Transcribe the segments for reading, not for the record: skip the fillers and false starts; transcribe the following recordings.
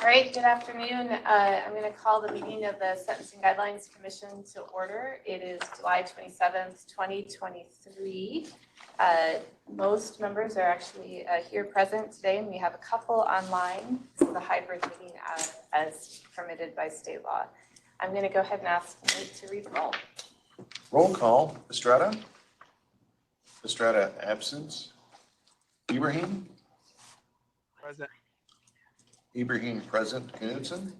All right, good afternoon. I'm going to call the meeting of the Sentencing Guidelines Commission to order. It is July 27th, 2023. Most members are actually here present today, and we have a couple online. This is a hybrid meeting as permitted by state law. I'm going to go ahead and ask Nate to read the roll. Roll call. Estrada? Estrada absent. Ibrahim? Present. Ibrahim present. Knudsen?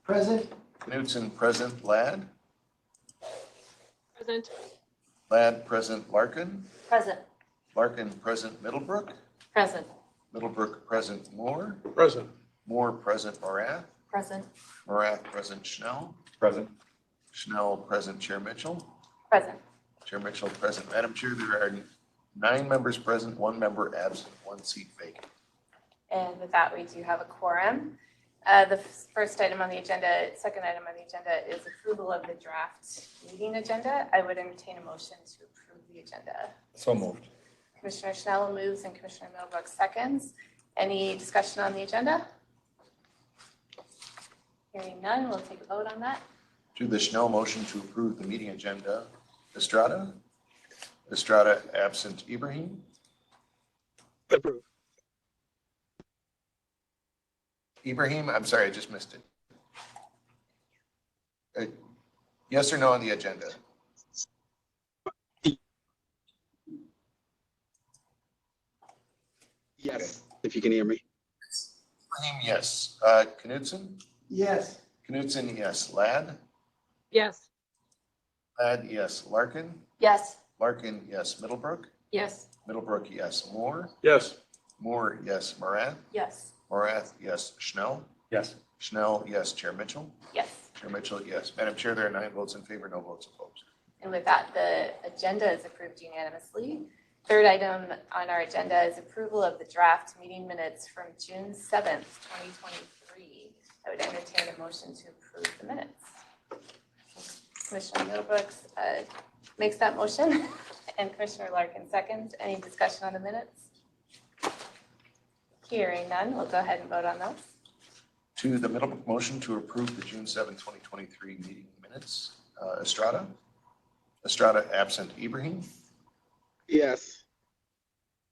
Present. Knudsen present. Ladd? Present. Ladd present. Larkin? Present. Larkin present. Middlebrook? Present. Middlebrook present. Moore? Present. Moore present. Morath? Present. Morath present. Schnell? Present. Schnell present. Chair Mitchell? Present. Chair Mitchell present. Madam Chair, there are 9 members present, 1 member absent, 1 seat vacant. And with that, we do have a quorum. The first item on the agenda, second item on the agenda is approval of the draft meeting agenda. I would entertain a motion to approve the agenda. So moved. Commissioner Schnell moves and Commissioner Middlebrook seconds. Any discussion on the agenda? Hearing none, we'll take a vote on that. To the Schnell motion to approve the meeting agenda, Estrada? Estrada absent. Ibrahim? Approved. Ibrahim, I'm sorry, I just missed it. Yes or no on the agenda? Yes, if you can hear me. Ibrahim, yes. Knudsen? Yes. Knudsen, yes. Ladd? Yes. Ladd, yes. Larkin? Yes. Larkin, yes. Middlebrook? Yes. Middlebrook, yes. Moore? Yes. Moore, yes. Morath? Yes. Morath, yes. Schnell? Yes. Schnell, yes. Chair Mitchell? Yes. Chair Mitchell, yes. Madam Chair, there are 9 votes in favor, no votes opposed. And with that, the agenda is approved unanimously. Third item on our agenda is approval of the draft meeting minutes from June 7th, 2023. I would entertain a motion to approve the minutes. Commissioner Middlebrook makes that motion and Commissioner Larkin seconds. Any discussion on the minutes? Hearing none, we'll go ahead and vote on those. To the Middlebrook motion to approve the June 7, 2023 meeting minutes, Estrada? Estrada absent. Ibrahim? Yes,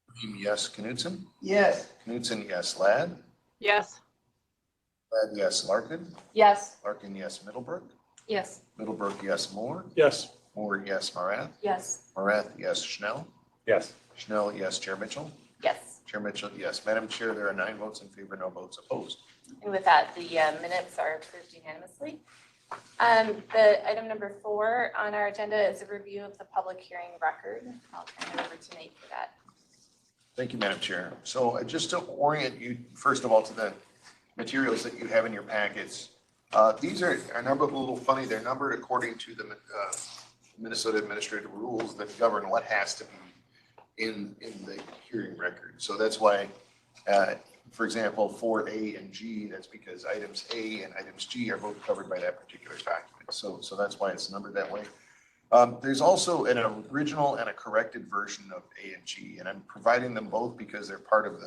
Ibrahim, yes. Knudsen? Yes. Knudsen, yes. Ladd? Yes. Ladd, yes. Larkin? Yes. Larkin, yes. Middlebrook? Yes. Middlebrook, yes. Moore? Yes. Moore, yes. Morath? Yes. Morath, yes. Schnell? Yes. Schnell, yes. Chair Mitchell? Yes. Chair Mitchell, yes. Madam Chair, there are 9 votes in favor, no votes opposed. And with that, the minutes are approved unanimously. The item number 4 on our agenda is a review of the public hearing record. I'll turn it over to Nate for that. Thank you, Madam Chair. So just to orient you, first of all, to the materials that you have in your packets, these are numbered a little funny. They're numbered according to the Minnesota administrative rules that govern what has to be in the hearing record. So that's why, for example, for A and G, that's because items A and items G are both covered by that particular document. So that's why it's numbered that way. There's also an original and a corrected version of A and G, and I'm providing them both because they're part of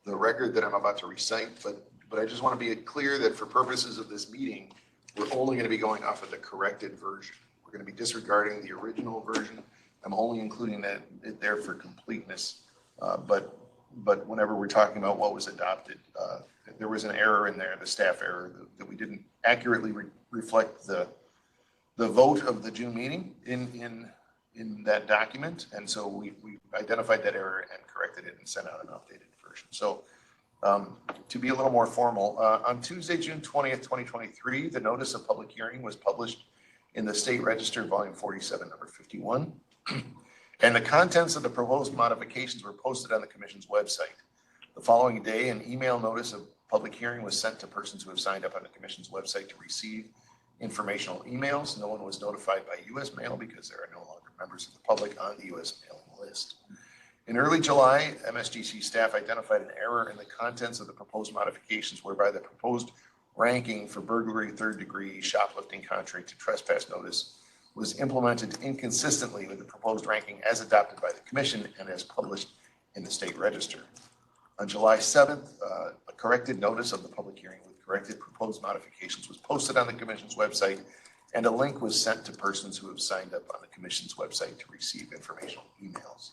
the record that I'm about to recite. But I just want to be clear that for purposes of this meeting, we're only going to be going off of the corrected version. We're going to be disregarding the original version. I'm only including that there for completeness. But whenever we're talking about what was adopted, there was an error in there, the staff error, that we didn't accurately reflect the vote of the June meeting in that document. And so we identified that error and corrected it and sent out an updated version. So to be a little more formal, on Tuesday, June 20th, 2023, the notice of public hearing was published in the State Register, volume 47, number 51. And the contents of the proposed modifications were posted on the Commission's website. The following day, an email notice of public hearing was sent to persons who have signed up on the Commission's website to receive informational emails. No one was notified by U.S. mail because there are no longer members of the public on the U.S. mailing list. In early July, MSGC staff identified an error in the contents of the proposed modifications whereby the proposed ranking for burglary, third degree, shoplifting, contrary to trespass notice was implemented inconsistently with the proposed ranking as adopted by the Commission and as published in the State Register. On July 7th, a corrected notice of the public hearing with corrected proposed modifications was posted on the commission's website, and a link was sent to persons who have signed up on the commission's website to receive informational emails.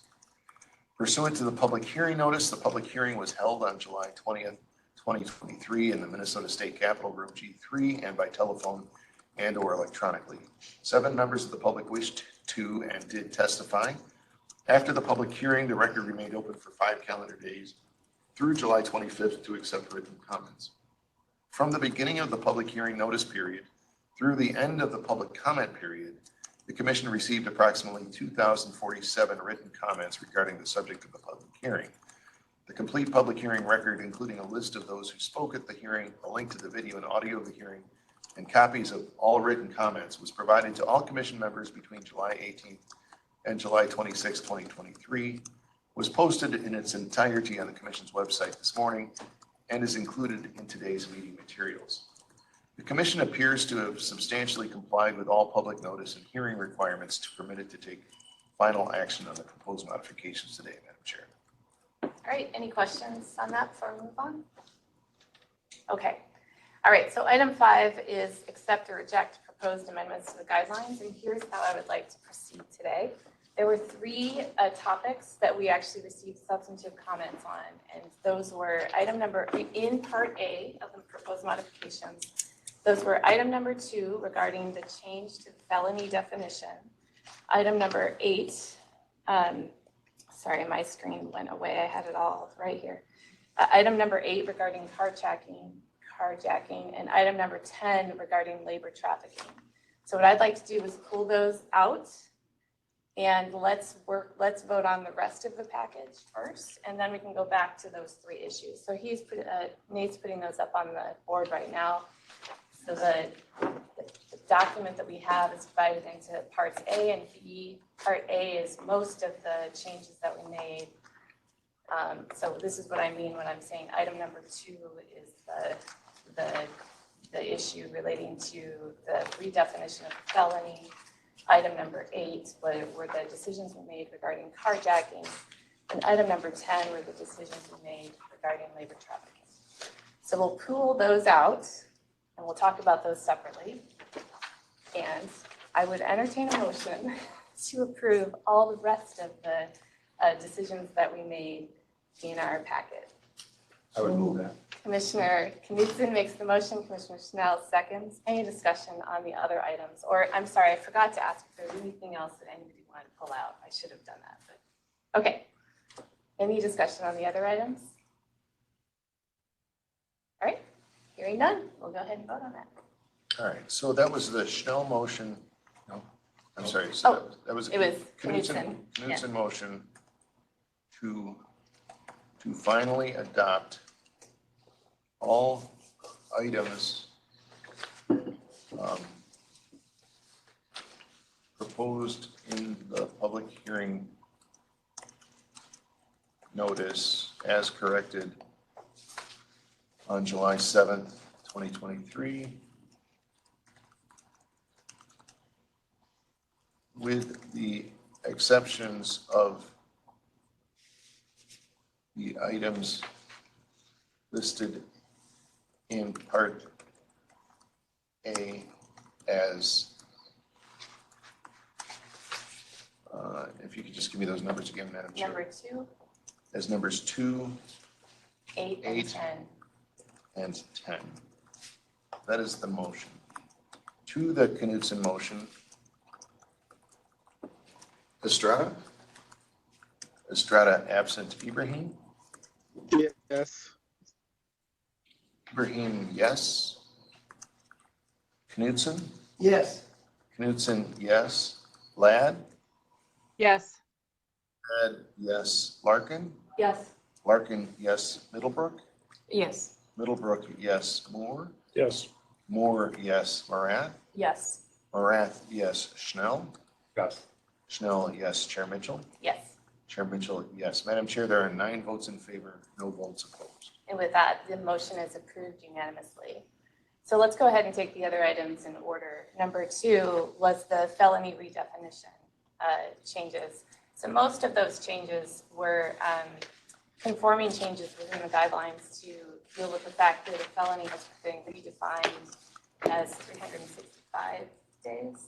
Pursuant to the public hearing notice, the public hearing was held on July 20th, 2023 in the Minnesota State Capitol Room G3 and by telephone and or electronically. 7 members of the public wished to and did testify. After the public hearing, the record remained open for 5 calendar days through July 25th to accept written comments. From the beginning of the public hearing notice period through the end of the public comment period, the commission received approximately 2,047 written comments regarding the subject of the public hearing. The complete public hearing record, including a list of those who spoke at the hearing, a link to the video and audio of the hearing, and copies of all written comments, was provided to all commission members between July 18th and July 26, 2023, was posted in its entirety on the commission's website this morning, and is included in today's meeting materials. The commission appears to have substantially complied with all public notice and hearing requirements to permit it to take final action on the proposed modifications today, Madam Chair. All right, any questions on that before we move on? Okay. All right, so item 5 is accept or reject proposed amendments to the guidelines, and here's how I would like to proceed today. There were 3 topics that we actually received substantive comments on, and those were item number, in part A of the proposed modifications, those were item number 2 regarding the change to the felony definition, item number 8, sorry, my screen went away, I had it all right here, item number 8 regarding carjacking, and item number 10 regarding labor trafficking. So what I'd like to do is pull those out, and let's vote on the rest of the package first, and then we can go back to those 3 issues. So Nate's putting those up on the board right now. So the document that we have is divided into parts A and B. Part A is most of the changes that we made. So this is what I mean when I'm saying item number 2 is the issue relating to the redefinition of felony. Item number 8 were the decisions we made regarding carjacking, and item number 10 were the decisions we made regarding labor trafficking. So we'll pool those out, and we'll talk about those separately. And I would entertain a motion to approve all the rest of the decisions that we made in our packet. I would move that. Commissioner Knudsen makes the motion, Commissioner Schnell seconds. Any discussion on the other items? Or, I'm sorry, I forgot to ask if there was anything else that anybody wanted to pull out. I should have done that, but, okay. Any discussion on the other items? All right, hearing none, we'll go ahead and vote on that. All right, so that was the Schnell motion. No, I'm sorry. So that was It was Knudsen Knudsen, motion to finally adopt all items proposed in the public hearing notice as corrected on July 7th, 2023, with the exceptions of the items listed in part A as, if you could just give me those numbers again, Madam Chair. Number 2, As numbers 2, 8, and 8. 10. and 10. That is the motion. To the Knudsen motion, Estrada? Estrada absent. Ibrahim? Yes. Ibrahim, yes. Knudsen? Yes. Knudsen, yes. Ladd? Yes. Ladd, yes. Larkin? Yes. Larkin, yes. Middlebrook? Yes. Middlebrook, yes. Moore? Yes. Moore, yes. Morath? Yes. Morath, yes. Schnell? Yes. Schnell, yes. Chair Mitchell? Yes. Chair Mitchell, yes. Madam Chair, there are 9 votes in favor, no votes opposed. And with that, the motion is approved unanimously. So let's go ahead and take the other items in order. Number 2 was the felony redefinition changes. So most of those changes were conforming changes within the guidelines to deal with the fact that a felony has been redefined as 365 days.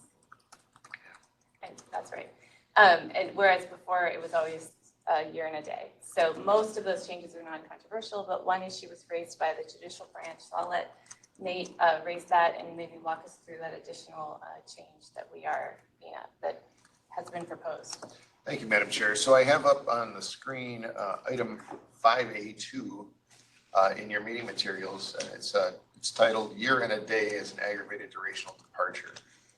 And that's right. And whereas before it was always a year and a day. So most of those changes are non-controversial, but one issue was raised by the judicial branch. So I'll let Nate raise that and maybe walk us through that additional change that that has been proposed. Thank you, Madam Chair. So I have up on the screen item 5A2 in your meeting materials. It's titled "Year and a Day as an Aggravated Durational Departure."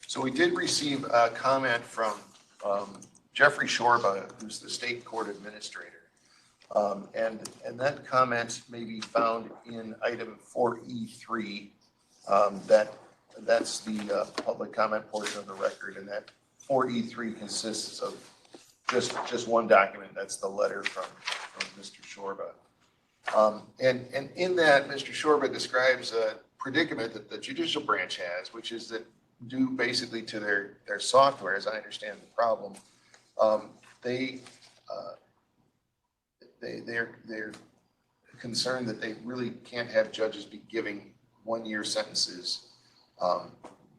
So we did receive a comment from Jeffrey Shorba, who's the state court administrator. And that comment may be found in item 4E3. That's the public comment portion of the record, and that 4E3 consists of just one document. That's the letter from Mr. Shorba. And in that, Mr. Shorba describes a predicament that the judicial branch has, which is that due basically to their software, as I understand the problem, they're concerned that they really can't have judges be giving 1-year sentences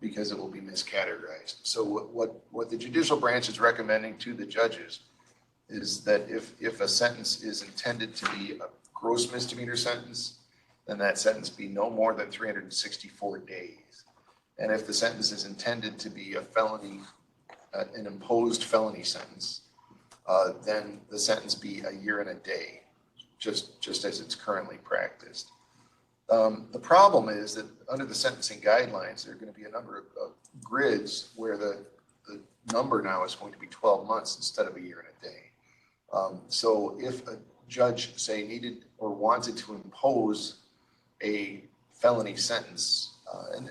because it will be miscategorized. So what the judicial branch is recommending to the judges is that if a sentence is intended to be a gross misdemeanor sentence, then that sentence be no more than 364 days. And if the sentence is intended to be a felony, an imposed felony sentence, then the sentence be a year and a day, just as it's currently practiced. The problem is that under the sentencing guidelines, there are going to be a number of grids where the number now is going to be 12 months instead of a year and a day. So if a judge, say, needed or wanted to impose a felony sentence, and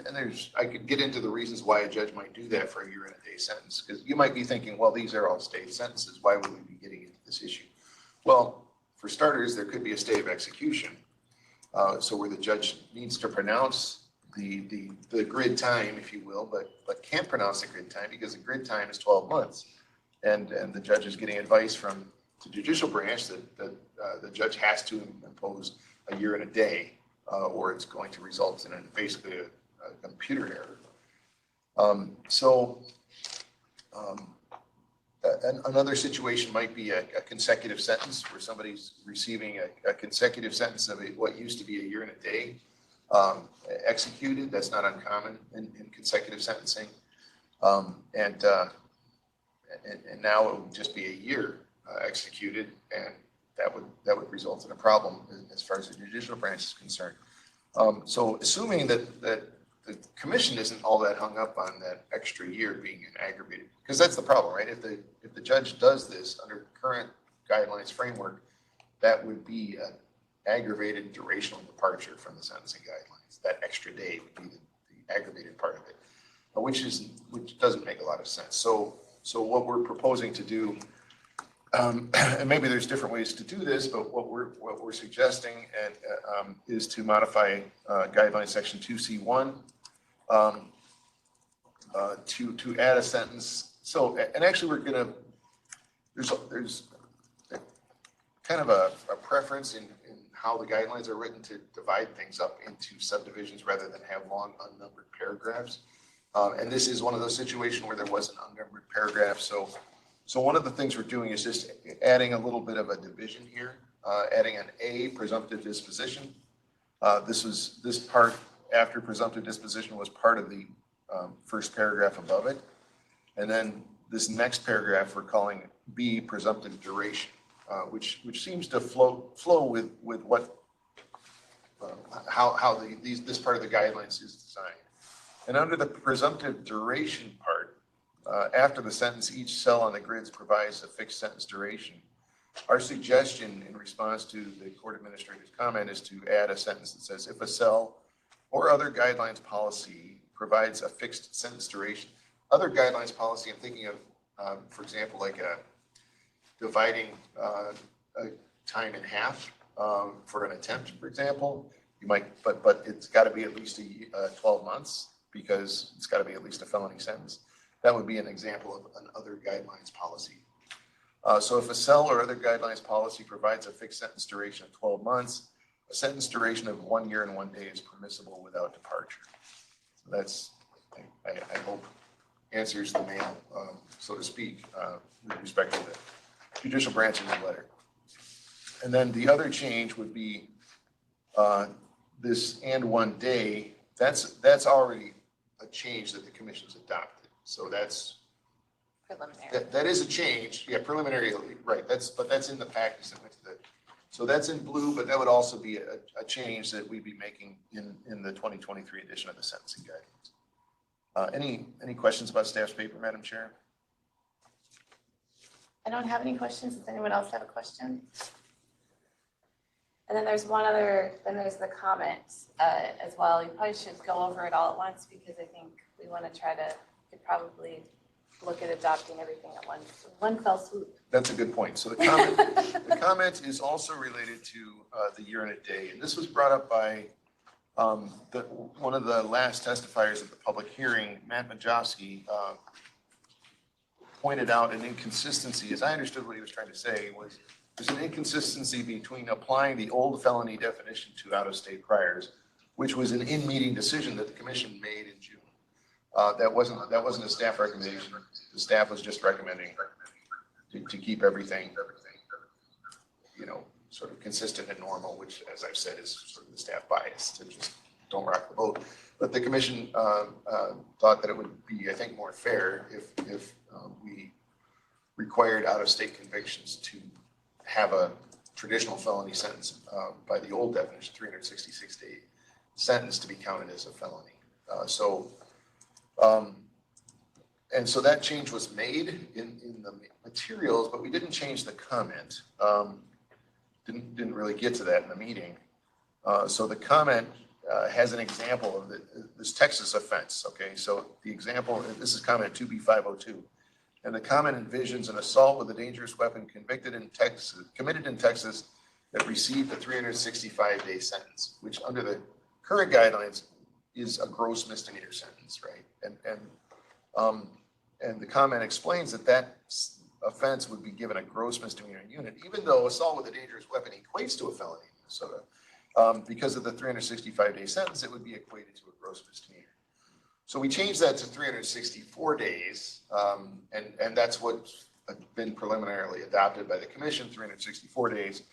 I could get into the reasons why a judge might do that for a year and a day sentence, because you might be thinking, well, these are all state sentences. Why would we be getting into this issue? Well, for starters, there could be a stay of execution. So where the judge needs to pronounce the grid time, if you will, but can't pronounce the grid time because the grid time is 12 months. And the judge is getting advice from the judicial branch that the judge has to impose a year and a day, or it's going to result in basically a computer error. Another situation might be a consecutive sentence where somebody's receiving a consecutive sentence of what used to be a year and a day executed. That's not uncommon in consecutive sentencing. And now it would just be a year executed, and that would result in a problem as far as the judicial branch is concerned. So assuming that the commission isn't all that hung up on that extra year being an aggravated, because that's the problem, right? If the judge does this under current guidelines framework, that would be an aggravated durational departure from the sentencing guidelines. That extra day would be the aggravated part of it, which doesn't make a lot of sense. So what we're proposing to do, and maybe there's different ways to do this, but what we're suggesting is to modify guideline section 2C1 to add a sentence. So, and actually there's kind of a preference in how the guidelines are written to divide things up into subdivisions rather than have long unnumbered paragraphs. And this is one of those situations where there was an unnumbered paragraph. So one of the things we're doing is just adding a little bit of a division here, adding an A, presumptive disposition. This part after presumptive disposition was part of the first paragraph above it. And then this next paragraph we're calling B, presumptive duration, which seems to flow with what how this part of the guidelines is designed. And under the presumptive duration part, after the sentence, each cell on the grids provides a fixed sentence duration. Our suggestion in response to the court administrator's comment is to add a sentence that says, if a cell or other guidelines policy provides a fixed sentence duration. Other guidelines policy, I'm thinking of, for example, like dividing a time in half for an attempt, for example. You might, but it's got to be at least 12 months because it's got to be at least a felony sentence. That would be an example of an other guidelines policy. So if a cell or other guidelines policy provides a fixed sentence duration of 12 months, a sentence duration of 1 year and 1 day is permissible without departure. So that's, I hope, answers the mail, so to speak, with respect to the judicial branch's letter. And then the other change would be this "and 1 day." That's already a change that the commission's adopted. So that's Preliminary. that is a change. Yeah, preliminary, right. But that's in the package that went to the. So that's in blue, but that would also be a change that we'd be making in the 2023 edition of the sentencing guidelines. Any questions about staff's paper, Madam Chair? I don't have any questions. Does anyone else have a question? And then there's there's the comments as well. You probably should go over it all at once because I think we want to could probably look at adopting everything at one fell swoop. That's a good point. So the comment is also related to the year and a day. And this was brought up by one of the last testifiers at the public hearing, Matt Majowski, pointed out an inconsistency. As I understood what he was trying to say was there's an inconsistency between applying the old felony definition to out-of-state priors, which was an in-meeting decision that the commission made in June. That wasn't a staff recommendation. The staff was just recommending to keep everything, sort of consistent and normal, which, as I've said, is sort of the staff bias to just don't rock the boat. But the commission thought that it would be, I think, more fair if we required out-of-state convictions to have a traditional felony sentence by the old definition, 366-day sentence to be counted as a felony. And so that change was made in the materials, but we didn't change the comment. Didn't really get to that in the meeting. So the comment has an example of this Texas offense. Okay, so the example, this is comment 2B502. And the comment envisions an assault with a dangerous weapon committed in Texas that received a 365-day sentence, which under the current guidelines is a gross misdemeanor sentence, right? And the comment explains that offense would be given a gross misdemeanor unit, even though assault with a dangerous weapon equates to a felony in Minnesota. Because of the 365-day sentence, it would be equated to a gross misdemeanor. So we changed that to 364 days, and that's what's been preliminarily adopted by the commission, 364 days.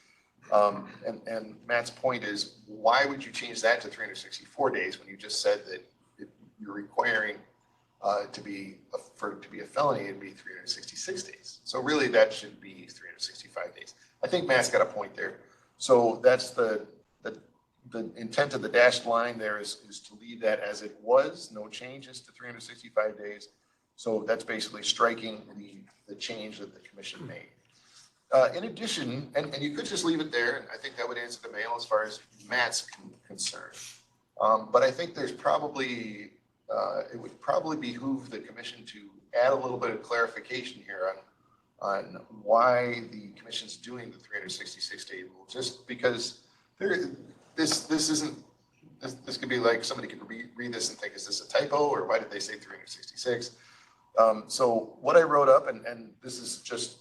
And Matt's point is, why would you change that to 364 days when you just said that you're requiring to be a felony, it'd be 366 days. So really that should be 365 days. I think Matt's got a point there. So that's the intent of the dashed line there is to leave that as it was, no changes to 365 days. So that's basically striking the change that the commission made. In addition, and you could just leave it there, and I think that would answer the mail as far as Matt's concerned. But I think there's probably, it would probably behoove the commission to add a little bit of clarification here on why the commission's doing the 366-day rule, just because this could be like somebody could read this and think, is this a typo, or why did they say 366? So what I wrote up, and this is just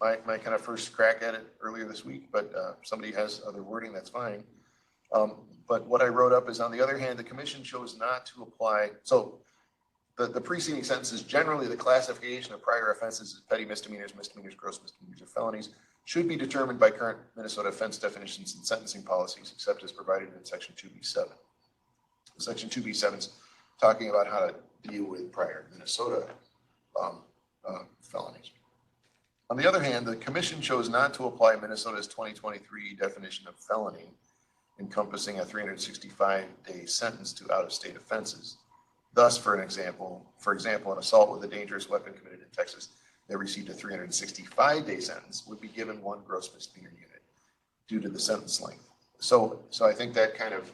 my kind of first crack at it earlier this week, but somebody has other wording, that's fine. But what I wrote up is, on the other hand, the commission chose not to apply. So the preceding sentence is, generally the classification of prior offenses as petty misdemeanors, gross misdemeanors, or felonies should be determined by current Minnesota offense definitions and sentencing policies, except as provided in section 2B7. Section 2B7 is talking about how to deal with prior Minnesota felonies. On the other hand, the commission chose not to apply Minnesota's 2023 definition of felony, encompassing a 365-day sentence to out-of-state offenses. Thus, for example, an assault with a dangerous weapon committed in Texas that received a 365-day sentence would be given one gross misdemeanor unit due to the sentence length. So I think that kind of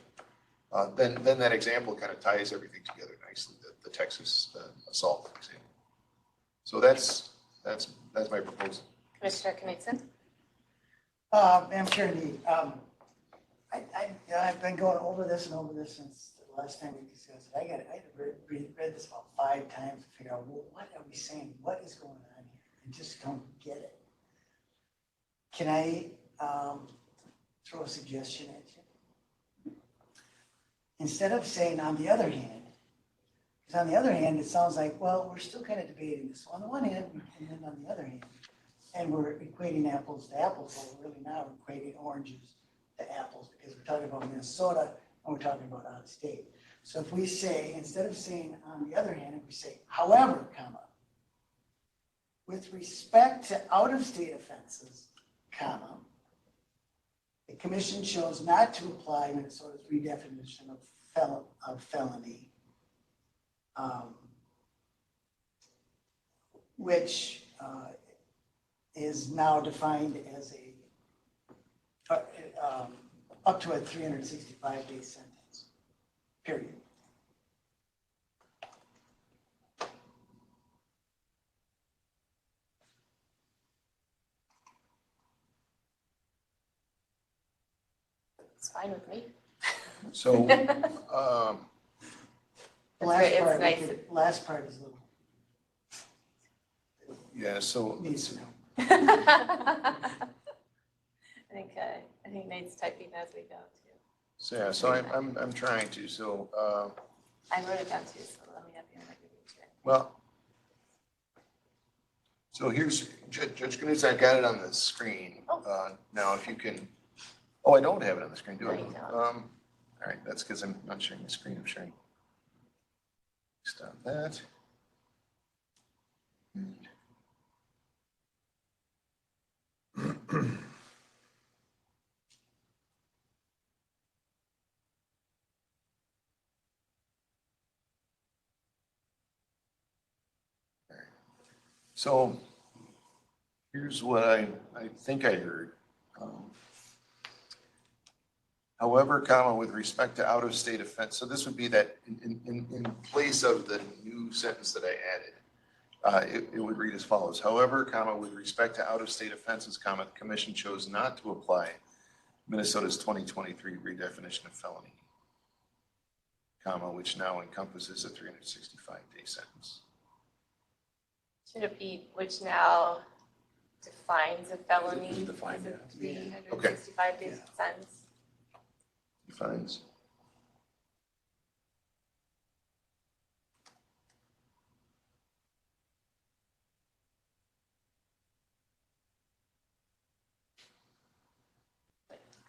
then that example kind of ties everything together nicely. The Texas assault, for example. So that's my proposal. Commissioner Knudsen? Madam Chair, I've been going over this since the last time we discussed it. I had read this about 5 times to figure out, well, what are we saying? What is going on here? I just don't get it. Can I throw a suggestion at you? instead of saying on the other hand, because on the other hand, it sounds like, well, we're still kind of debating this on the one hand, and then on the other hand, and we're equating apples to apples, but we're really not equating oranges to apples, because we're talking about Minnesota and we're talking about out of state. So if we say, instead of saying on the other hand, if we say, however, comma, with respect to out of state offenses, comma, the commission chose not to apply Minnesota's redefinition of felony, which is now defined as up to a 365-day sentence, period. It's fine with me. So, The last It's part, nice. last part is a little, yeah, so, needs to know. I think Nate's typing as we go too. so I'm trying to, so, I wrote it down too, so let me have you. well, so here's, Judge Knudsen, I've got it on the screen. Now, if you can, I don't have it on the screen, do I? No, you don't. All right, that's because I'm not sharing the screen, I'm sharing. Stop that. So here's what I think I heard. However, comma, with respect to out-of-state offense, so this would be that in place of the new sentence that I added, it would read as follows. However, comma, with respect to out-of-state offenses, comma, the commission chose not to apply Minnesota's 2023 redefinition of felony, comma, which now encompasses a 365-day sentence. Should it be, which now defines a felony? Just define it. Is it 365 days sentence? Defines.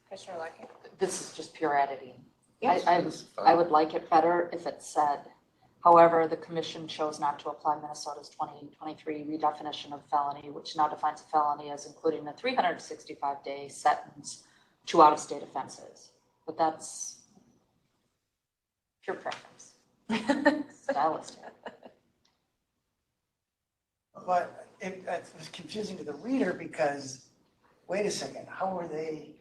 Commissioner Larkin? This is just pure editing. Yes. I would like it better if it said, however, the commission chose not to apply Minnesota's 2023 redefinition of felony, which now defines a felony as including a 365-day sentence to out-of-state offenses. But that's pure preference, stylistic. But it was confusing to the reader because, wait a second, how are they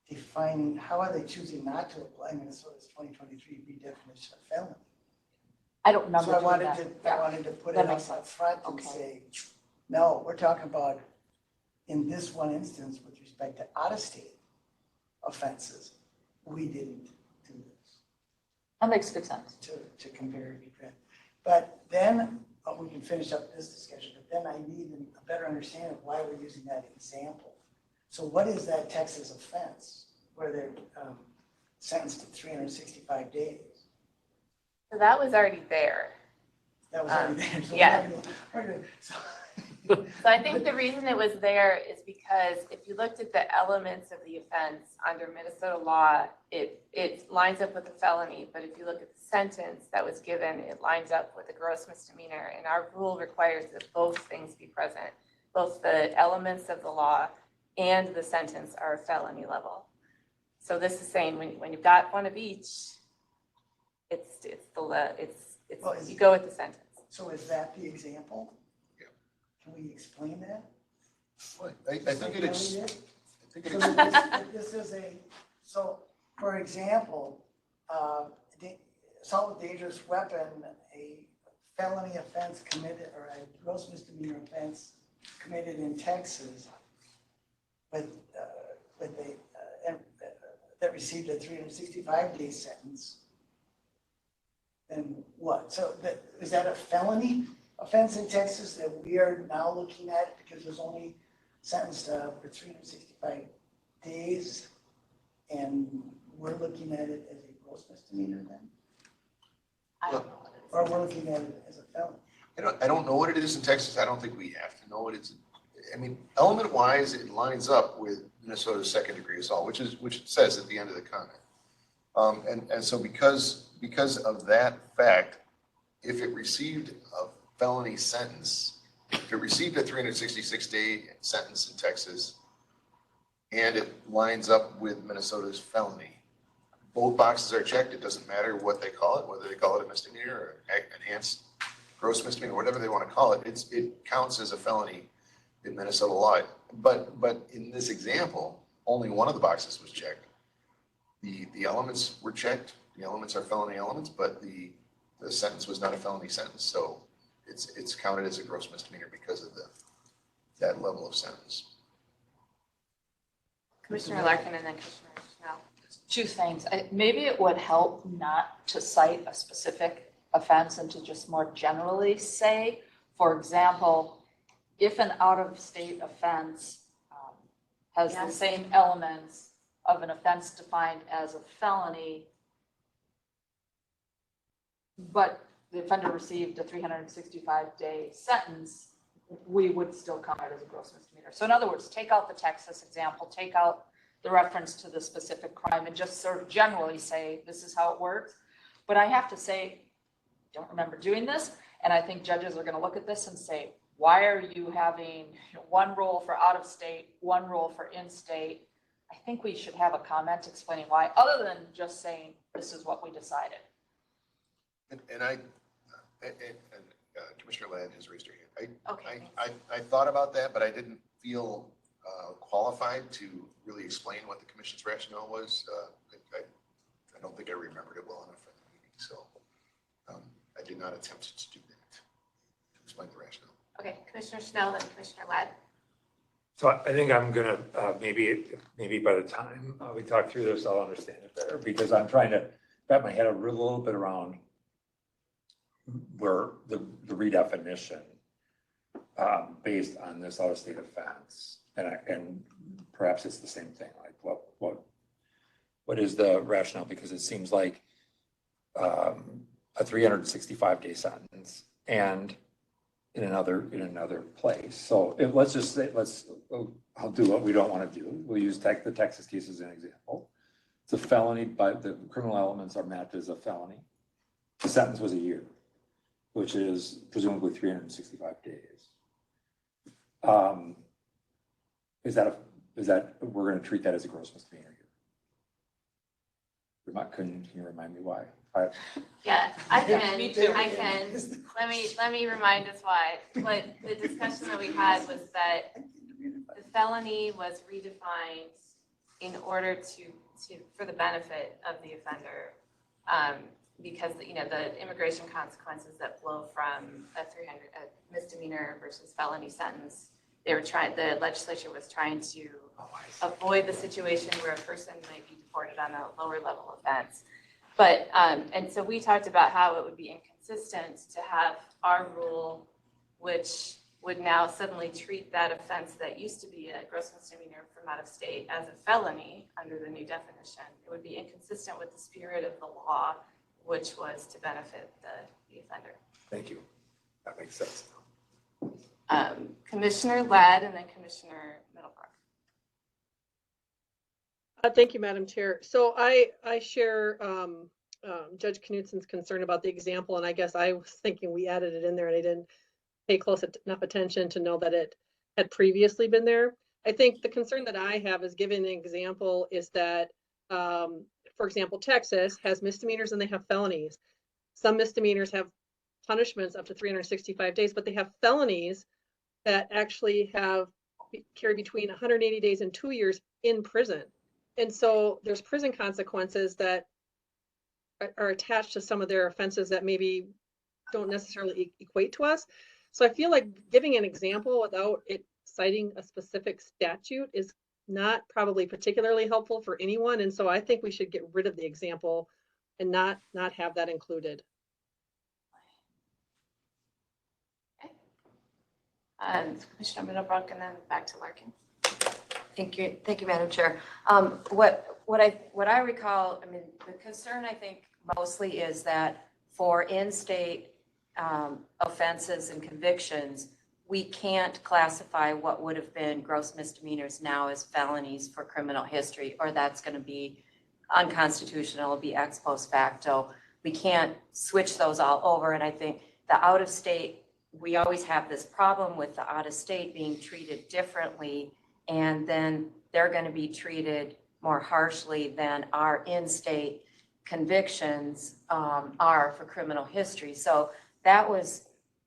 defining, how are they choosing not to apply Minnesota's 2023 redefinition of felony? I don't remember So I doing wanted that. to, Yeah. I wanted to put That it makes up sense. front and Okay. say, no, we're talking about in this one instance with respect to out-of-state offenses, we didn't do this That makes good sense. to compare and contrast. But then, we can finish up this discussion, but then I need a better understanding of why we're using that example. So what is that Texas offense where they're sentenced to 365 days? So that was already there. That was already there. So yeah. So So I think the reason it was there is because if you looked at the elements of the offense under Minnesota law, it lines up with the felony. But if you look at the sentence that was given, it lines up with a gross misdemeanor. And our rule requires that both things be present. Both the elements of the law and the sentence are felony level. So this is saying when you've got one of each, you go with the sentence. So is that the example? Yeah. Can we explain that? I think it is. I think it So is. this is so for example, assault with dangerous weapon, a felony offense committed or a gross misdemeanor offense committed in Texas, but that received a 365-day sentence. Then what? So is that a felony offense in Texas that we are now looking at because it was only sentenced for 365 days? And we're looking at it as a gross misdemeanor then? I don't know what it is. Or we're looking at it as a felony? I don't know what it is in Texas. I don't think we have to know what it's, I mean, element wise, it lines up with Minnesota's second degree assault, which it says at the end of the comment. And so because of that fact, if it received a felony sentence, if it received a 366-day sentence in Texas, and it lines up with Minnesota's felony, both boxes are checked. It doesn't matter what they call it, whether they call it a misdemeanor or enhanced gross misdemeanor, whatever they want to call it. It counts as a felony in Minnesota law. But in this example, only one of the boxes was checked. The elements were checked. The elements are felony elements, but the sentence was not a felony sentence. So it's counted as a gross misdemeanor because of that level of sentence. Commissioner Larkin and then Commissioner Schnell. Two things. Maybe it would help not to cite a specific offense and to just more generally say, for example, if an out-of-state offense has the Yes. same elements of an offense defined as a felony, but the offender received a 365-day sentence, we would still count it as a gross misdemeanor. So in other words, take out the Texas example, take out the reference to the specific crime and just sort of generally say, this is how it works. But I have to say, don't remember doing this. And I think judges are going to look at this and say, why are you having one rule for out of state, one rule for in-state? I think we should have a comment explaining why, other than just saying, this is what we decided. And Commissioner Ladd has raised her hand. Okay. I thought about that, but I didn't feel qualified to really explain what the commission's rationale was. I don't think I remembered it well enough for the meeting, so I did not attempt to do that, to explain the rationale. Okay, Commissioner Schnell, then Commissioner Ladd. So I think I'm gonna, maybe by the time we talk through this, I'll understand it better, because I'm trying to wrap my head a little bit around where the redefinition based on this out-of-state offense, and perhaps it's the same thing, like what is the rationale? Because it seems like a 365-day sentence and in another place. So let's just say, I'll do what we don't want to do. We'll use the Texas case as an example. It's a felony, but the criminal elements are mapped as a felony. The sentence was a year, which is presumably 365 days. Is that we're going to treat that as a gross misdemeanor here? Can you remind me why? Yeah, I can, Me too. I can. Let me remind us why. But the discussion that we had was that the felony was redefined in order for the benefit of the offender. Because, the immigration consequences that flow from a misdemeanor versus felony sentence, the legislature was trying to avoid the situation where a person might be deported on a lower level offense. But, and so we talked about how it would be inconsistent to have our rule, which would now suddenly treat that offense that used to be a gross misdemeanor from out of state as a felony under the new definition. It would be inconsistent with the spirit of the law, which was to benefit the offender. Thank you. That makes sense. Commissioner Ladd and then Commissioner Middlebrook. Thank you, Madam Chair. So I share Judge Knutsen's concern about the example, and I guess I was thinking we added it in there and I didn't pay close enough attention to know that it had previously been there. I think the concern that I have is giving an example is that, for example, Texas has misdemeanors and they have felonies. Some misdemeanors have punishments up to 365 days, but they have felonies that actually carry between 180 days and 2 years in prison. And so there's prison consequences that are attached to some of their offenses that maybe don't necessarily equate to us. So I feel like giving an example without it citing a specific statute is not probably particularly helpful for anyone. And so I think we should get rid of the example and not have that included. Commissioner Middlebrook and then back to Larkin. Thank you, Madam Chair. what I recall, I mean, the concern I think mostly is that for in-state offenses and convictions, we can't classify what would have been gross misdemeanors now as felonies for criminal history, or that's going to be unconstitutional, it'll be ex post facto. We can't switch those all over. And I think the out-of-state, we always have this problem with the out-of-state being treated differently, and then they're going to be treated more harshly than our in-state convictions are for criminal history. So that was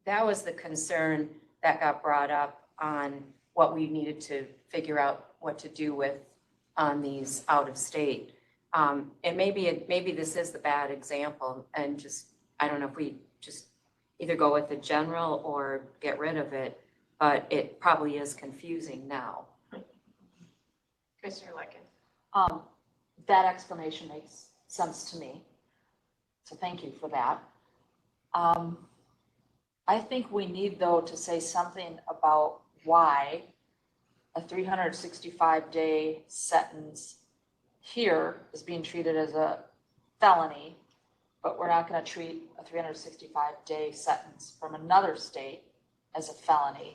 the concern that got brought up on what we needed to figure out what to do with on these out-of-state. And maybe this is the bad example, and just, I don't know if we just either go with the general or get rid of it, but it probably is confusing now. Commissioner Larkin. That explanation makes sense to me. So thank you for that. I think we need, though, to say something about why a 365-day sentence here is being treated as a felony, but we're not going to treat a 365-day sentence from another state as a felony,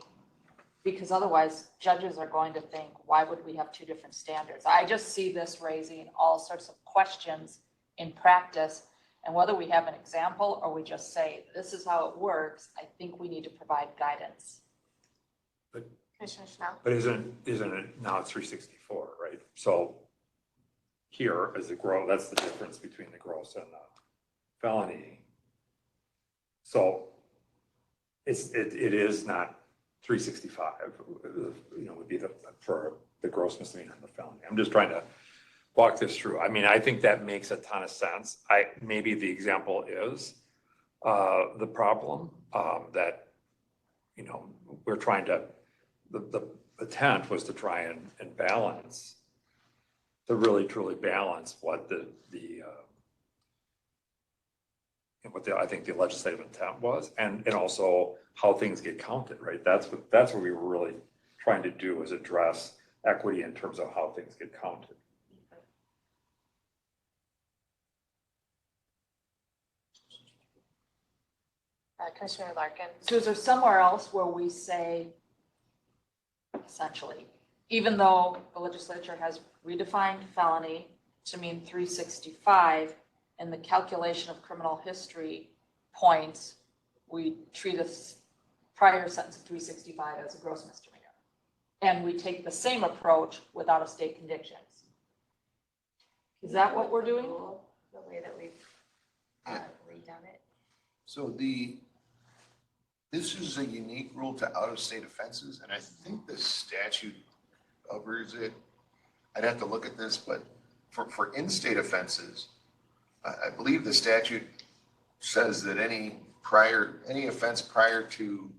because otherwise judges are going to think, why would we have two different standards? I just see this raising all sorts of questions in practice, and whether we have an example or we just say, this is how it works, I think we need to provide guidance. Commissioner Schnell. But isn't it now it's 364, right? So here is the gross, that's the difference between the gross and the felony. So it is not 365, would be for the gross misdemeanor and the felony. I'm just trying to walk this through. I mean, I think that makes a ton of sense. Maybe the example is the problem that, we're trying to, the intent was to try and balance, to really truly balance what what I think the legislative intent was, and also how things get counted, right? That's what we were really trying to do, is address equity in terms of how things get counted. Commissioner Larkin. So is there somewhere else where we say, essentially, even though the legislature has redefined felony to mean 365, in the calculation of criminal history points, we treat a prior sentence of 365 as a gross misdemeanor? And we take the same approach with out-of-state convictions. Is that what we're doing? The way that we've redone it. So this is a unique rule to out-of-state offenses, and I think the statute covers it. I'd have to look at this, but for in-state offenses, I believe the statute says that any offense prior to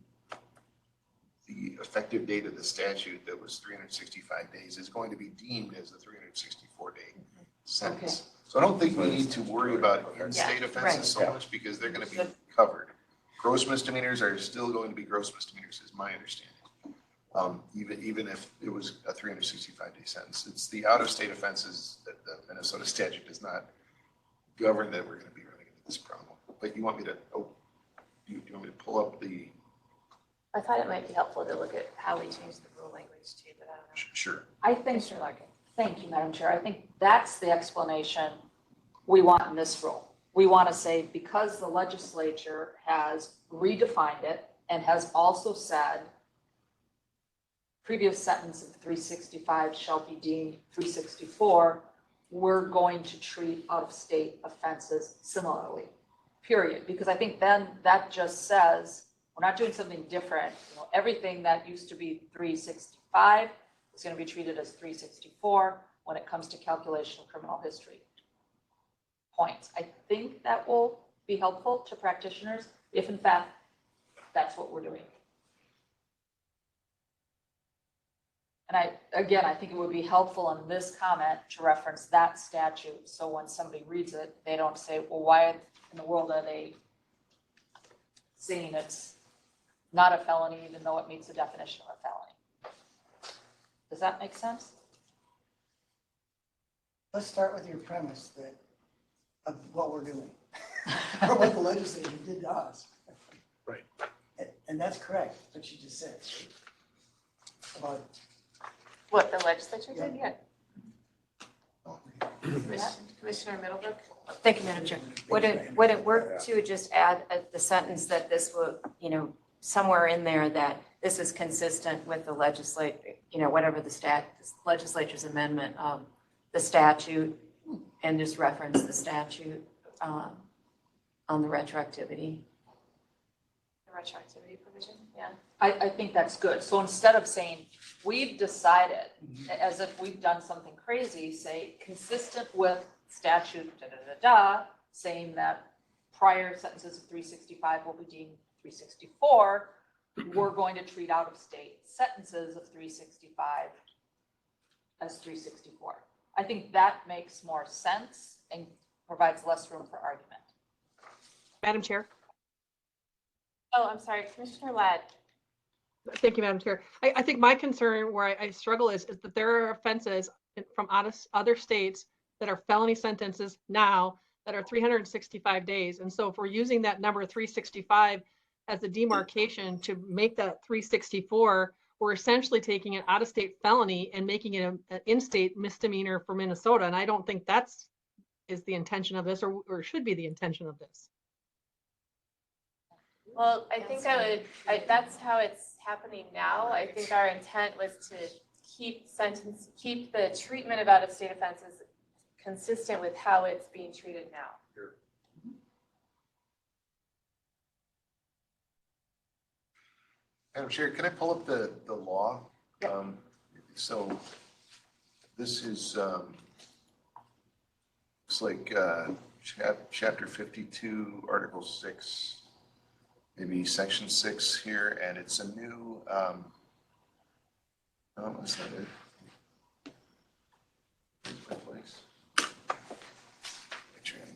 the effective date of the statute that was 365 days is going to be deemed as a 364-day sentence. Okay. So I don't think we need to worry about in-state Yeah, offenses so much, because they're going to be covered. Gross misdemeanors are still going to be gross misdemeanors, is my understanding. Even if it was a 365-day sentence, it's the out-of-state offenses that the Minnesota statute does not govern that we're going to be running into this problem. But you want me to? Do you want me to pull up the? I thought it might be helpful to look at how we changed the rule language too, but I don't know. Sure. I think, Commissioner Larkin. thank you, Madam Chair. I think that's the explanation we want in this rule. We want to say, because the legislature has redefined it and has also said previous sentence of 365 shall be deemed 364, we're going to treat out-of-state offenses similarly, period. Because I think then that just says we're not doing something different. Everything that used to be 365 is going to be treated as 364 when it comes to calculation of criminal history points. I think that will be helpful to practitioners if, in fact, that's what we're doing. And I think it would be helpful in this comment to reference that statute. So when somebody reads it, they don't say, well, why in the world are they saying it's not a felony, even though it meets the definition of a felony? Does that make sense? let's start with your premise that, of what we're doing, or what the legislature did to us. Right. And that's correct, what you just said, right? About, What the legislature did, yeah. Oh, Commissioner Middlebrook? Thank you, Madam Chair. Would it work to just add the sentence that this will, somewhere in there that this is consistent with the whatever the legislature's amendment of the statute, and just reference the statute on the retroactivity? The retroactivity provision, yeah. I think that's good. So instead of saying, we've decided, as if we've done something crazy, say, consistent with statute, saying that prior sentences of 365 will be deemed 364, we're going to treat out-of-state sentences of 365 as 364. I think that makes more sense and provides less room for argument. Madam Chair. Oh, I'm sorry, Commissioner Ladd. Thank you, Madam Chair. I think my concern where I struggle is that there are offenses from other states that are felony sentences now that are 365 days. And so if we're using that number 365 as a demarcation to make that 364, we're essentially taking an out-of-state felony and making it an in-state misdemeanor for Minnesota. And I don't think is the intention of this, or should be the intention of this. Well, I think that's how it's happening now. I think our intent was to keep the treatment of out-of-state offenses consistent with how it's being treated now. Sure. Madam Chair, can I pull up the law? Yep. So this is, looks like chapter 52, article 6, maybe section 6 here, and it's a new, oh, is that it? Where's my place? Make sure I get,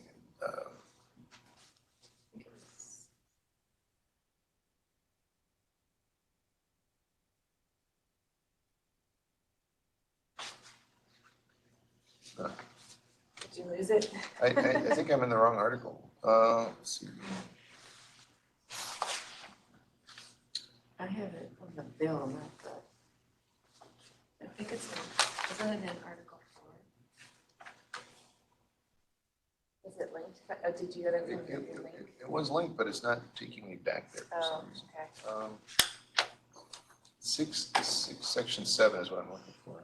Did you lose it? I think I'm in the wrong article. Let's see. I have it on the bill, not the. I think isn't it in Article 4? Is it linked? Oh, did you get it from your link? It was linked, but it's not taking me back there for Oh, some reason. okay. Section 7 is what I'm looking for.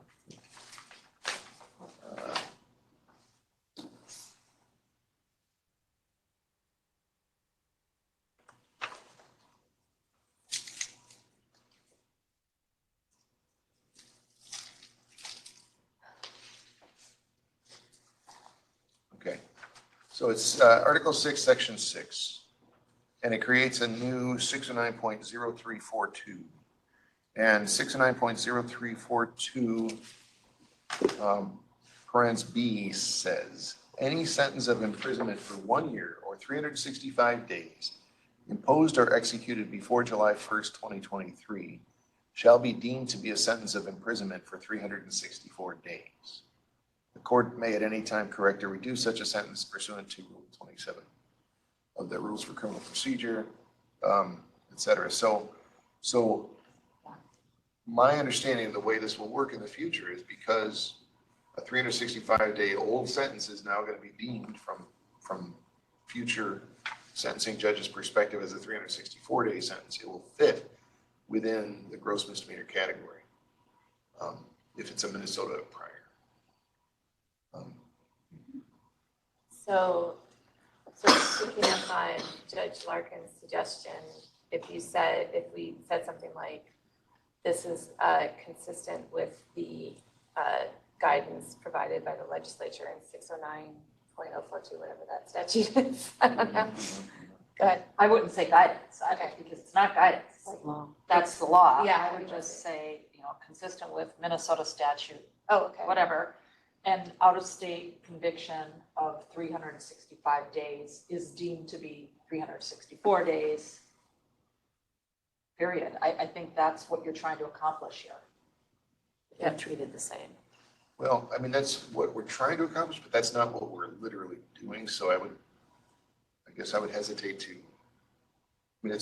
Okay, so it's Article 6, Section 6, and it creates a new 609.0342. And 609.0342, parens B says, any sentence of imprisonment for 1 year or 365 days imposed or executed before July 1st, 2023 shall be deemed to be a sentence of imprisonment for 364 days. The court may at any time correct or reduce such a sentence pursuant to Rule 27 of the Rules for Criminal Procedure, et cetera. So my understanding of the way this will work in the future is because a 365-day old sentence is now going to be deemed from future sentencing judge's perspective as a 364-day sentence. It will fit within the gross misdemeanor category if it's a Minnesota prior. So speaking upon Judge Larkin's suggestion, if we said something like, this is consistent with the guidance provided by the legislature in 609.042, whatever that statute is. I don't know. Go ahead. I wouldn't say guidance, Okay. because it's not guidance. Law. That's the law. Yeah. I would just say, consistent with Minnesota statute, Oh, okay. whatever. And out-of-state conviction of 365 days is deemed to be 364 days. Period. I think that's what you're trying to accomplish here. They're treated the same. Well, I mean, that's what we're trying to accomplish, but that's not what we're literally doing, so I guess I would hesitate to. I mean,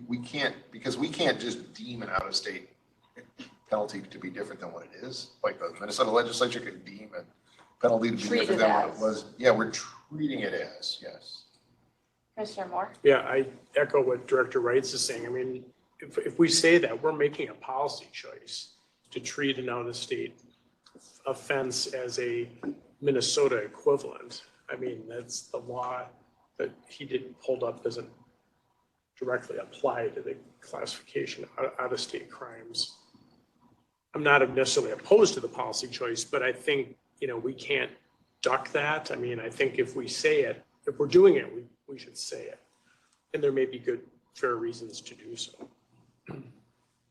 we can't, because we can't just deem an out-of-state penalty to be different than what it is. Like the Minnesota legislature could deem a penalty to be Treat different it than what it as. was. Yeah, we're treating it as, yes. Commissioner Moore? Yeah, I echo what Director Wrights is saying. I mean, if we say that, we're making a policy choice to treat an out-of-state offense as a Minnesota equivalent. I mean, that's the law that he did pulled up doesn't directly apply to the classification of out-of-state crimes. I'm not necessarily opposed to the policy choice, but I think, we can't duck that. I mean, I think if we say it, if we're doing it, we should say it. And there may be good, fair reasons to do so. And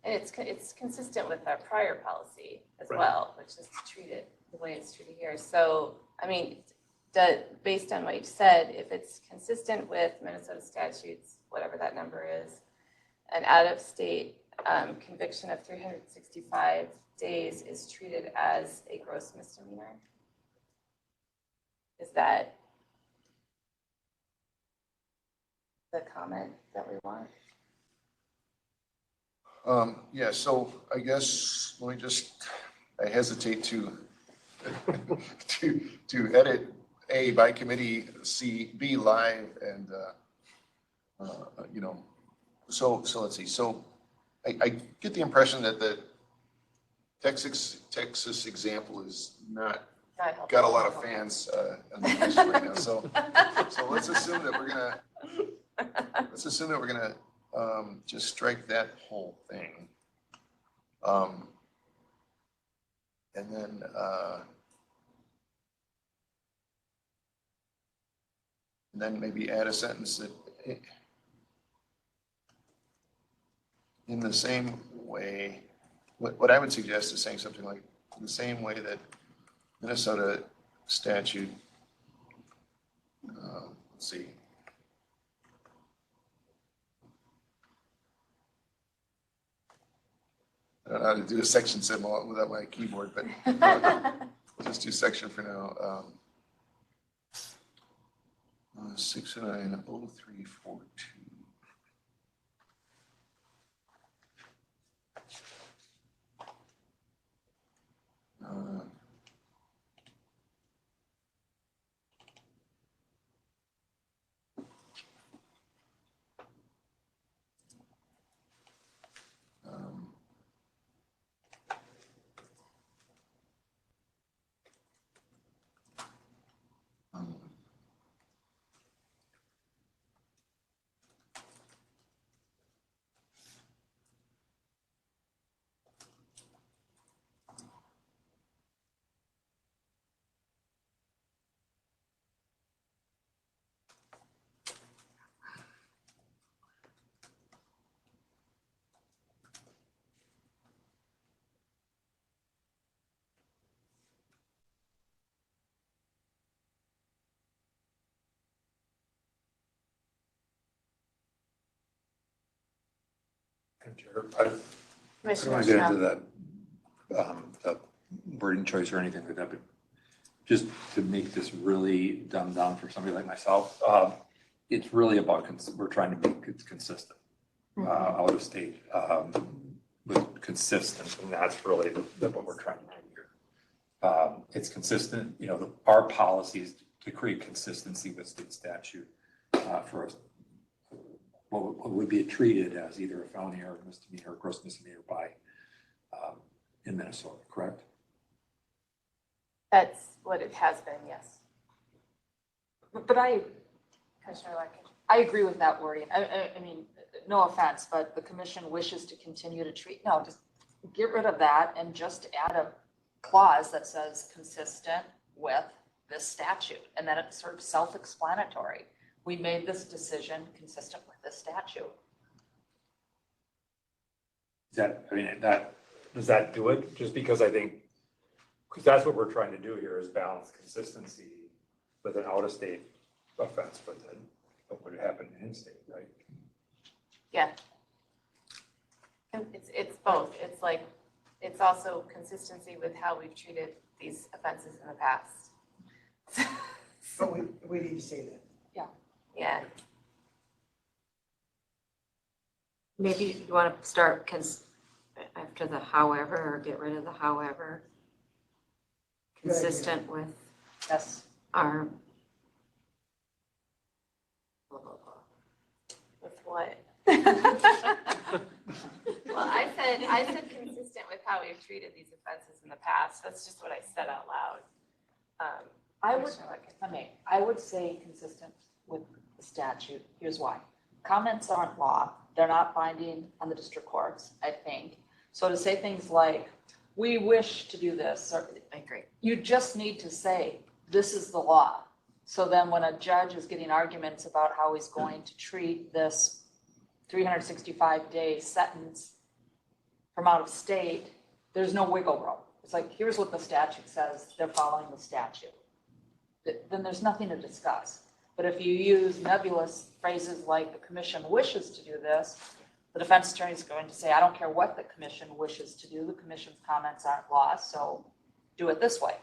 it's consistent with our prior policy as Right. well, which is to treat it the way it's treated here. So, I mean, based on what you said, if it's consistent with Minnesota statutes, whatever that number is, an out-of-state conviction of 365 days is treated as a gross misdemeanor. Is that the comment that we want? Yeah, so I guess, I hesitate to, to edit A by committee, C, B live, and, so let's see, so I get the impression that the Texas example is not got a lot of fans on the issue right now, so let's assume that we're gonna just strike that whole thing. And then maybe add a sentence that in the same way, what I would suggest is saying something like, in the same way that Minnesota statute, let's see. I don't know how to do a section symbol without my keyboard, but we'll just do section for now. 690342. I don't Commissioner want to get into Schnapp. the wording choice or anything like that, but just to make this really dumbed down for somebody like myself, it's really about, we're trying to make it consistent, out of state, with consistent, and that's really what we're trying to do here. It's consistent, our policies to create consistency with state statute, for us. What would be treated as either a felony or a misdemeanor or gross misdemeanor by, in Minnesota, correct? That's what it has been, yes. But Commissioner Larkin. I agree with that wording. I mean, no offense, but the commission wishes to continue to treat, no, just get rid of that and just add a clause that says consistent with this statute. And then it's sort of self-explanatory. We made this decision consistent with this statute. Does that do it? Just because I think, because that's what we're trying to do here is balance consistency with an out-of-state offense, but then what would happen in state, right? Yeah. And it's both. It's like it's also consistency with how we've treated these offenses in the past. But we need to say that. Yeah, Maybe you want to start after the however, or get rid of the however. Good idea. Consistent with Yes. our. Blah, blah, blah. with what? Well, I said consistent with how we've treated these offenses in the past. That's just what I said out loud. I would, Commissioner Lickett. I mean, I would say consistent with the statute. Here's why. Comments aren't law. They're not binding on the district courts, I think. So to say things like, we wish to do this, or I agree. you just need to say, this is the law. So then when a judge is getting arguments about how he's going to treat this 365-day sentence from out of state, there's no wiggle room. It's like, here's what the statute says, they're following the statute. Then there's nothing to discuss. But if you use nebulous phrases like the commission wishes to do this, the defense attorney is going to say, I don't care what the commission wishes to do, the commission's comments aren't law, so do it this way.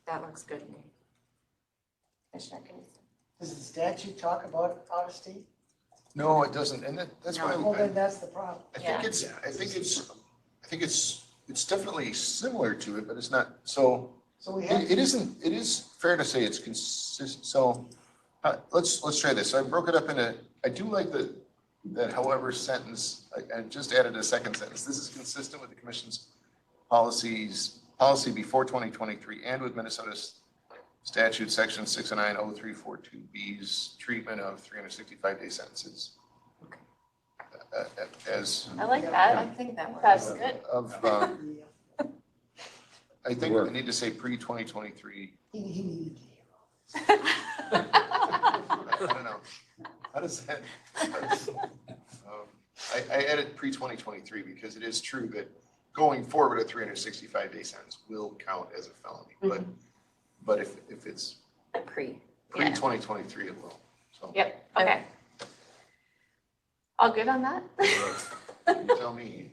That looks good to me. Commissioner Knudsen. Does the statute talk about out of state? No, it doesn't, and that's why Well, then that's the problem. I think it's definitely similar to it, but it's not, so. So we have. It is fair to say it's consistent, so, let's try this, I broke it up into, I do like that however sentence, I just added a second sentence, this is consistent with the commission's policy before 2023 and with Minnesota's statute section 6090342B's treatment of 365-day sentences. As I like that. I think that works. That's good. of, I think I need to say pre-2023. He needed to hear all this. I don't know. How does that? I added pre-2023 because it is true that going forward, a 365-day sentence will count as a felony. But if it's pre-2023, it will. So Yep, okay. All good on that? you tell me.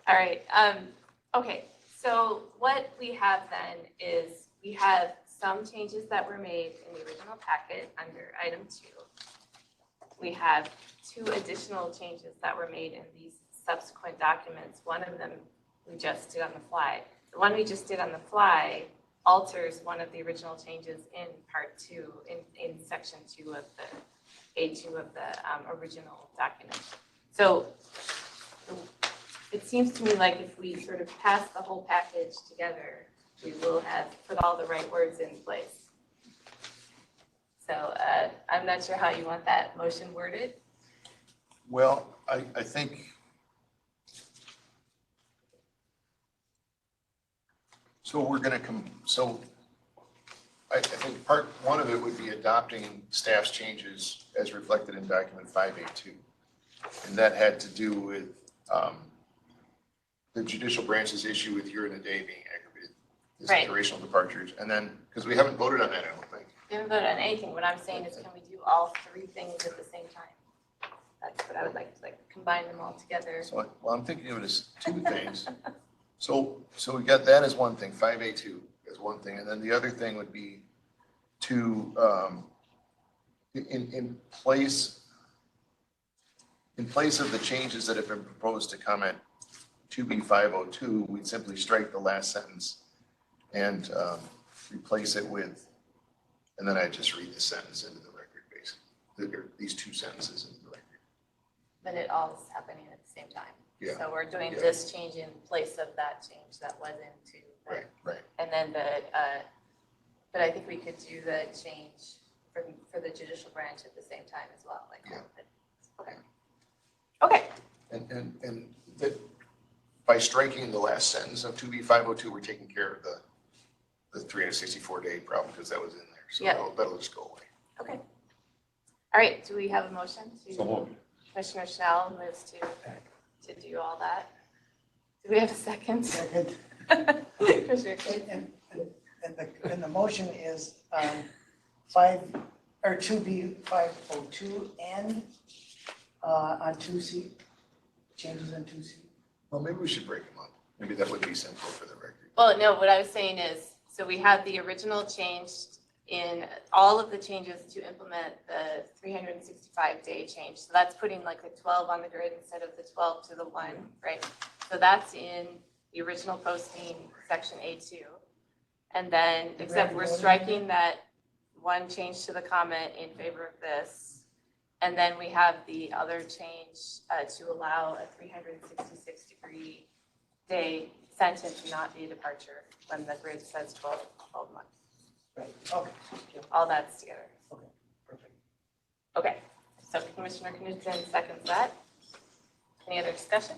All right, okay, so what we have then is we have some changes that were made in the original packet under item 2. We have 2 additional changes that were made in these subsequent documents. One of them we just did on the fly. The one we just did on the fly alters one of the original changes in part 2, in section 2 of the A2 of the original document. So it seems to me like if we sort of pass the whole package together, we will have put all the right words in place. So I'm not sure how you want that motion worded. Well, I think so we're going to I think part 1 of it would be adopting staff's changes as reflected in document 5A2. And that had to do with the judicial branch's issue with year and a day being aggravated. This Right. durational departures. And then, because we haven't voted on that, I don't think. We haven't voted on anything. What I'm saying is, can we do all 3 things at the same time? That's what I would like to combine them all together. So, well, I'm thinking of it as 2 things. So we got that as one thing, 5A2 as one thing. And then the other thing would be to, in place of the changes that have been proposed to comment 2B502, we'd simply strike the last sentence and replace it with, and then I just read the sentence into the record, basically, these 2 sentences into the record. But it all is happening at the same time. Yeah. So we're doing Yeah. this change in place of that change that was into. Right. And then but I think we could do the change for the judicial branch at the same time as well, Yeah. Okay. Okay, And that by striking the last sentence of 2B502, we're taking care of the 364-day problem because that was in there. So Yeah. that'll just go away. okay. All right, do we have a motion So moved. Commissioner Schnell moves to do all that. Do we have a second? Second. Commissioner Clayton? And the motion is 5, or 2B502 and on 2C, changes on 2C. Well, maybe we should break them up. Maybe that would be simple for the record. Well, no, what I was saying is, so we have the original change in all of the changes to implement the 365-day change. So that's putting like the 12 on the grid instead of the 12 to the 1, right? So that's in the original posting, section A2. And then, except we're striking that one change to the comment in favor of this. And then we have the other change to allow a 366-degree day sentence to not be a departure when the grid says 12 months. Right, okay. All that's together. Okay, perfect. Okay, so Commissioner Knudsen seconds that. Any other discussion?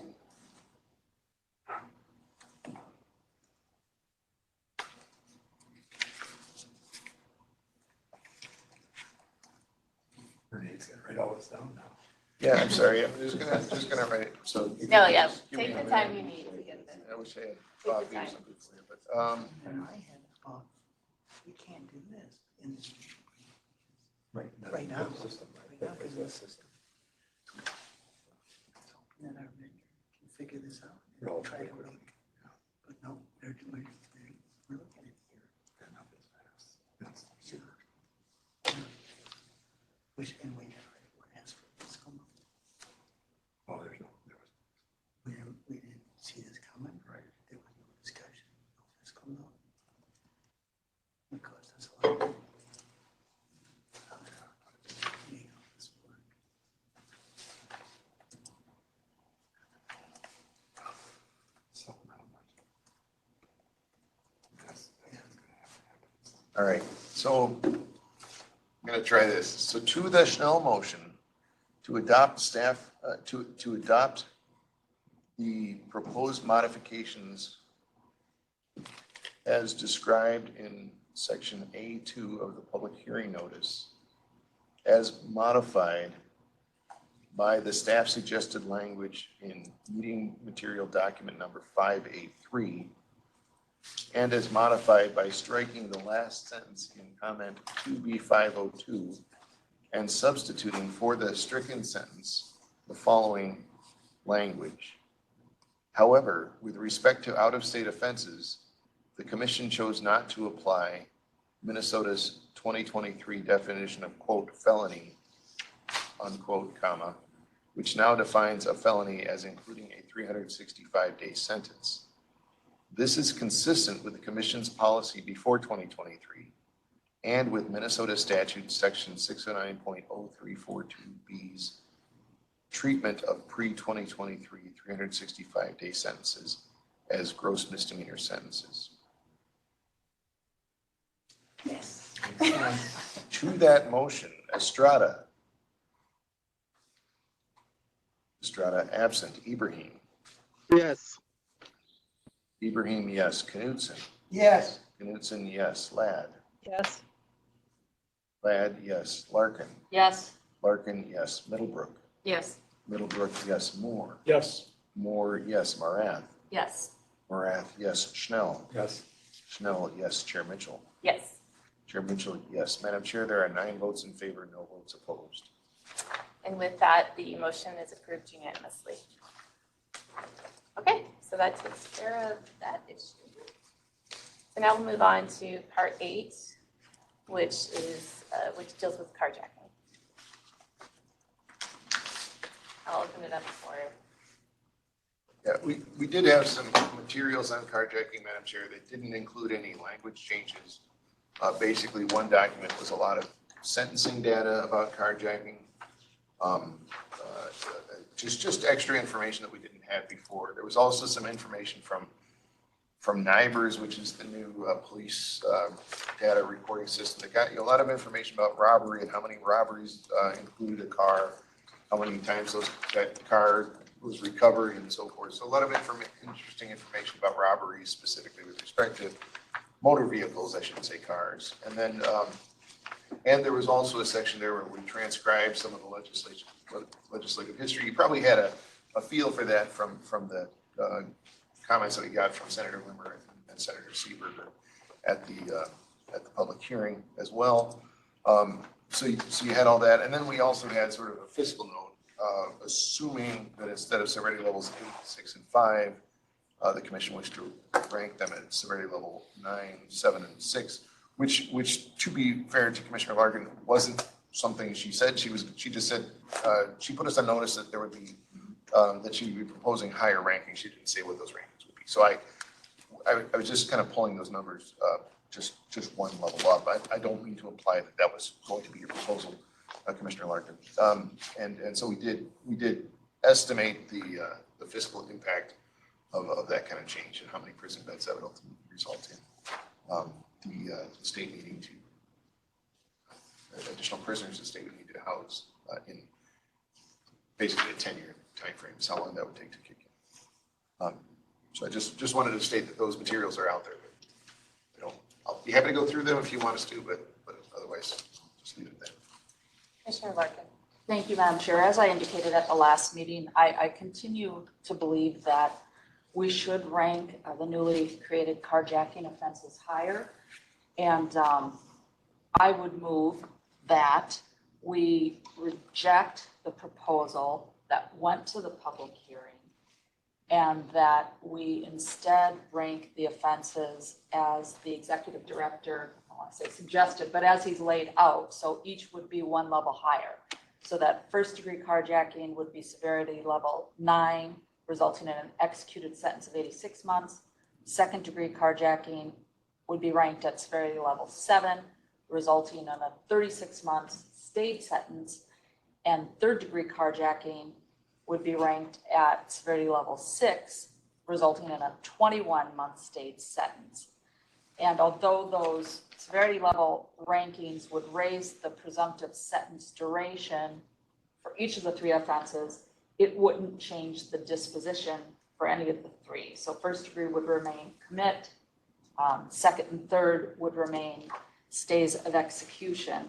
Renee's gonna write all this down now. Yeah, I'm sorry. I'm just gonna write it. So. you No, can yeah, just give me take a the time minute. you need to get this. I wish I had your coffee or time. something for you, but, And I had thought, we can't do this in the Right. Right now. System, right? Right now, That was because the system. and then our vendor can figure this out. You're all Try to quick, make, but no, they're doing, we're looking at it here, That number is fast. That's super. which, and we never asked for this come up. Oh, there was. We didn't see this coming. Right. There was no discussion, no fiscal note. It cost us a lot. Make all this work. Supplemental budget. That's gonna have to happen. all right. So I'm gonna try this. So to the Schnell motion to adopt staff, to adopt the proposed modifications as described in section A2 of the public hearing notice, as modified by the staff suggested language in meeting material document number 583, and as modified by striking the last sentence in comment 2B502 and substituting for the stricken sentence the following language. However, with respect to out-of-state offenses, the commission chose not to apply Minnesota's 2023 definition of quote felony, unquote, comma, which now defines a felony as including a 365-day sentence. This is consistent with the commission's policy before 2023 and with Minnesota statute section 609.0342B's treatment of pre-2023 365-day sentences as gross misdemeanor sentences. Yes. To that motion, Estrada absent. Ibrahim. Yes. Ibrahim, yes. Knudsen. Yes. Knudsen, yes. Ladd. Yes. Ladd, yes. Larkin. Yes. Larkin, yes. Middlebrook. Yes. Middlebrook, yes. Moore. Yes. Moore, yes. Marath. Yes. Marath, yes. Schnell. Yes. Schnell, yes. Chair Mitchell. Yes. Chair Mitchell, yes. Madam Chair, there are 9 votes in favor, no votes opposed. And with that, the motion is approved unanimously. Okay, so that takes care of that issue. So now we'll move on to part 8, which deals with carjacking. I'll open it up for Yeah, we did have some materials on carjacking, Madam Chair, that didn't include any language changes. Basically, one document was a lot of sentencing data about carjacking. Just extra information that we didn't have before. There was also some information from NIBRS, which is the new police data reporting system. That got you a lot of information about robbery and how many robberies included a car, how many times that car was recovered and so forth. So a lot of interesting information about robberies, specifically with respect to motor vehicles, I should say cars. And then, and there was also a section there where we transcribed some of the legislative history. You probably had a feel for that from the comments that we got from Senator Limmer and Senator Seeberger at the public hearing as well. so you had all that, and then we also had sort of a fiscal note, assuming that instead of severity levels 8, 6, and 5, the commission wished to rank them at severity level 9, 7, and 6, which to be fair to Commissioner Larkin, wasn't something she said. She just said, she put us on notice that there would be, that she would be proposing higher rankings. She didn't say what those rankings would be. So I was just kind of pulling those numbers, just one level up. I don't mean to imply that that was going to be your proposal, Commissioner Larkin. And so we did estimate the fiscal impact of that kind of change and how many prison beds that would ultimately result in. The state needing to, additional prisoners the state would need to house in basically a 10-year timeframe, is how long that would take to kick in. So I just wanted to state that those materials are out there. You know, I'll be happy to go through them if you want us to, but otherwise, just leave it there. Commissioner Larkin. Thank you, Madam Chair. As I indicated at the last meeting, I continue to believe that we should rank the newly created carjacking offenses higher. And I would move that we reject the proposal that went to the public hearing and that we instead rank the offenses as the executive director, I don't want to say suggested, but as he's laid out. So each would be one level higher. So that first degree carjacking would be severity level 9, resulting in an executed sentence of 86 months. Second degree carjacking would be ranked at severity level 7, resulting in a 36 months stayed sentence. And third degree carjacking would be ranked at severity level 6, resulting in a 21-month stayed sentence. And although those severity level rankings would raise the presumptive sentence duration for each of the 3 offenses, it wouldn't change the disposition for any of the 3. So first degree would remain commit, second and third would remain stays of execution.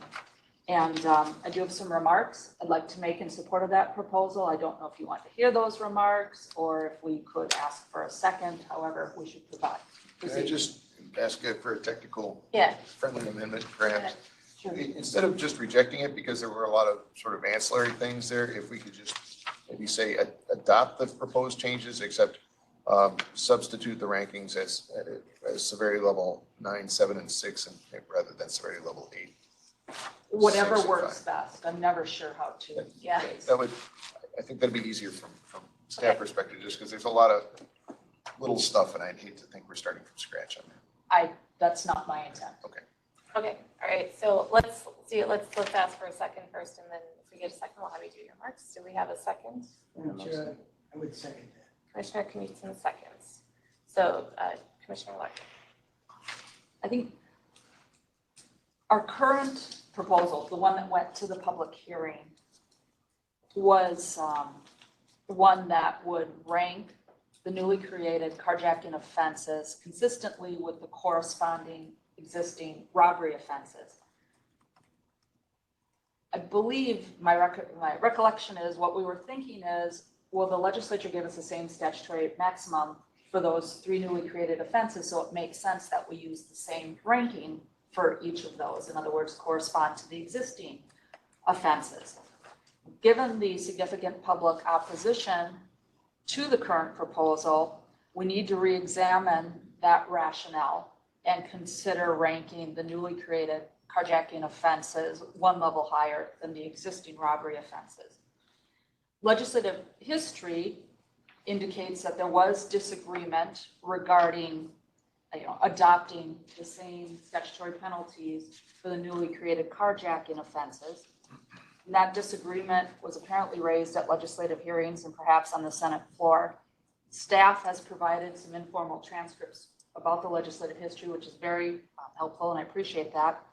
And I do have some remarks I'd like to make in support of that proposal. I don't know if you want to hear those remarks or if we could ask for a second, however we should provide. Can I just ask for a technical Yeah. friendly amendment, perhaps? Sure. Instead of just rejecting it, because there were a lot of sort of ancillary things there, if we could just maybe say adopt the proposed changes, except substitute the rankings as severity level 9, 7, and 6, and rather than severity level 8. Whatever 6 and works 5. best. I'm never sure how to. Yeah. That would, I think that'd be easier from staff perspective, just because there's a lot of little stuff, and I'd hate to think we're starting from scratch on that. That's not my intent. Okay. Okay, all right, so let's ask for a second first, and then if we get a second, we'll have you do your marks. Do we have a second? Madam Chair, I would second that. Commissioner Knutson seconds. So Commissioner Larkin. I think our current proposal, the one that went to the public hearing, was one that would rank the newly created carjacking offenses consistently with the corresponding existing robbery offenses. I believe my recollection is what we were thinking is, will the legislature give us the same statutory maximum for those 3 newly created offenses? So it makes sense that we use the same ranking for each of those. In other words, correspond to the existing offenses. Given the significant public opposition to the current proposal, we need to re-examine that rationale and consider ranking the newly created carjacking offenses 1 level higher than the existing robbery offenses. Legislative history indicates that there was disagreement regarding adopting the same statutory penalties for the newly created carjacking offenses. And that disagreement was apparently raised at legislative hearings and perhaps on the Senate floor. Staff has provided some informal transcripts about the legislative history, which is very helpful, and I appreciate that.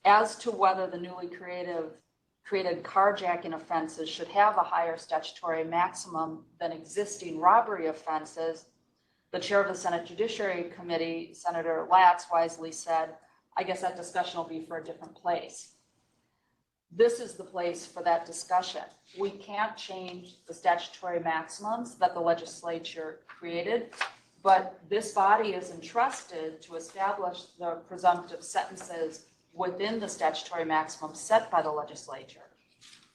As to whether the newly created carjacking offenses should have a higher statutory maximum than existing robbery offenses, the chair of the Senate Judiciary Committee, Senator Latz, wisely said, I guess that discussion will be for a different place. This is the place for that discussion. We can't change the statutory maximums that the legislature created, but this body is entrusted to establish the presumptive sentences within the statutory maximum set by the legislature.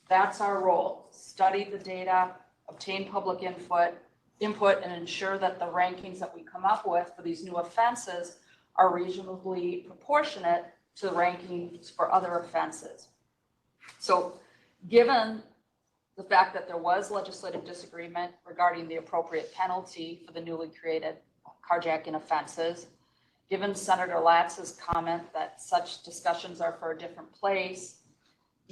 That's our role. Study the data, obtain public input, and ensure that the rankings that we come up with for these new offenses are reasonably proportionate to the rankings for other offenses. So given the fact that there was legislative disagreement regarding the appropriate penalty for the newly created carjacking offenses, given Senator Latz's comment that such discussions are for a different place,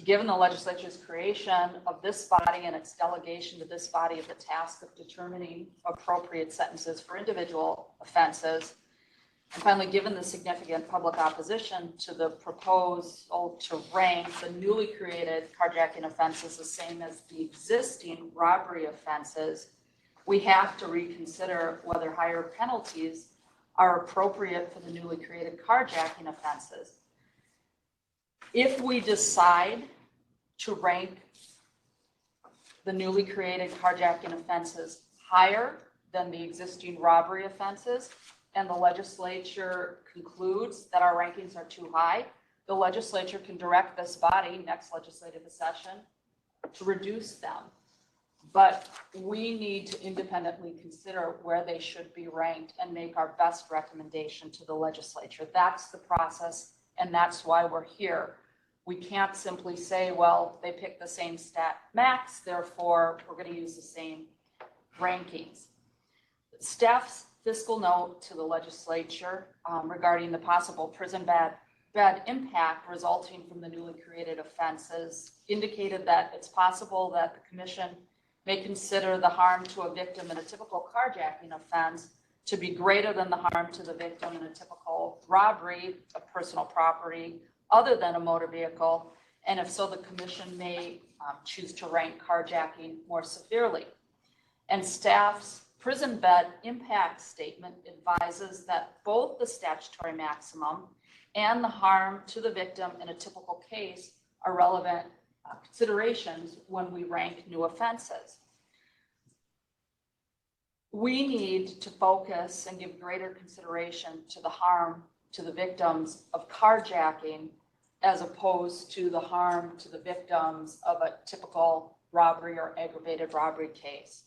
given the legislature's creation of this body and its delegation to this body of the task of determining appropriate sentences for individual offenses, and finally, given the significant public opposition to the proposal to rank the newly created carjacking offenses the same as the existing robbery offenses, we have to reconsider whether higher penalties are appropriate for the newly created carjacking offenses. If we decide to rank the newly created carjacking offenses higher than the existing robbery offenses, and the legislature concludes that our rankings are too high, the legislature can direct this body next legislative session to reduce them. But we need to independently consider where they should be ranked and make our best recommendation to the legislature. That's the process, and that's why we're here. We can't simply say, well, they picked the same stat max, therefore we're going to use the same rankings. Staff's fiscal note to the legislature regarding the possible prison bed impact resulting from the newly created offenses indicated that it's possible that the commission may consider the harm to a victim in a typical carjacking offense to be greater than the harm to the victim in a typical robbery of personal property other than a motor vehicle, and if so, the commission may choose to rank carjacking more severely. And staff's prison bed impact statement advises that both the statutory maximum and the harm to the victim in a typical case are relevant considerations when we rank new offenses. We need to focus and give greater consideration to the harm to the victims of carjacking as opposed to the harm to the victims of a typical robbery or aggravated robbery case.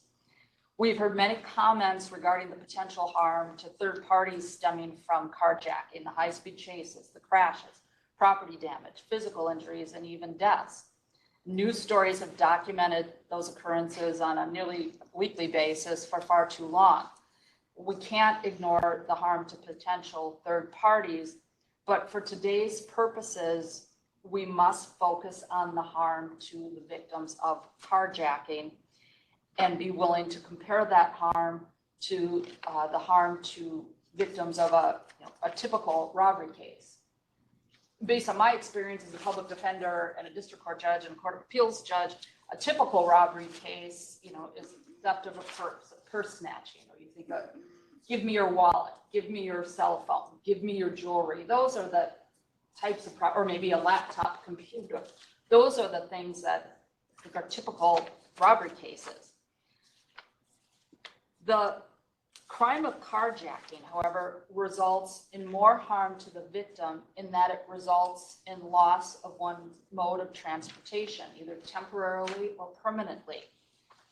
We've heard many comments regarding the potential harm to third parties stemming from carjacking, the high-speed chases, the crashes, property damage, physical injuries, and even deaths. News stories have documented those occurrences on a nearly weekly basis for far too long. We can't ignore the harm to potential third parties, but for today's purposes, we must focus on the harm to the victims of carjacking and be willing to compare that harm to the harm to victims of a typical robbery case. Based on my experience as a public defender and a district court judge and a court of appeals judge, a typical robbery case, is theft of a purse snatching. You think of, give me your wallet, give me your cell phone, give me your jewelry. Those are the types of, or maybe a laptop computer. Those are the things that I think are typical robbery cases. The crime of carjacking, however, results in more harm to the victim in that it results in loss of one's mode of transportation, either temporarily or permanently.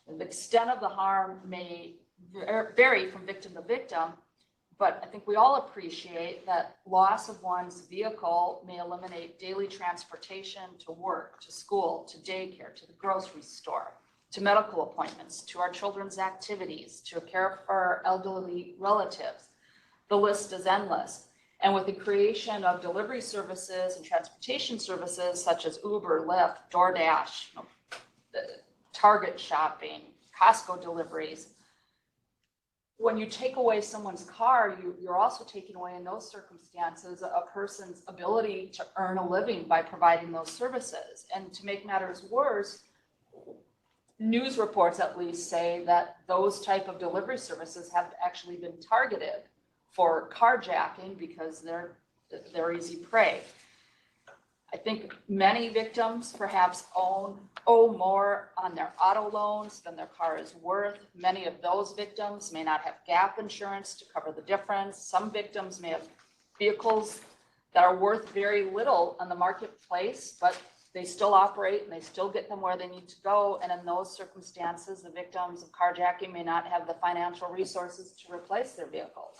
The extent of the harm may vary from victim to victim, but I think we all appreciate that loss of one's vehicle may eliminate daily transportation to work, to school, to daycare, to the grocery store, to medical appointments, to our children's activities, to care for our elderly relatives. The list is endless. And with the creation of delivery services and transportation services such as Uber, Lyft, DoorDash, Target shopping, Costco deliveries, when you take away someone's car, you're also taking away in those circumstances a person's ability to earn a living by providing those services. And to make matters worse, news reports at least say that those type of delivery services have actually been targeted for carjacking because they're easy prey. I think many victims perhaps owe more on their auto loans than their car is worth. Many of those victims may not have gap insurance to cover the difference. Some victims may have vehicles that are worth very little on the marketplace, but they still operate and they still get them where they need to go. And in those circumstances, the victims of carjacking may not have the financial resources to replace their vehicles.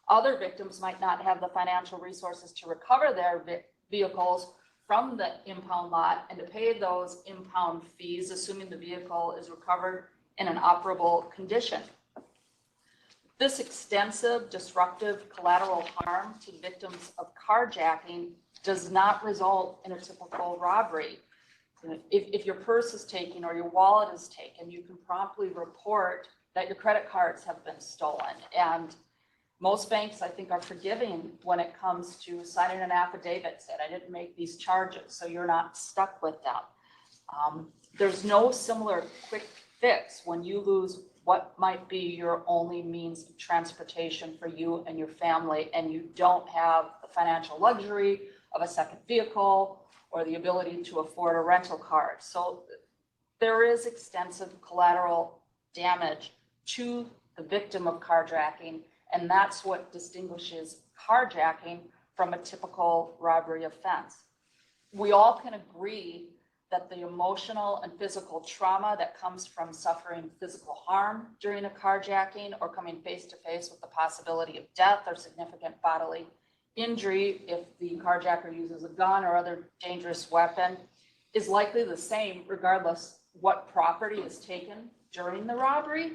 Other victims might not have the financial resources to recover their vehicles from the impound lot and to pay those impound fees, assuming the vehicle is recovered in an operable condition. This extensive disruptive collateral harm to victims of carjacking does not result in a typical robbery. If your purse is taken or your wallet is taken, you can promptly report that your credit cards have been stolen. And most banks, I think, are forgiving when it comes to signing an affidavit saying, I didn't make these charges, so you're not stuck with them. There's no similar quick fix when you lose what might be your only means of transportation for you and your family, and you don't have the financial luxury of a second vehicle or the ability to afford a rental car. So there is extensive collateral damage to the victim of carjacking, and that's what distinguishes carjacking from a typical robbery offense. We all can agree that the emotional and physical trauma that comes from suffering physical harm during a carjacking or coming face to face with the possibility of death or significant bodily injury if the carjacker uses a gun or other dangerous weapon is likely the same regardless what property is taken during the robbery.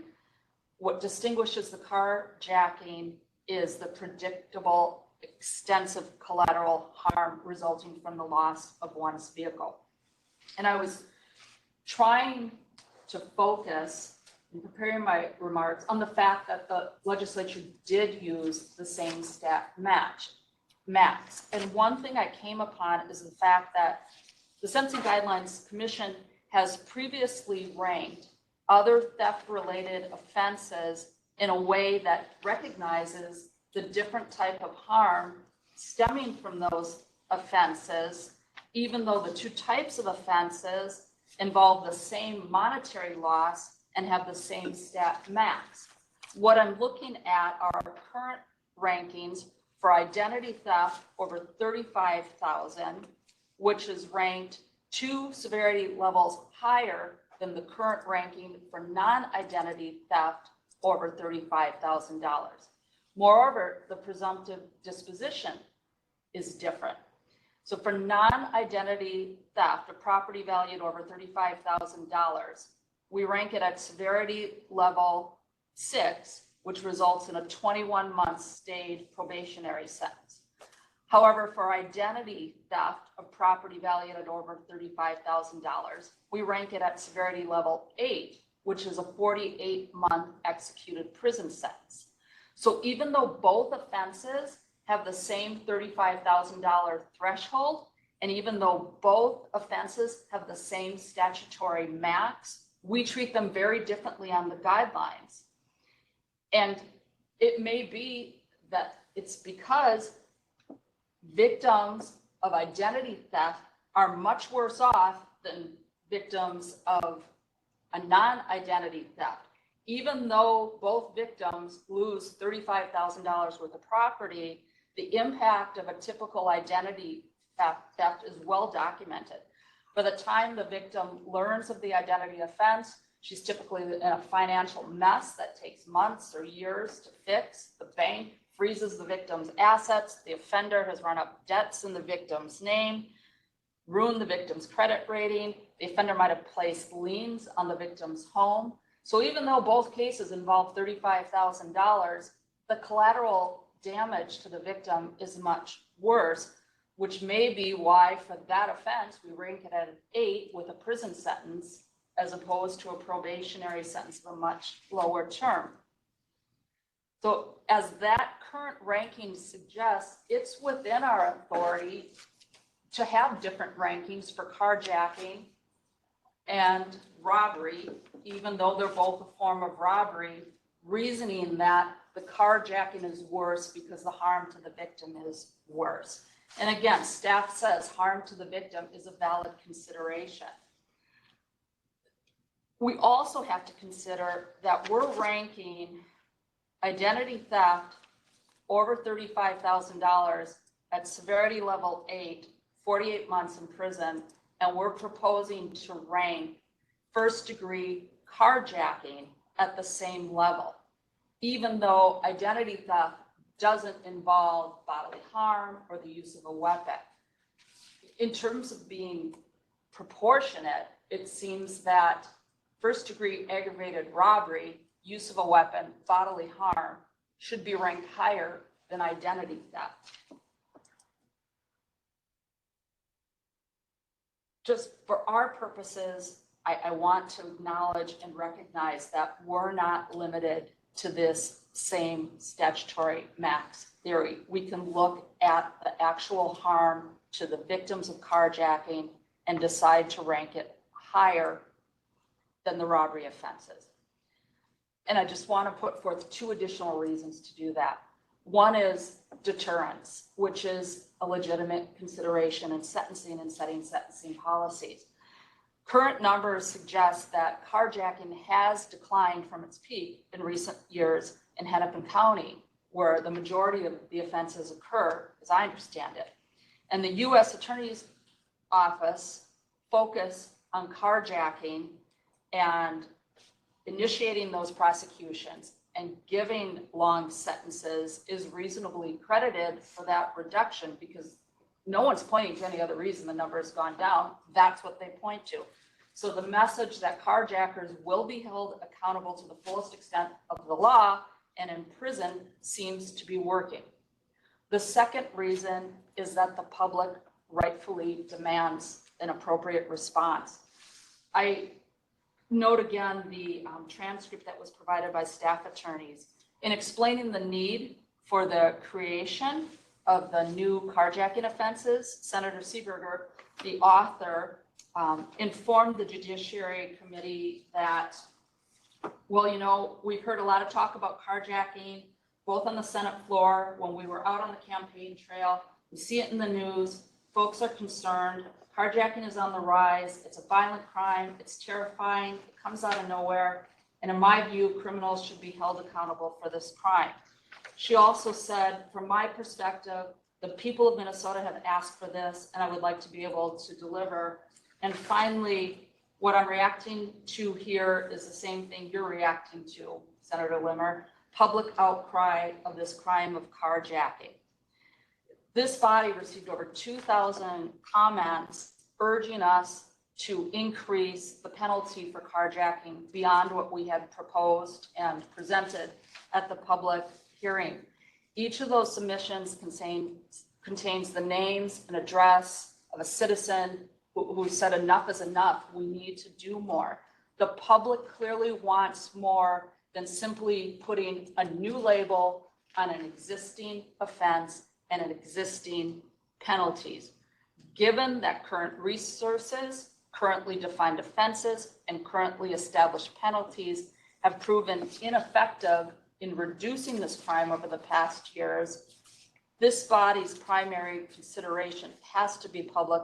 What distinguishes the carjacking is the predictable, extensive collateral harm resulting from the loss of one's vehicle. And I was trying to focus in preparing my remarks on the fact that the legislature did use the same stat max. And one thing I came upon is the fact that the Sentencing Guidelines Commission has previously ranked other theft-related offenses in a way that recognizes the different type of harm stemming from those offenses, even though the two types of offenses involve the same monetary loss and have the same stat max. What I'm looking at are current rankings for identity theft over $35,000, which is ranked 2 severity levels higher than the current ranking for non-identity theft over $35,000. Moreover, the presumptive disposition is different. So for non-identity theft, a property valued over $35,000, we rank it at severity level 6, which results in a 21-month stayed probationary sentence. However, for identity theft of property valued at over $35,000, we rank it at severity level 8, which is a 48-month executed prison sentence. So even though both offenses have the same $35,000 threshold, and even though both offenses have the same statutory max, we treat them very differently on the guidelines. And it may be that it's because victims of identity theft are much worse off than victims of a non-identity theft. Even though both victims lose $35,000 worth of property, the impact of a typical identity theft is well documented. By the time the victim learns of the identity offense, she's typically in a financial mess that takes months or years to fix. The bank freezes the victim's assets. The offender has run up debts in the victim's name, ruined the victim's credit rating. The offender might have placed liens on the victim's home. So even though both cases involve $35,000, the collateral damage to the victim is much worse, which may be why for that offense, we rank it at an 8 with a prison sentence as opposed to a probationary sentence of a much lower term. So as that current ranking suggests, it's within our authority to have different rankings for carjacking and robbery, even though they're both a form of robbery, reasoning that the carjacking is worse because the harm to the victim is worse. And again, staff says harm to the victim is a valid consideration. We also have to consider that we're ranking identity theft over $35,000 at severity level 8, 48 months in prison, and we're proposing to rank first degree carjacking at the same level, even though identity theft doesn't involve bodily harm or the use of a weapon. In terms of being proportionate, it seems that first degree aggravated robbery, use of a weapon, bodily harm should be ranked higher than identity theft. Just for our purposes, I want to acknowledge and recognize that we're not limited to this same statutory max theory. We can look at the actual harm to the victims of carjacking and decide to rank it higher than the robbery offenses. And I just want to put forth 2 additional reasons to do that. One is deterrence, which is a legitimate consideration in sentencing and setting sentencing policies. Current numbers suggest that carjacking has declined from its peak in recent years in Hennepin County, where the majority of the offenses occur, as I understand it. And the U.S. Attorney's Office focus on carjacking and initiating those prosecutions and giving long sentences is reasonably credited for that reduction, because no one's pointing to any other reason the number has gone down. That's what they point to. So the message that carjackers will be held accountable to the fullest extent of the law and in prison seems to be working. The second reason is that the public rightfully demands an appropriate response. I note again the transcript that was provided by staff attorneys in explaining the need for the creation of the new carjacking offenses. Senator Seeberger, the author, informed the Judiciary Committee that, well, you know, we've heard a lot of talk about carjacking, both on the Senate floor, when we were out on the campaign trail. We see it in the news. Folks are concerned. Carjacking is on the rise. It's a violent crime. It's terrifying. It comes out of nowhere. And in my view, criminals should be held accountable for this crime. She also said, from my perspective, the people of Minnesota have asked for this, and I would like to be able to deliver. And finally, what I'm reacting to here is the same thing you're reacting to, Senator Limmer, public outcry of this crime of carjacking. This body received over 2,000 comments urging us to increase the penalty for carjacking beyond what we had proposed and presented at the public hearing. Each of those submissions contains the names and address of a citizen who said enough is enough. We need to do more. The public clearly wants more than simply putting a new label on an existing offense and an existing penalties. Given that current resources, currently defined offenses, and currently established penalties have proven ineffective in reducing this crime over the past years, this body's primary consideration has to be public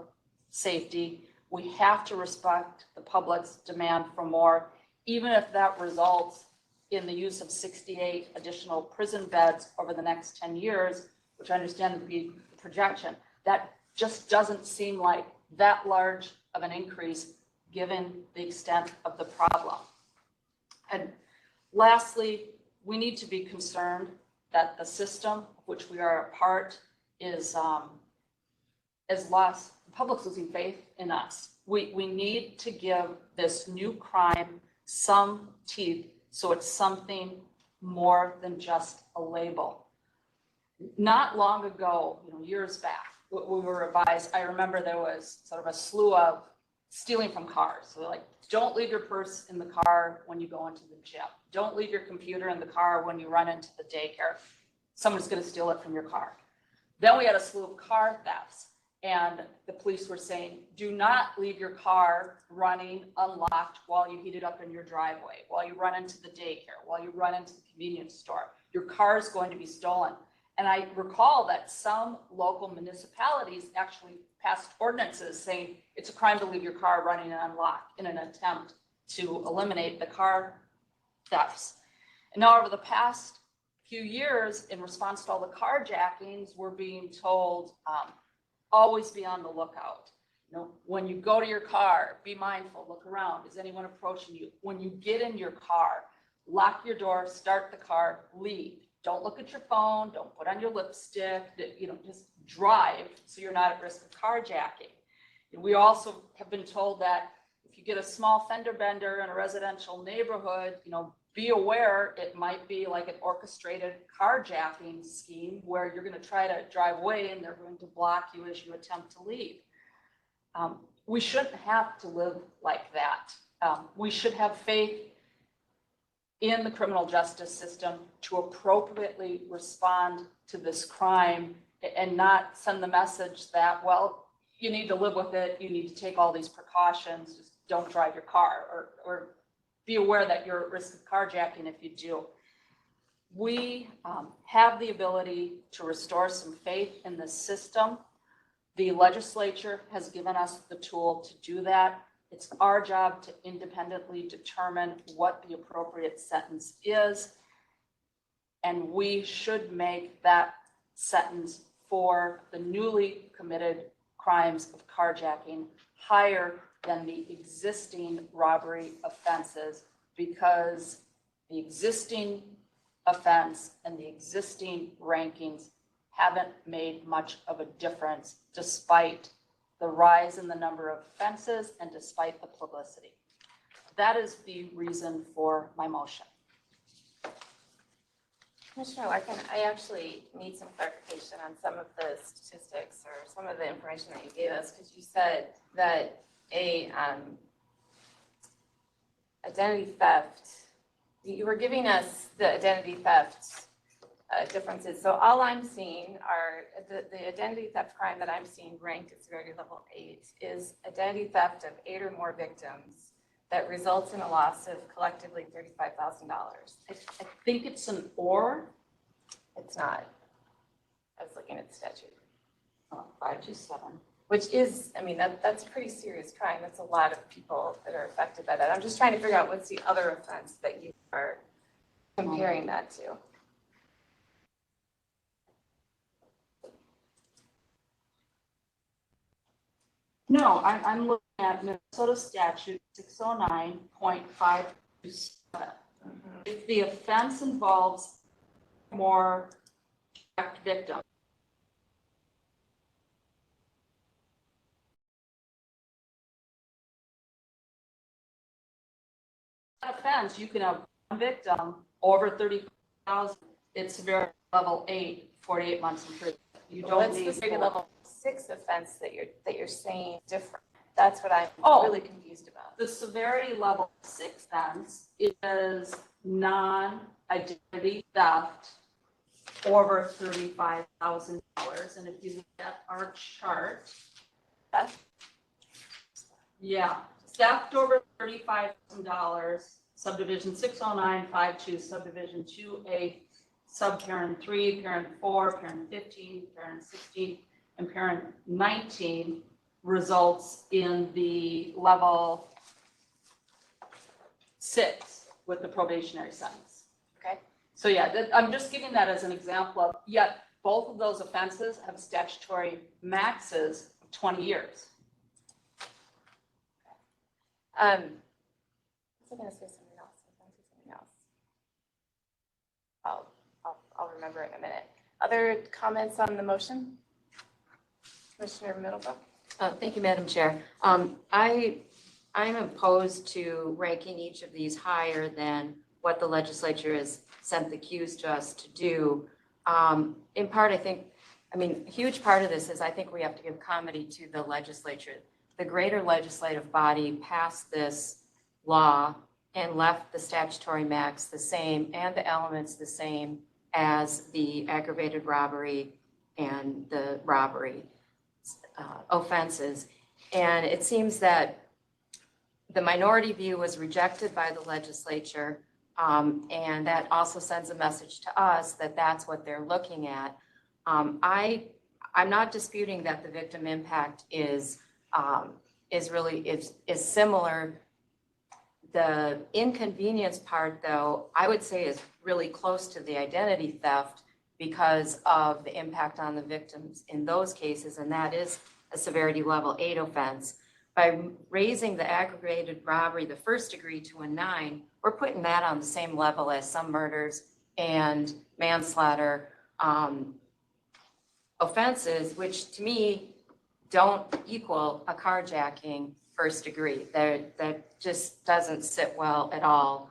safety. We have to respect the public's demand for more, even if that results in the use of 68 additional prison beds over the next 10 years, which I understand to be the projection. That just doesn't seem like that large of an increase given the extent of the problem. And lastly, we need to be concerned that the system of which we are a part is lost. The public's losing faith in us. We need to give this new crime some teeth so it's something more than just a label. Not long ago, years back, we were advised, I remember there was sort of a slew of stealing from cars. So like, don't leave your purse in the car when you go into the gym. Don't leave your computer in the car when you run into the daycare. Someone's going to steal it from your car. Then we had a slew of car thefts, and the police were saying, do not leave your car running unlocked while you heat it up in your driveway, while you run into the daycare, while you run into the convenience store. Your car is going to be stolen. And I recall that some local municipalities actually passed ordinances saying it's a crime to leave your car running unlocked in an attempt to eliminate the car thefts. And now over the past few years, in response to all the carjackings, we're being told, always be on the lookout. You know, when you go to your car, be mindful, look around. Is anyone approaching you? When you get in your car, lock your door, start the car, leave. Don't look at your phone, don't put on your lipstick, you know, just drive so you're not at risk of carjacking. And we also have been told that if you get a small fender bender in a residential neighborhood, you know, be aware it might be like an orchestrated carjacking scheme where you're going to try to drive away and they're going to block you as you attempt to leave. We shouldn't have to live like that. We should have faith in the criminal justice system to appropriately respond to this crime and not send the message that, well, you need to live with it, you need to take all these precautions, just don't drive your car, or be aware that you're at risk of carjacking if you do. We have the ability to restore some faith in the system. The legislature has given us the tool to do that. It's our job to independently determine what the appropriate sentence is. And we should make that sentence for the newly committed crimes of carjacking higher than the existing robbery offenses, because the existing offense and the existing rankings haven't made much of a difference despite the rise in the number of offenses and despite the publicity. That is the reason for my motion. Commissioner Larkin, I actually need some clarification on some of the statistics or some of the information that you gave us, because you said that identity theft, you were giving us the identity theft differences. So all I'm seeing are the identity theft crime that I'm seeing ranked at severity level 8 is identity theft of 8 or more victims that results in a loss of collectively $35,000. I think it's an or. It's not. I was looking at the statute. 527. Which is, I mean, that's a pretty serious crime. That's a lot of people that are affected by that. I'm just trying to figure out what's the other offense that you are comparing that to. No, I'm looking at Minnesota statute 609.527. If the offense involves more direct victims, offense, you can have one victim over 30,000. It's severity level 8, 48 months in prison. You don't What's need the severity more. level 6 offense that you're saying different? That's what I'm Oh. really confused about. The severity level 6 offense is non-identity theft over $35,000. And if you look at our chart, yeah, theft over $35,000, subdivision 60952, subdivision 2A, subparent 3, parent 4, parent 15, parent 16, and parent 19 results in the level 6 with the probationary sentence. Okay. So yeah, I'm just giving that as an example of, yet both of those offenses have statutory maxes of 20 years. I was going to say something else. I'll remember in a minute. Other comments on the motion? Commissioner Middlebrook? Thank you, Madam Chair. I'm opposed to ranking each of these higher than what the legislature has sent the cues to us to do. In part, a huge part of this is I think we have to give comedy to the legislature. The greater legislative body passed this law and left the statutory max the same and the elements the same as the aggravated robbery and the robbery offenses. And it seems that the minority view was rejected by the legislature, and that also sends a message to us that that's what they're looking at. I'm not disputing that the victim impact is similar The inconvenience part, though, I would say is really close to the identity theft because of the impact on the victims in those cases, and that is a severity level 8 offense. By raising the aggravated robbery, the first degree, to a 9, we're putting that on the same level as some murders and manslaughter offenses, which to me don't equal a carjacking first degree. That just doesn't sit well at all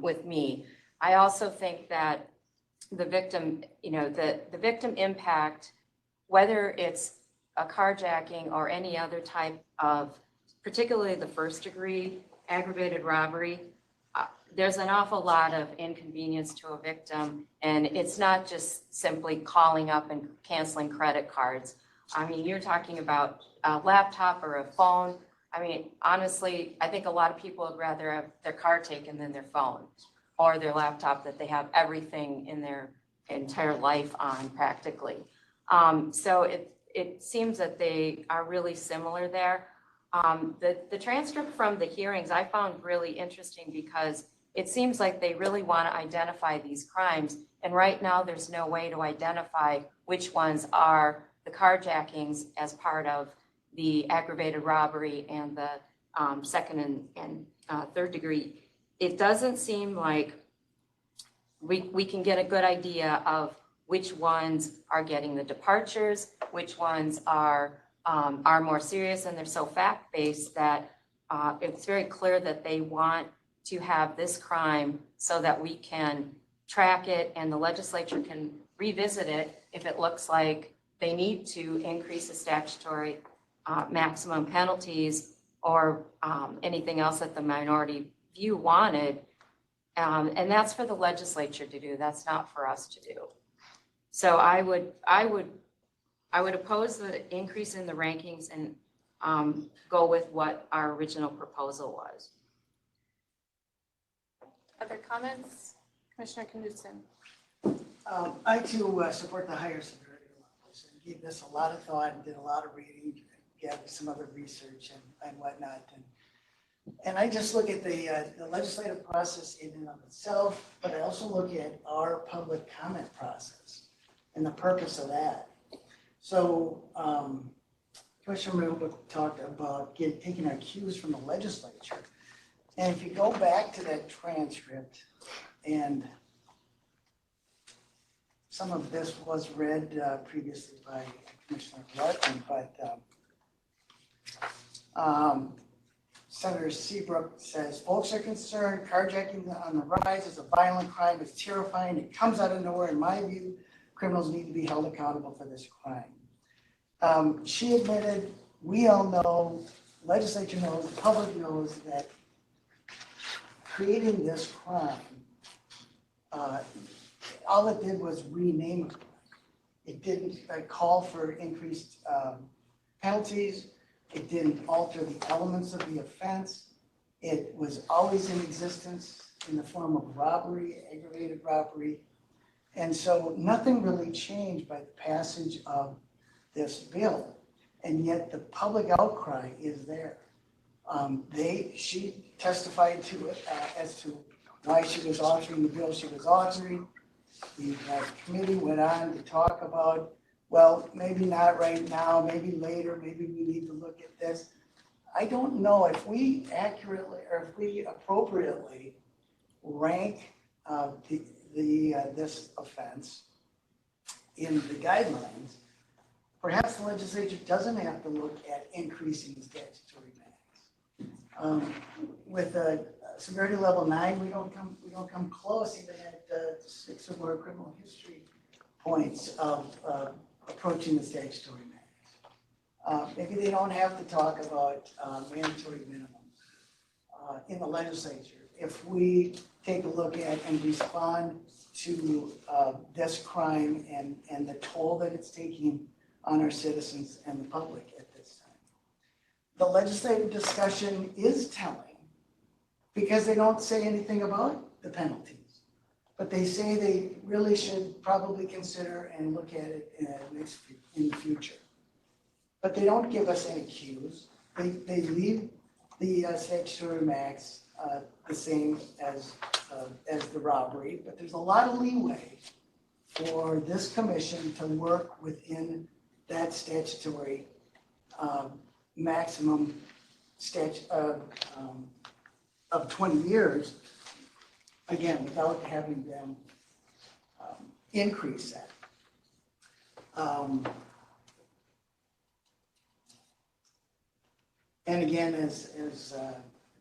with me. I also think that the victim, the victim impact, whether it's a carjacking or any other type of, particularly the first degree aggravated robbery, there's an awful lot of inconvenience to a victim. And it's not just simply calling up and canceling credit cards. I mean, you're talking about a laptop or a phone. I mean, honestly, I think a lot of people would rather have their car taken than their phone or their laptop that they have everything in their entire life on practically. So it seems that they are really similar there. The transcript from the hearings I found really interesting because it seems like they really want to identify these crimes. And right now, there's no way to identify which ones are the carjackings as part of the aggravated robbery and the second and third degree. It doesn't seem like we can get a good idea of which ones are getting the departures, which ones are more serious, and they're so fact-based that it's very clear that they want to have this crime so that we can track it and the legislature can revisit it if it looks like they need to increase the statutory maximum penalties or anything else that the minority view wanted. And that's for the legislature to do. That's not for us to do. So I would oppose the increase in the rankings and go with what our original proposal was. Other comments? Commissioner Knudsen? I too support the higher severity levels and gave this a lot of thought and did a lot of reading, gathered some other research and whatnot. And I just look at the legislative process in and of itself, but I also look at our public comment process and the purpose of that. So Commissioner Moon talked about taking our cues from the legislature. And if you go back to that transcript, and some of this was read previously by Commissioner Larkin, but Senator Seabrook says, folks are concerned, carjacking on the rise is a violent crime, it's terrifying, it comes out of nowhere. In my view, criminals need to be held accountable for this crime. She admitted, we all know, legislature knows, the public knows that creating this crime, all it did was rename it. It didn't call for increased penalties. It didn't alter the elements of the offense. It was always in existence in the form of robbery, aggravated robbery. And so nothing really changed by the passage of this bill. And yet the public outcry is there. She testified to it as to why she was authoring the bill she was authoring. The committee went on to talk about, well, maybe not right now, maybe later, maybe we need to look at this. I don't know if we accurately or if we appropriately rank this offense in the guidelines. Perhaps the legislature doesn't have to look at increasing the statutory max. With a severity level 9, we don't come close even at 6 or more criminal history points of approaching the statutory max. Maybe they don't have to talk about mandatory minimums in the legislature. If we take a look at and respond to this crime and the toll that it's taking on our citizens and the public at this time. The legislative discussion is telling because they don't say anything about the penalties, but they say they really should probably consider and look at it in the future. But they don't give us any cues. They leave the statutory max the same as the robbery, but there's a lot of leeway for this commission to work within that statutory maximum of 20 years, again, without having them increase that. And again, as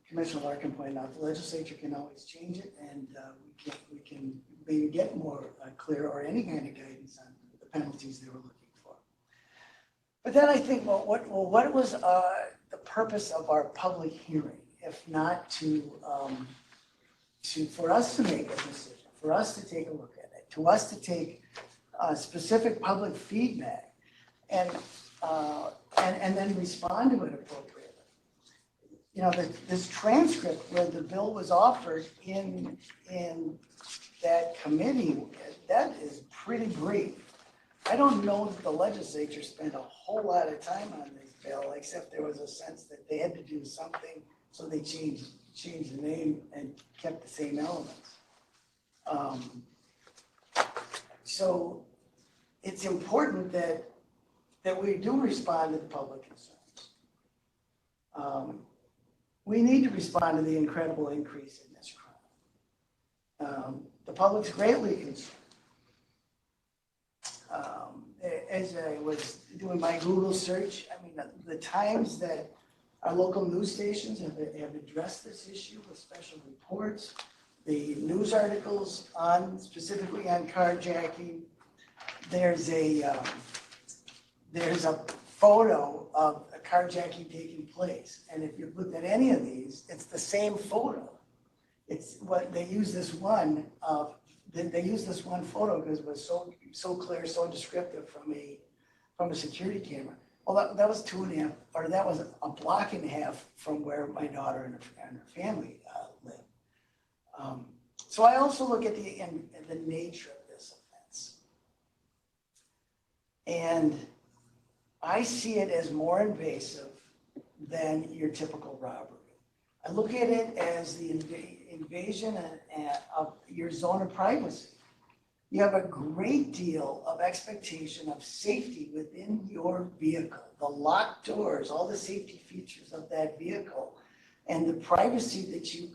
Commissioner Larkin pointed out, the legislature can always change it, and we can maybe get more clear or any kind of guidance on the penalties they were looking for. But then I think, well, what was the purpose of our public hearing, if not for us to make a decision, for us to take a look at it, to us to take specific public feedback and then respond to it appropriately. You know, this transcript where the bill was offered in that committee, that is pretty brief. I don't know that the legislature spent a whole lot of time on this bill, except there was a sense that they had to do something, so they changed the name and kept the same elements. So it's important that we do respond to the public concerns. We need to respond to the incredible increase in this crime. The public's greatly concerned. As I was doing my Google search, I mean, the times that our local news stations have addressed this issue with special reports, the news articles specifically on carjacking. There's a photo of a carjacking taking place, and if you've looked at any of these, it's the same photo. It's what they use this one they use this one photo because it was so clear, so descriptive from a security camera. Well, that was 2.5, or that was a block and a half from where my daughter and her family live. So I also look at the nature of this offense. And I see it as more invasive than your typical robbery. I look at it as the invasion of your zone of privacy. You have a great deal of expectation of safety within your vehicle, the locked doors, all the safety features of that vehicle, and the privacy that you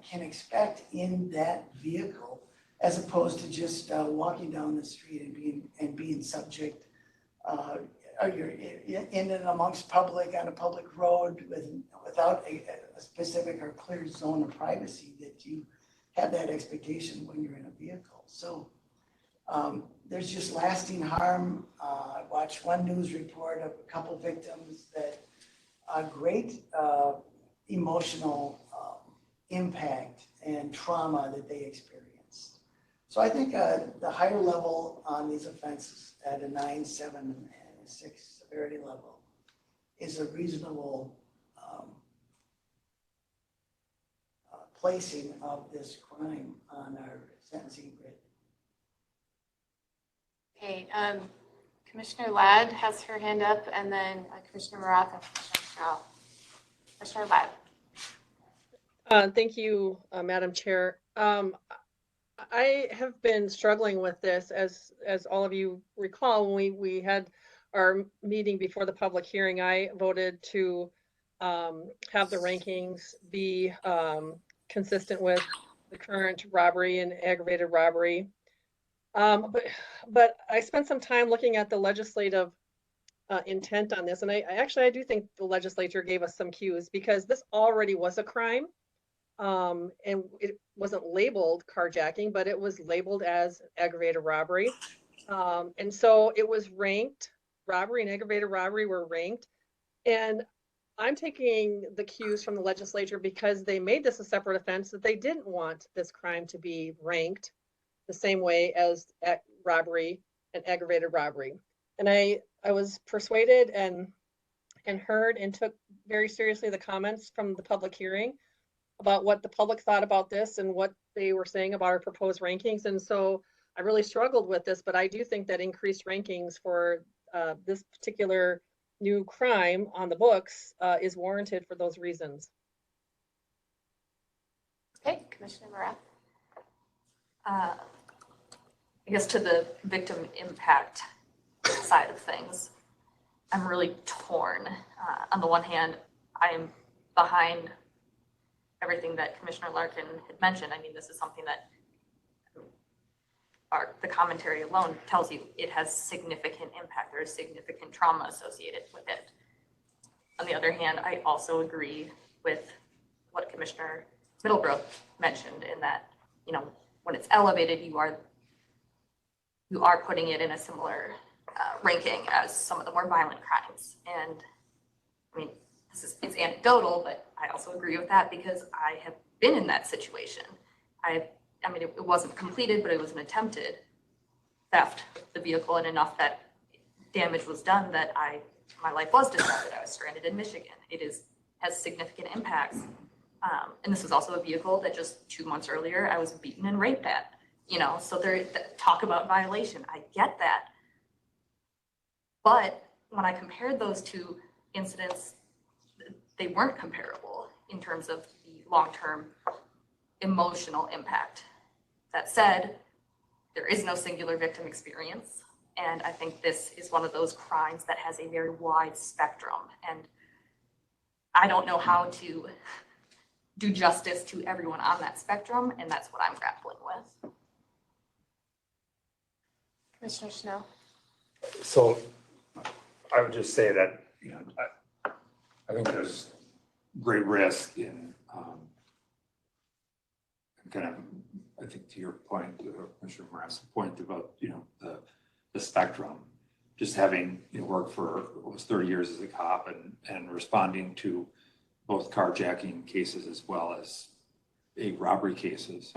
can expect in that vehicle, as opposed to just walking down the street and being subject, or you're in and amongst public on a public road without a specific or clear zone of privacy that you have that expectation when you're in a vehicle. So there's just lasting harm. I watched one news report of a couple victims that great emotional impact and trauma that they experienced. So I think the higher level on these offenses at a 9, 7, and 6 severity level is a reasonable placing of this crime on our sentencing grid. Okay, Commissioner Ladd has her hand up, and then Commissioner Marath and Commissioner Sherrill. Commissioner Ladd. Thank you, Madam Chair. I have been struggling with this, as all of you recall, when we had our meeting before the public hearing. I voted to have the rankings be consistent with the current robbery and aggravated robbery. But I spent some time looking at the legislative intent on this, and I do think the legislature gave us some cues, because this already was a crime, and it wasn't labeled carjacking, but it was labeled as aggravated robbery, and so it was ranked. Robbery and aggravated robbery were ranked, and I'm taking the cues from the legislature because they made this a separate offense, that they didn't want this crime to be ranked the same way as robbery and aggravated robbery. And I was persuaded and heard and took very seriously the comments from the public hearing about what the public thought about this and what they were saying about our proposed rankings. And so I really struggled with this, but I do think that increased rankings for this particular new crime on the books is warranted for those reasons. Okay, Commissioner Morath. I guess to the victim impact side of things, I'm really torn. On the one hand, I am behind everything that Commissioner Larkin had mentioned. I mean, this is something that the commentary alone tells you it has significant impact. There is significant trauma associated with it. On the other hand, I also agree with what Commissioner Middlebrook mentioned in that, you know, when it's elevated, you are putting it in a similar ranking as some of the more violent crimes. And I mean, it's anecdotal, but I also agree with that because I have been in that situation. I mean, it wasn't completed, but it was an attempted theft of the vehicle, and enough that damage was done that my life was disrupted. I was stranded in Michigan. Has significant impacts. And this was also a vehicle that just 2 months earlier I was beaten and raped at. You know, so talk about violation. I get that. But when I compared those two incidents, they weren't comparable in terms of the long-term emotional impact. That said, there is no singular victim experience. And I think this is one of those crimes that has a very wide spectrum. And I don't know how to do justice to everyone on that spectrum. And that's what I'm grappling with. Commissioner Schnell. So I would just say that, you know, I think there's great risk in kind of, I think to your point, Commissioner Morath's point about, you know, the spectrum, just having, you know, worked for almost 30 years as a cop and responding to both carjacking cases as well as robbery cases,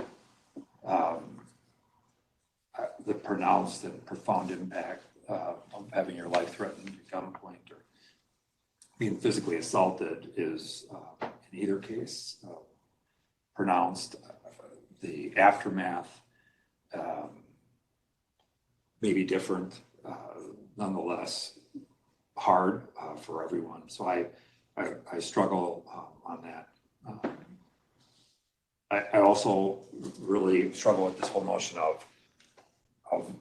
the pronounced and profound impact of having your life threatened at gunpoint or being physically assaulted is, in either case, pronounced. The aftermath may be different, nonetheless hard for everyone. So I struggle on that. I also really struggle with this whole notion of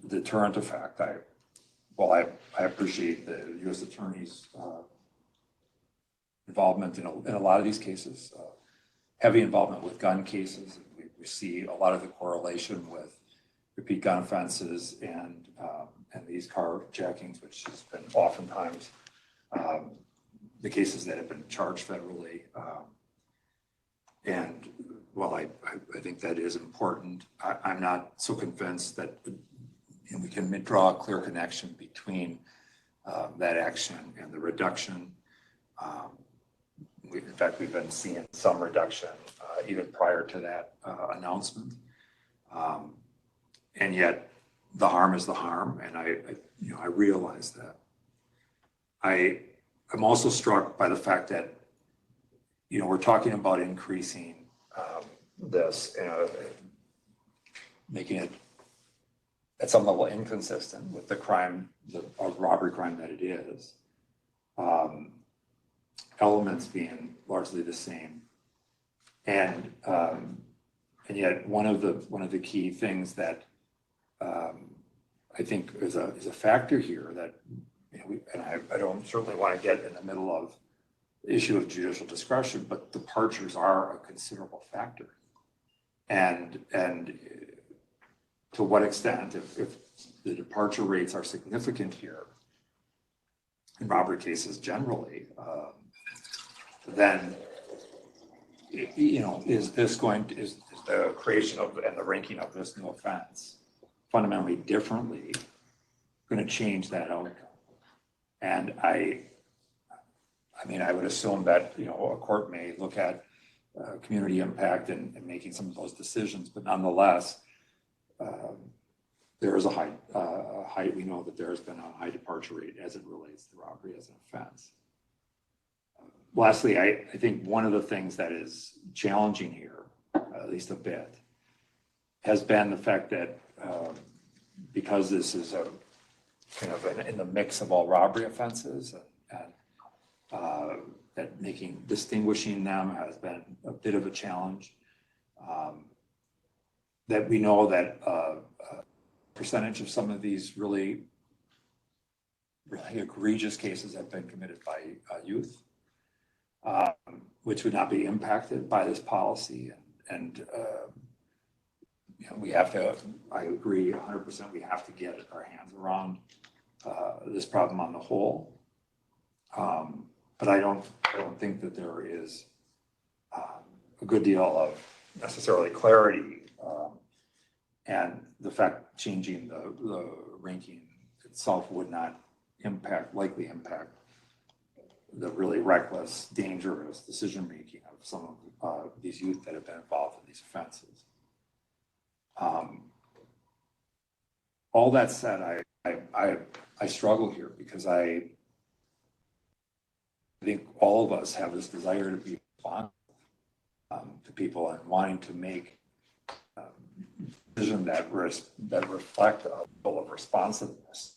deterrent effect. I appreciate the U.S. Attorney's involvement in a lot of these cases, heavy involvement with gun cases. We see a lot of the correlation with repeat gun offenses and these carjackings, which has been oftentimes the cases that have been charged federally. And while I think that is important, I'm not so convinced that we can draw a clear connection between that action and the reduction. In fact, we've been seeing some reduction even prior to that announcement. And yet the harm is the harm. And I realize that. I'm also struck by the fact that, you know, we're talking about increasing this, making it at some level inconsistent with the crime, the robbery crime that it is. Elements being largely the same, and yet one of the key things that I think is a factor here that, you know, I don't certainly want to get in the middle of the issue of judicial discretion, but departures are a considerable factor, and to what extent, if the departure rates are significant here in robbery cases generally, then, you know, is the creation of and the ranking of this new offense fundamentally differently going to change that outcome? And I mean, I would assume that, you know, a court may look at community impact and making some of those decisions, but nonetheless, there is a high, we know that there has been a high departure rate as it relates to robbery as an offense. Lastly, I think one of the things that is challenging here, at least a bit, has been the fact that because this is a kind of in the mix of all robbery offenses, and that distinguishing them has been a bit of a challenge. That we know that percentage of some of these really egregious cases have been committed by youth, which would not be impacted by this policy. And we have to, I agree 100%, we have to get our hands around this problem on the whole. But I don't think that there is a good deal of necessarily clarity. And the fact changing the ranking itself would not likely impact the really reckless, dangerous decision-making of some of these youth that have been involved in these offenses. All that said, I struggle here because I think all of us have this desire to be responsive to people and wanting to make decisions that reflect a level of responsiveness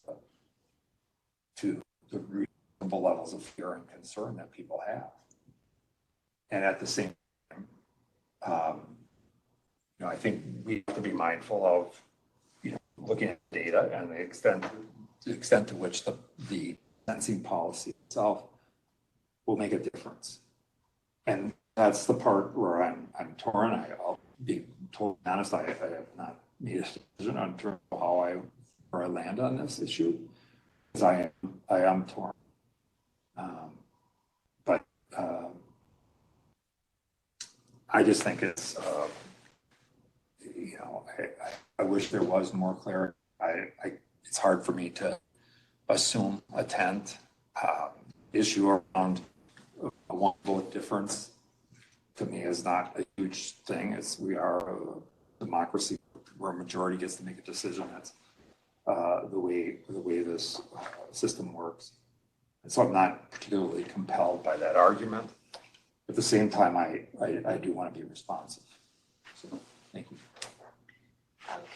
to the reasonable levels of fear and concern that people have. And at the same time, I think we have to be mindful of, looking at data and the extent to which the sentencing policy itself will make a difference. And that's the part where I'm torn. I'll be totally honest. I have not made a decision on terms of where I land on this issue, because I am torn. But I just think it's, I wish there was more clarity. It's hard for me to assume a 10th issue around a one vote difference. To me, is not a huge thing. We are a democracy where a majority gets to make a decision. That's the way this system works. And so I'm not particularly compelled by that argument. At the same time, I do want to be responsive. So, thank you.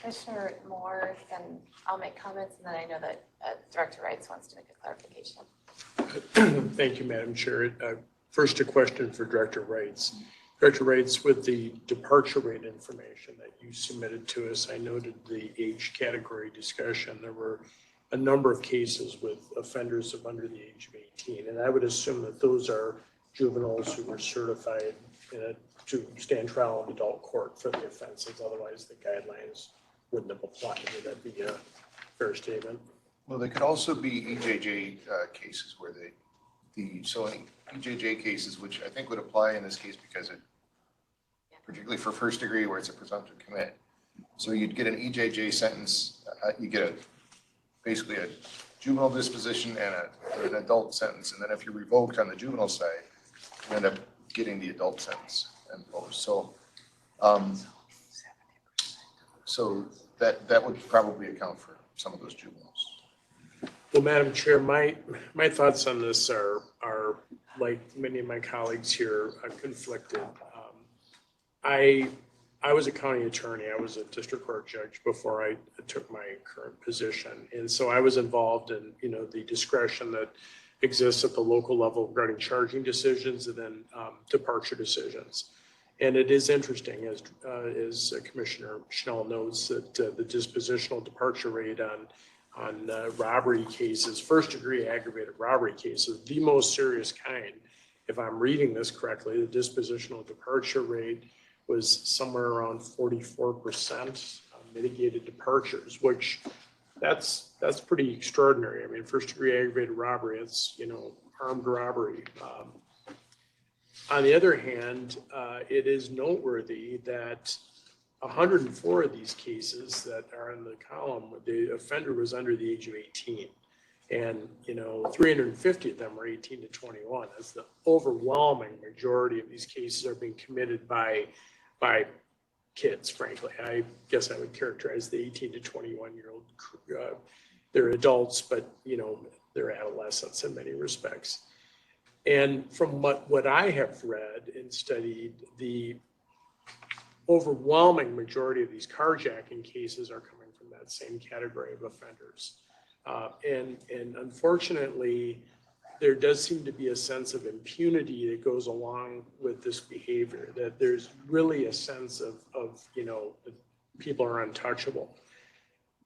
Commissioner Moore, and I'll make comments, and then I know that Director Wrights wants to make a clarification. Thank you, Madam Chair. First, a question for Director Wrights. Director Wrights, with the departure rate information that you submitted to us, I noted the age category discussion. There were a number of cases with offenders of under the age of 18, and I would assume that those are juveniles who were certified to stand trial in adult court for the offenses. Otherwise, the guidelines wouldn't have applied. Would that be a fair statement? Well, they could also be EJJ cases where so any EJJ cases, which I think would apply in this case because particularly for first degree where it's a presumptive commit. So you'd get an EJJ sentence, you get basically a juvenile disposition and an adult sentence. And then if you're revoked on the juvenile side, you end up getting the adult sentence imposed. So that would probably account for some of those juveniles. Well, Madam Chair, my thoughts on this are like many of my colleagues here, conflicted. I was a county attorney. I was a district court judge before I took my current position. And so I was involved in, the discretion that exists at the local level regarding charging decisions and then departure decisions. And it is interesting, as Commissioner Schnell notes, that the dispositional departure rate on robbery cases, first degree aggravated robbery cases, the most serious kind, if I'm reading this correctly, the dispositional departure rate was somewhere around 44% mitigated departures, which that's pretty extraordinary. I mean, first degree aggravated robbery, it's, armed robbery. On the other hand, it is noteworthy that 104 of these cases that are in the column, the offender was under the age of 18. And, 350 of them are 18 to 21. That's the overwhelming majority of these cases are being committed by kids, frankly. I guess I would characterize the 18 to 21-year-old, they're adults, but, they're adolescents in many respects. And from what I have read and studied, the overwhelming majority of these carjacking cases are coming from that same category of offenders. And unfortunately, there does seem to be a sense of impunity that goes along with this behavior, that there's really a sense of that people are untouchable.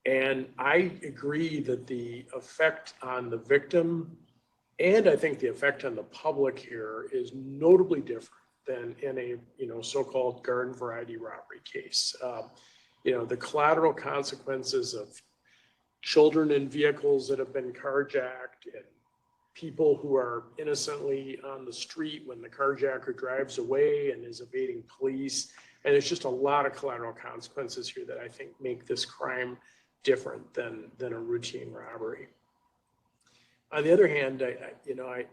And I agree that the effect on the victim and I think the effect on the public here is notably different than in a, so-called garden variety robbery case. The collateral consequences of children in vehicles that have been carjacked and people who are innocently on the street when the carjacker drives away and is evading police. And there's just a lot of collateral consequences here that I think make this crime different than a routine robbery. On the other hand, I'm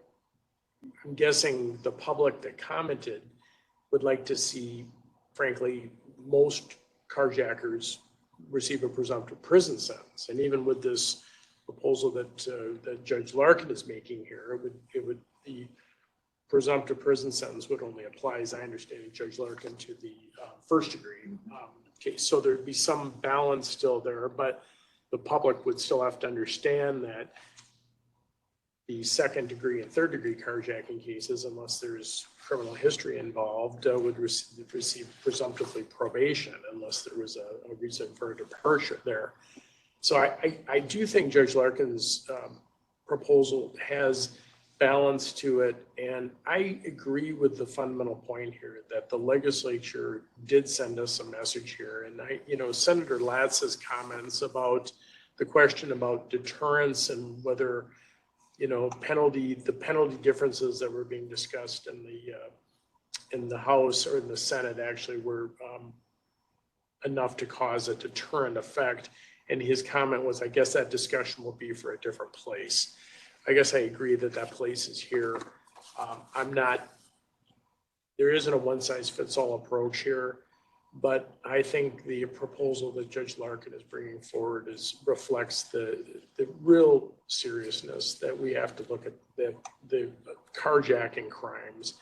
guessing the public that commented would like to see, frankly, most carjackers receive a presumptive prison sentence. And even with this proposal that Judge Larkin is making here, the presumptive prison sentence would only apply, as I understand it, Judge Larkin, to the first degree case. So there'd be some balance still there, but the public would still have to understand that the second degree and third degree carjacking cases, unless there's criminal history involved, would receive presumptively probation unless there was a reason for a departure there. So I do think Judge Larkin's proposal has balance to it. And I agree with the fundamental point here that the legislature did send us a message here. And Senator Latz's comments about the question about deterrence and whether the penalty differences that were being discussed in the House or in the Senate actually were enough to cause a deterrent effect. And his comment was, I guess that discussion will be for a different place. I guess I agree that place is here. There isn't a one size fits all approach here, but I think the proposal that Judge Larkin is bringing forward reflects the real seriousness that we have to look at the carjacking crimes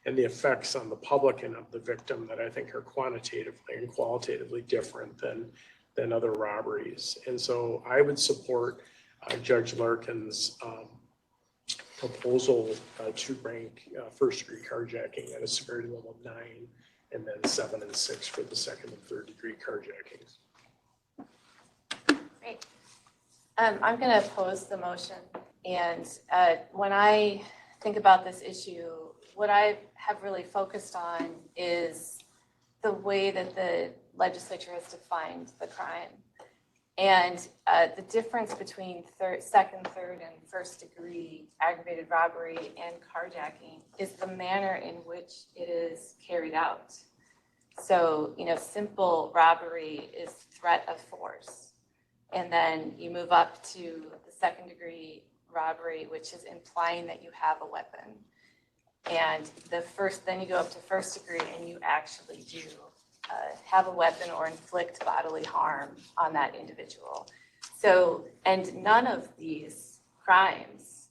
and the effects on the public and of the victim that I think are quantitatively and qualitatively different than other robberies. And so I would support Judge Larkin's proposal to rank first degree carjacking at a severity level of 9, and then 7 and 6 for the second and third degree carjackings. Great. I'm going to oppose the motion. And when I think about this issue, what I have really focused on is the way that the legislature has defined the crime. And the difference between second, third, and first degree aggravated robbery and carjacking is the manner in which it is carried out. So, simple robbery is threat of force. And then you move up to the second degree robbery, which is implying that you have a weapon. And then you go up to first degree and you actually do have a weapon or inflict bodily harm on that individual. So, and none of these crimes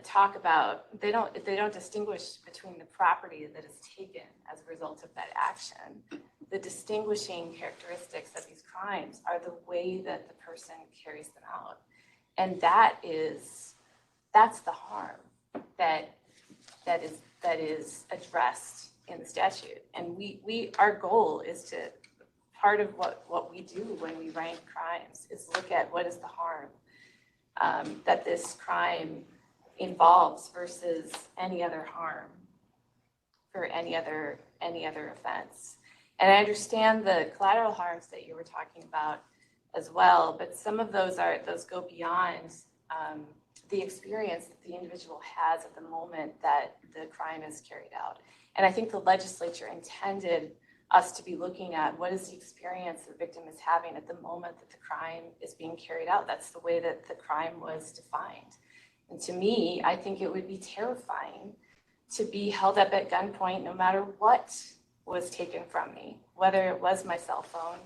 talk about, they don't distinguish between the property that is taken as a result of that action. The distinguishing characteristics of these crimes are the way that the person carries them out. And that's the harm that is addressed in the statute. And our goal is to, part of what we do when we rank crimes is look at what is the harm that this crime involves versus any other harm for any other offense. And I understand the collateral harms that you were talking about as well, but some of those go beyond the experience that the individual has at the moment that the crime is carried out. And I think the legislature intended us to be looking at what is the experience the victim is having at the moment that the crime is being carried out. That's the way that the crime was defined. And to me, I think it would be terrifying to be held up at gunpoint no matter what was taken from me, whether it was my cell phone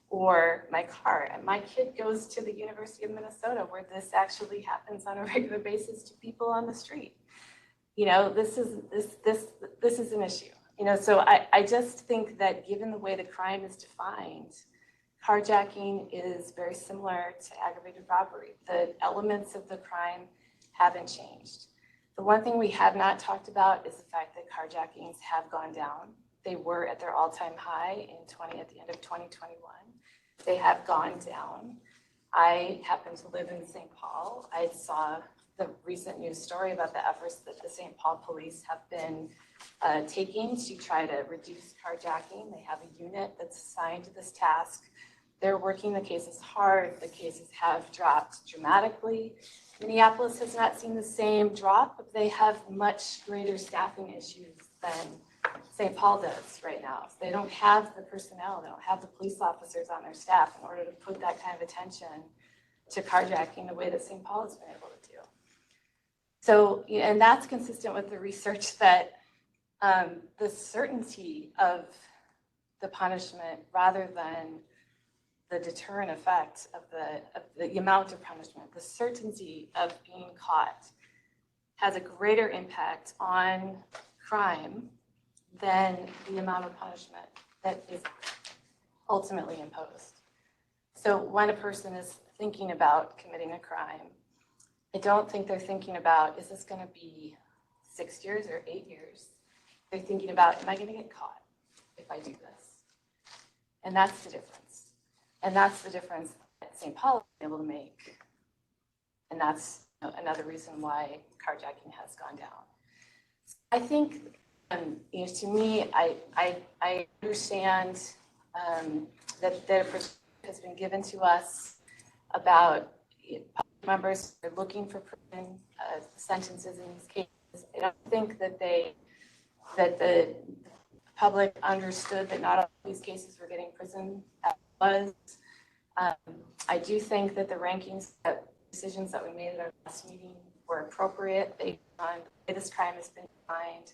or my car. And my kid goes to the University of Minnesota where this actually happens on a regular basis to people on the street. This is an issue. So I just think that given the way the crime is defined, carjacking is very similar to aggravated robbery. The elements of the crime haven't changed. The one thing we have not talked about is the fact that carjackings have gone down. They were at their all-time high at the end of 2021. They have gone down. I happen to live in St. Paul. I saw the recent news story about the efforts that the St. Paul police have been taking to try to reduce carjacking. They have a unit that's assigned to this task. They're working the cases hard. The cases have dropped dramatically. Minneapolis has not seen the same drop, but they have much greater staffing issues than St. Paul does right now. They don't have the personnel, they don't have the police officers on their staff in order to put that kind of attention to carjacking the way that St. Paul has been able to do. So, and that's consistent with the research that the certainty of the punishment rather than the deterrent effect of the amount of punishment, the certainty of being caught has a greater impact on crime than the amount of punishment that is ultimately imposed. So when a person is thinking about committing a crime, I don't think they're thinking about, is this going to be 6 years or 8 years? They're thinking about, am I going to get caught if I do this? And that's the difference. And that's the difference that St. Paul is able to make. And that's another reason why carjacking has gone down. I think, to me, I understand that the perspective has been given to us about public members are looking for prison sentences in these cases. I don't think that the public understood that not all of these cases were getting prison as was. I do think that the decisions that we made at our last meeting were appropriate based on the way this crime has been defined,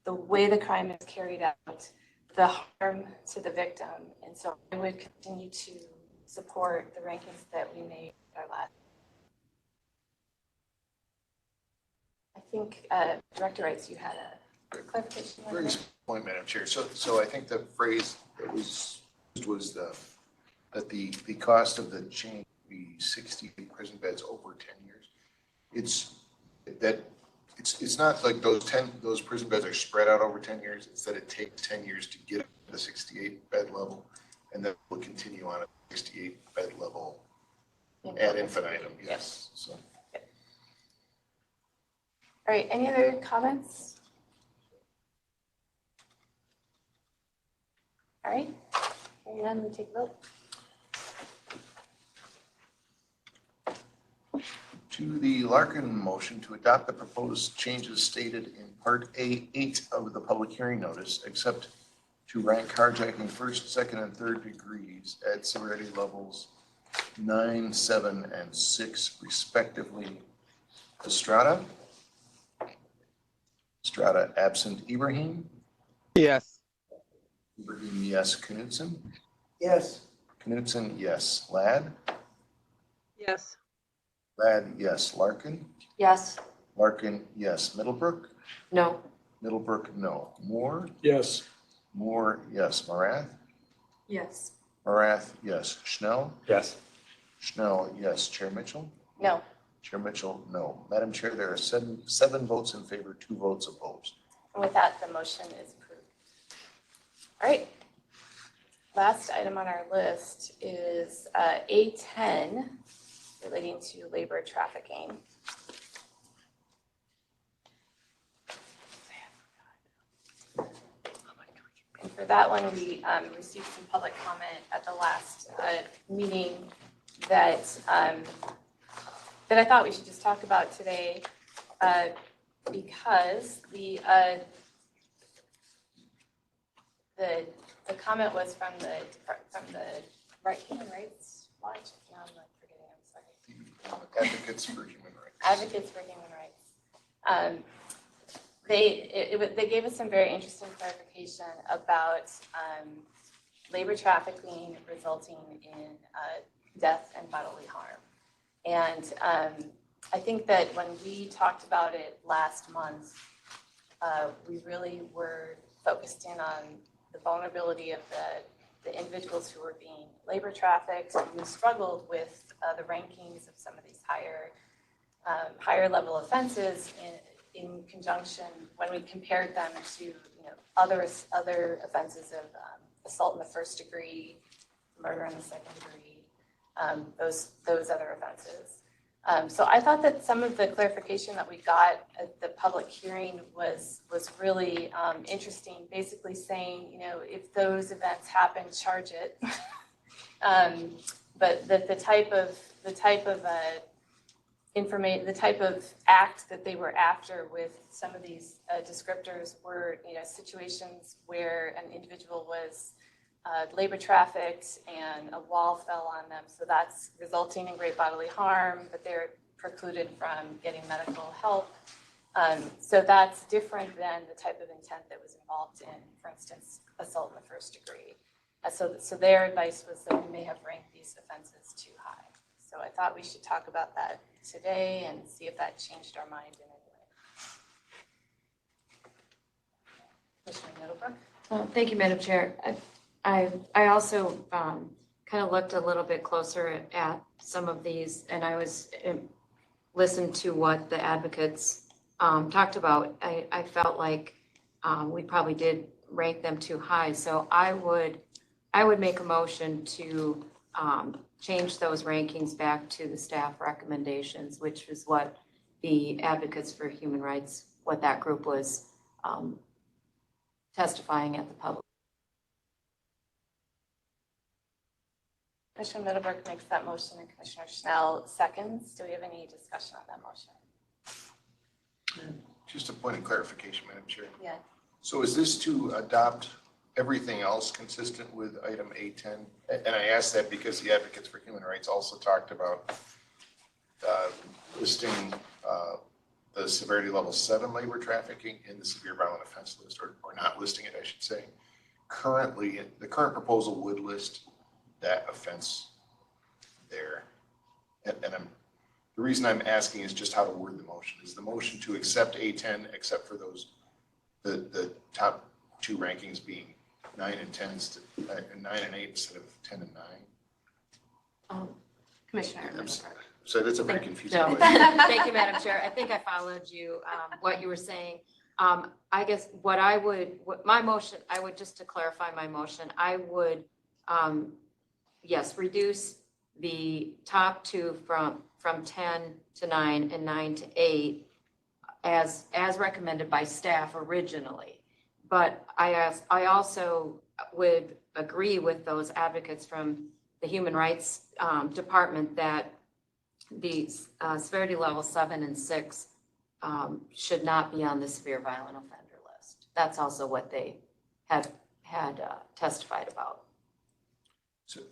the way the crime is carried out, the harm to the victim. And so I would continue to support the rankings that we made at our last. I think Director Wrights, you had a clarification. Very small point, Madam Chair. So I think the phrase that was used was that the cost of the change would be 60 prison beds over 10 years. It's not like those prison beds are spread out over 10 years. It's that it takes 10 years to get to the 68 bed level, and then we'll continue on at 68 bed level ad infinitum. Yes. So. All right, any other comments? All right, hearing none, we take a vote. To the Larkin motion to adopt the proposed changes stated in Part A8 of the public hearing notice, except to rank carjacking first, second, and third degrees at severity levels 9, 7, and 6 respectively. Estrada? Estrada absent. Ibrahim? Yes. Ibrahim, yes. Knutson? Yes. Knutson, yes. Ladd? Yes. Ladd, yes. Larkin? Yes. Larkin, yes. Middlebrook? No. Middlebrook, no. Moore? Yes. Moore, yes. Morath? Yes. Morath, yes. Schnell? Yes. Schnell, yes. Chair Mitchell? No. Chair Mitchell, no. Madam Chair, there are seven votes in favor, 2 votes opposed. And with that, the motion is approved. All right. Last item on our list is A10 relating to labor trafficking. And for that one, we received some public comment at the last meeting that I thought we should just talk about today because the comment was from the Human Rights Watch. Now I'm like forgetting. I'm sorry. Advocates for Human Rights. Advocates for Human Rights. They gave us some very interesting clarification about labor trafficking resulting in death and bodily harm. And I think that when we talked about it last month, we really were focused in on the vulnerability of the individuals who were being labor trafficked, and we struggled with the rankings of some of these higher level offenses in conjunction, when we compared them to, other offenses of assault in the first degree, murder in the second degree, those other offenses. So I thought that some of the clarification that we got at the public hearing was really interesting, basically saying, if those events happen, charge it. But that the type of the type of act that they were after with some of these descriptors were, situations where an individual was labor trafficked and a wall fell on them. So that's resulting in great bodily harm, but they're precluded from getting medical help. So that's different than the type of intent that was involved in, for instance, assault in the first degree. So their advice was that we may have ranked these offenses too high. So I thought we should talk about that today and see if that changed our mind in any way. Commissioner Middlebrook? Thank you, Madam Chair. I also kind of looked a little bit closer at some of these, and I was listened to what the advocates talked about. I felt like we probably did rank them too high. So I would make a motion to change those rankings back to the staff recommendations, which is what the Advocates for Human Rights, what that group was testifying at the public. Commissioner Middlebrook makes that motion and Commissioner Schnell seconds. Do we have any discussion on that motion? Just a point of clarification, Madam Chair. Yeah. So is this to adopt everything else consistent with item A10? And I ask that because the Advocates for Human Rights also talked about listing the severity level 7 labor trafficking in the severe violent offense list, or not listing it, I should say. Currently, the current proposal would list that offense there. And the reason I'm asking is just how to word the motion. Is the motion to accept A10 except for those, the top two rankings being 9 and 10, 9 and 8 instead of 10 and 9? Commissioner I'm Middlebrook. So that's a very confusing No. way. Thank you, Madam Chair. I think I followed you, what you were saying. I guess I would just to clarify my motion, I would, yes, reduce the top two from 10 to 9 and 9 to 8 as recommended by staff originally. But I also would agree with those advocates from the Human Rights Department that the severity level 7 and 6 should not be on the severe violent offender list. That's also what they had testified about.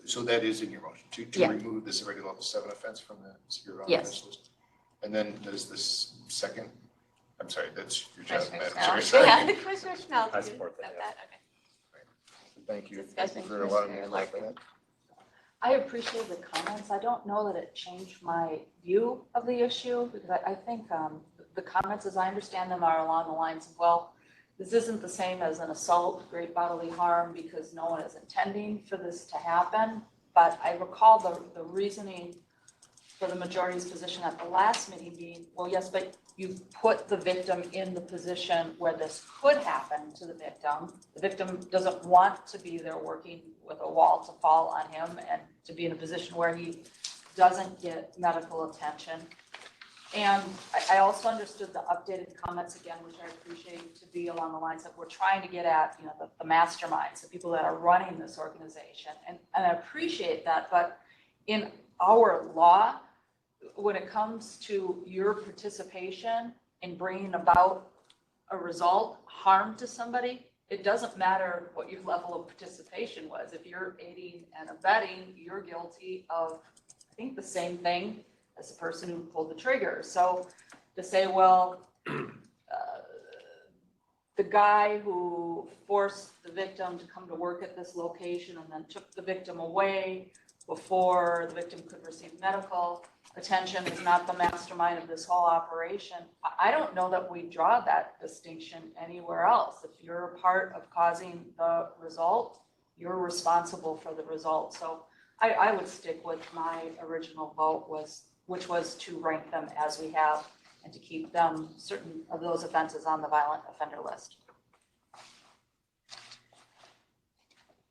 So that is in your motion, to Yeah. remove the severity level 7 offense from the severe violent Yes. offense list? And then does this second, I'm sorry, that's your job, Commissioner Madam Schnell. Chair. Yeah, Commissioner Schnell. I do you support that, accept yeah. Okay. Thank you. Thank Discussion, you for allowing me to Commissioner clarify Larkin. that. I appreciate the comments. I don't know that it changed my view of the issue because I think the comments, as I understand them, are along the lines of, well, this isn't the same as an assault, great bodily harm, because no one is intending for this to happen. But I recall the reasoning for the majority's position at the last meeting being, well, yes, but you put the victim in the position where this could happen to the victim. The victim doesn't want to be there working with a wall to fall on him and to be in a position where he doesn't get medical attention. And I also understood the updated comments again, which I appreciate to be along the lines that we're trying to get at, the masterminds, the people that are running this organization. And I appreciate that, but in our law, when it comes to your participation in bringing about a result, harm to somebody, it doesn't matter what your level of participation was. If you're aiding and abetting, you're guilty of, I think, the same thing as the person who pulled the trigger. So to say, well, the guy who forced the victim to come to work at this location and then took the victim away before the victim could receive medical attention is not the mastermind of this whole operation. I don't know that we draw that distinction anywhere else. If you're a part of causing the result, you're responsible for the result. So I would stick with my original vote which was to rank them as we have and to keep them, certain of those offenses on the violent offender list.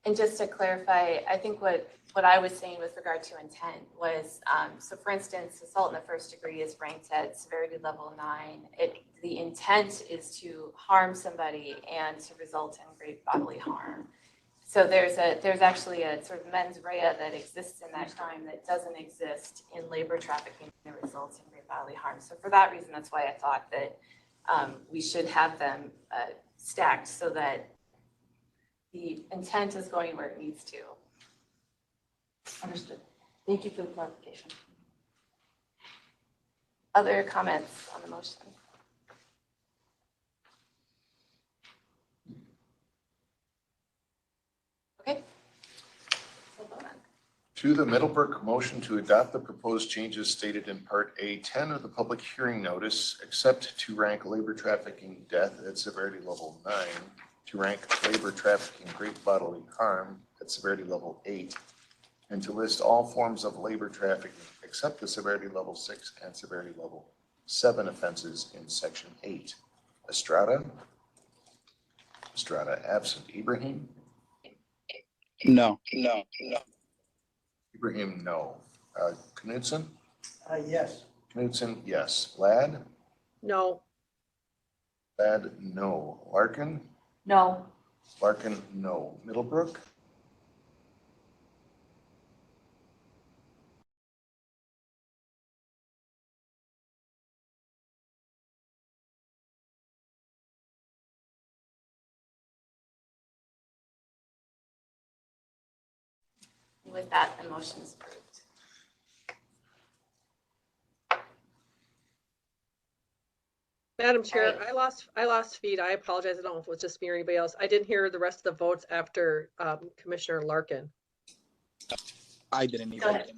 And just to clarify, I think what I was saying with regard to intent was, so for instance, assault in the first degree is ranked at severity level 9. The intent is to harm somebody and to result in great bodily harm. So there's actually a sort of mens rea that exists in that crime that doesn't exist in labor trafficking that results in great bodily harm. So for that reason, that's why I thought that we should have them stacked so that the intent is going where it needs to. Understood. Thank you for the clarification. Other comments on the motion? Okay. So vote on. To the Middlebrook motion to adopt the proposed changes stated in Part A10 of the public hearing notice, except to rank labor trafficking death at severity level 9, to rank labor trafficking great bodily harm at severity level 8, and to list all forms of labor trafficking except the severity level 6 and severity level 7 offenses in Section 8. Estrada? Estrada absent. Ibrahim? No. Ibrahim, no. Knudsen? Yes. Knudsen, yes. Ladd? No. Ladd, no. Larkin? No. Larkin, no. Middlebrook? With that, the motion is approved. Madam Chair, right. I lost feed. I apologize. I don't know if it was just me or anybody else. I didn't hear the rest of the votes after Commissioner Larkin. I didn't Go either. ahead.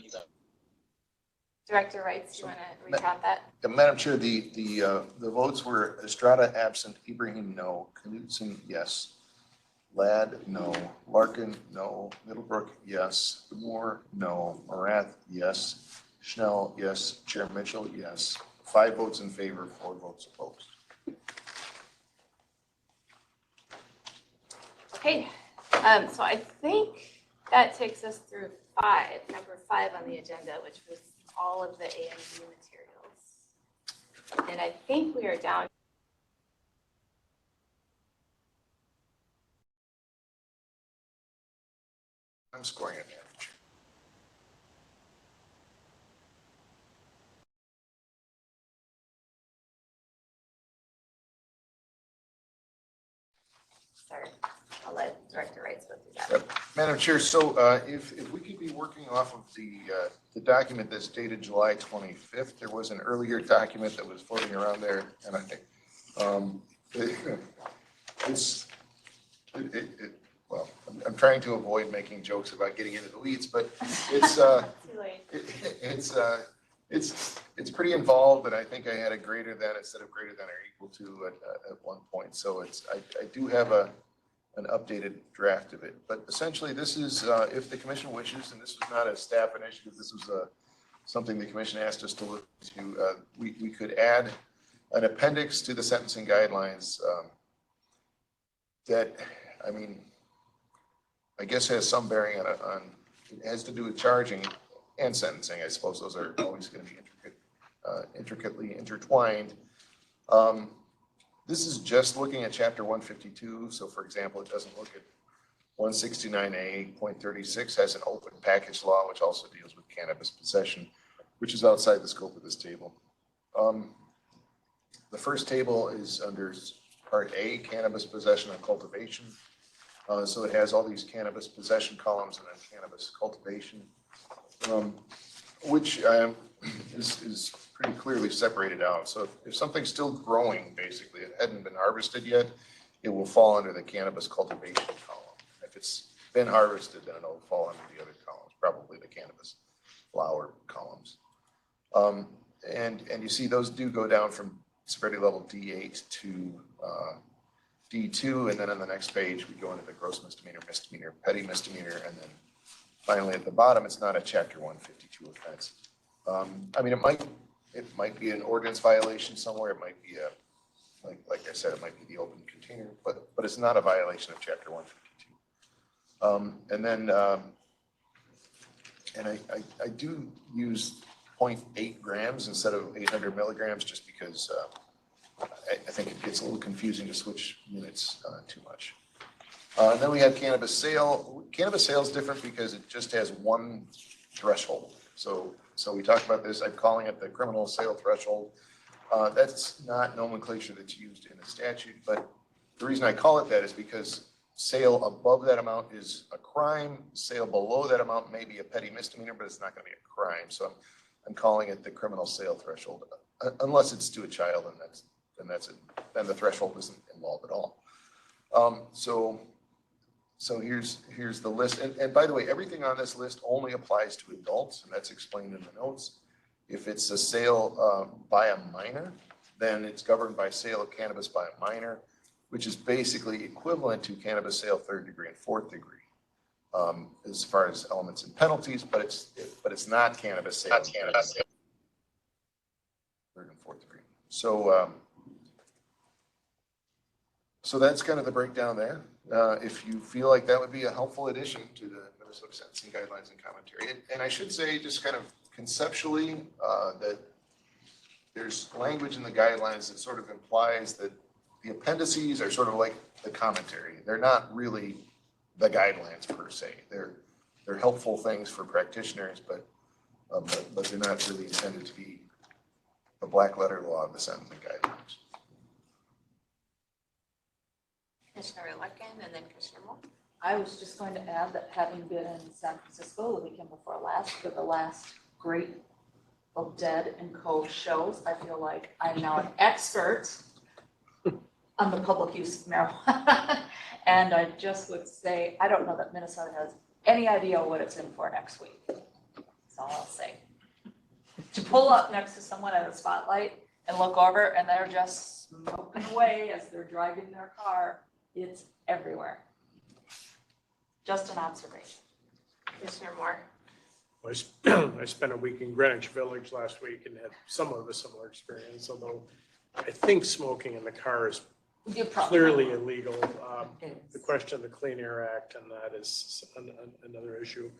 Director Wright, do you want to recount that? Madam Chair, the votes were Estrada absent, Ibrahim, no. Knudsen, yes. Ladd, no. Larkin, no. Middlebrook, yes. Moore, no. Morath, yes. Schnell, yes. Chair Mitchell, yes. 5 votes in favor, 4 votes opposed. Okay, so I think that takes us through number 5 on the agenda, which was all of the A and B materials. And I think we are down. I'm scoring it, Madam Chair. Sorry, I'll let Director Wright go through that. Madam Chair, so if we could be working off of the document that's dated July 25th, there was an earlier document that was floating around there, and I think well, I'm trying to avoid making jokes about getting into the weeds, but it's Too late. it's pretty involved, and I think I had a greater than instead of greater than or equal to at one point. So I do have an updated draft of it, but essentially this is if the commission wishes, and this was not a staff initiative, this was something the commission asked us to look to. We could add an appendix to the sentencing guidelines that, I mean, I guess has some bearing on it has to do with charging and sentencing. I suppose those are always going to be intricately intertwined. This is just looking at chapter 152. So for example, it doesn't look at 169A.36 has an open package law, which also deals with cannabis possession, which is outside the scope of this table. The first table is under Part A, cannabis possession and cultivation. So it has all these cannabis possession columns and then cannabis cultivation, which is pretty clearly separated out. So if something's still growing, basically, it hadn't been harvested yet, it will fall under the cannabis cultivation column. If it's been harvested, then it'll fall under the other columns, probably the cannabis flower columns. And you see those do go down from severity level D8 to D2, and then on the next page, we go into the gross misdemeanor, misdemeanor, petty misdemeanor, and then finally at the bottom, it's not a chapter 152 offense. I mean, it might It might be an ordinance violation somewhere, it might be like I said, it might be the open container, but it's not a violation of chapter 152. And then, and I do use 0.8 grams instead of 800 milligrams, just because I think it gets a little confusing to switch units too much. And then we have cannabis sale. Cannabis sale is different because it just has one threshold. So we talked about this, I'm calling it the criminal sale threshold. That's not nomenclature that's used in the statute, but the reason I call it that is because sale above that amount is a crime. Sale below that amount may be a petty misdemeanor, but it's not going to be a crime. So I'm calling it the criminal sale threshold, unless it's to a child, and then the threshold isn't involved at all. So here's the list. And by the way, everything on this list only applies to adults, and that's explained in the notes. If it's a sale by a minor, then it's governed by sale of cannabis by a minor, which is basically equivalent to cannabis sale 3rd degree and 4th degree, as far as elements and penalties, but it's not cannabis sale. Not cannabis sale. 3rd and 4th degree. So that's kind of the breakdown there. If you feel like that would be a helpful addition to the Minnesota Sentencing Guidelines and Commentary. And I should say, just kind of conceptually, that there's language in the guidelines that sort of implies that the appendices are sort of like the commentary. They're not really the guidelines per se. They're helpful things for practitioners, but they're not really intended to be the black letter law of the sentencing guidelines. Commissioner Larkin and then Commissioner Moore. I was just going to add that having been in San Francisco the weekend before last for the last great Dead and Co shows, I feel like I'm now an expert on the public use of marijuana. And I just would say, I don't know that Minnesota has any idea what it's in for next week. That's all I'll say. To pull up next to someone at a spotlight and look over and they're just smoking away as they're driving their car, it's everywhere. Just an observation. Commissioner Moore. I spent a week in Greenwich Village last week and had somewhat of a similar experience, although I think smoking in the car is clearly illegal. The question of the Clean Air Act and that is another issue.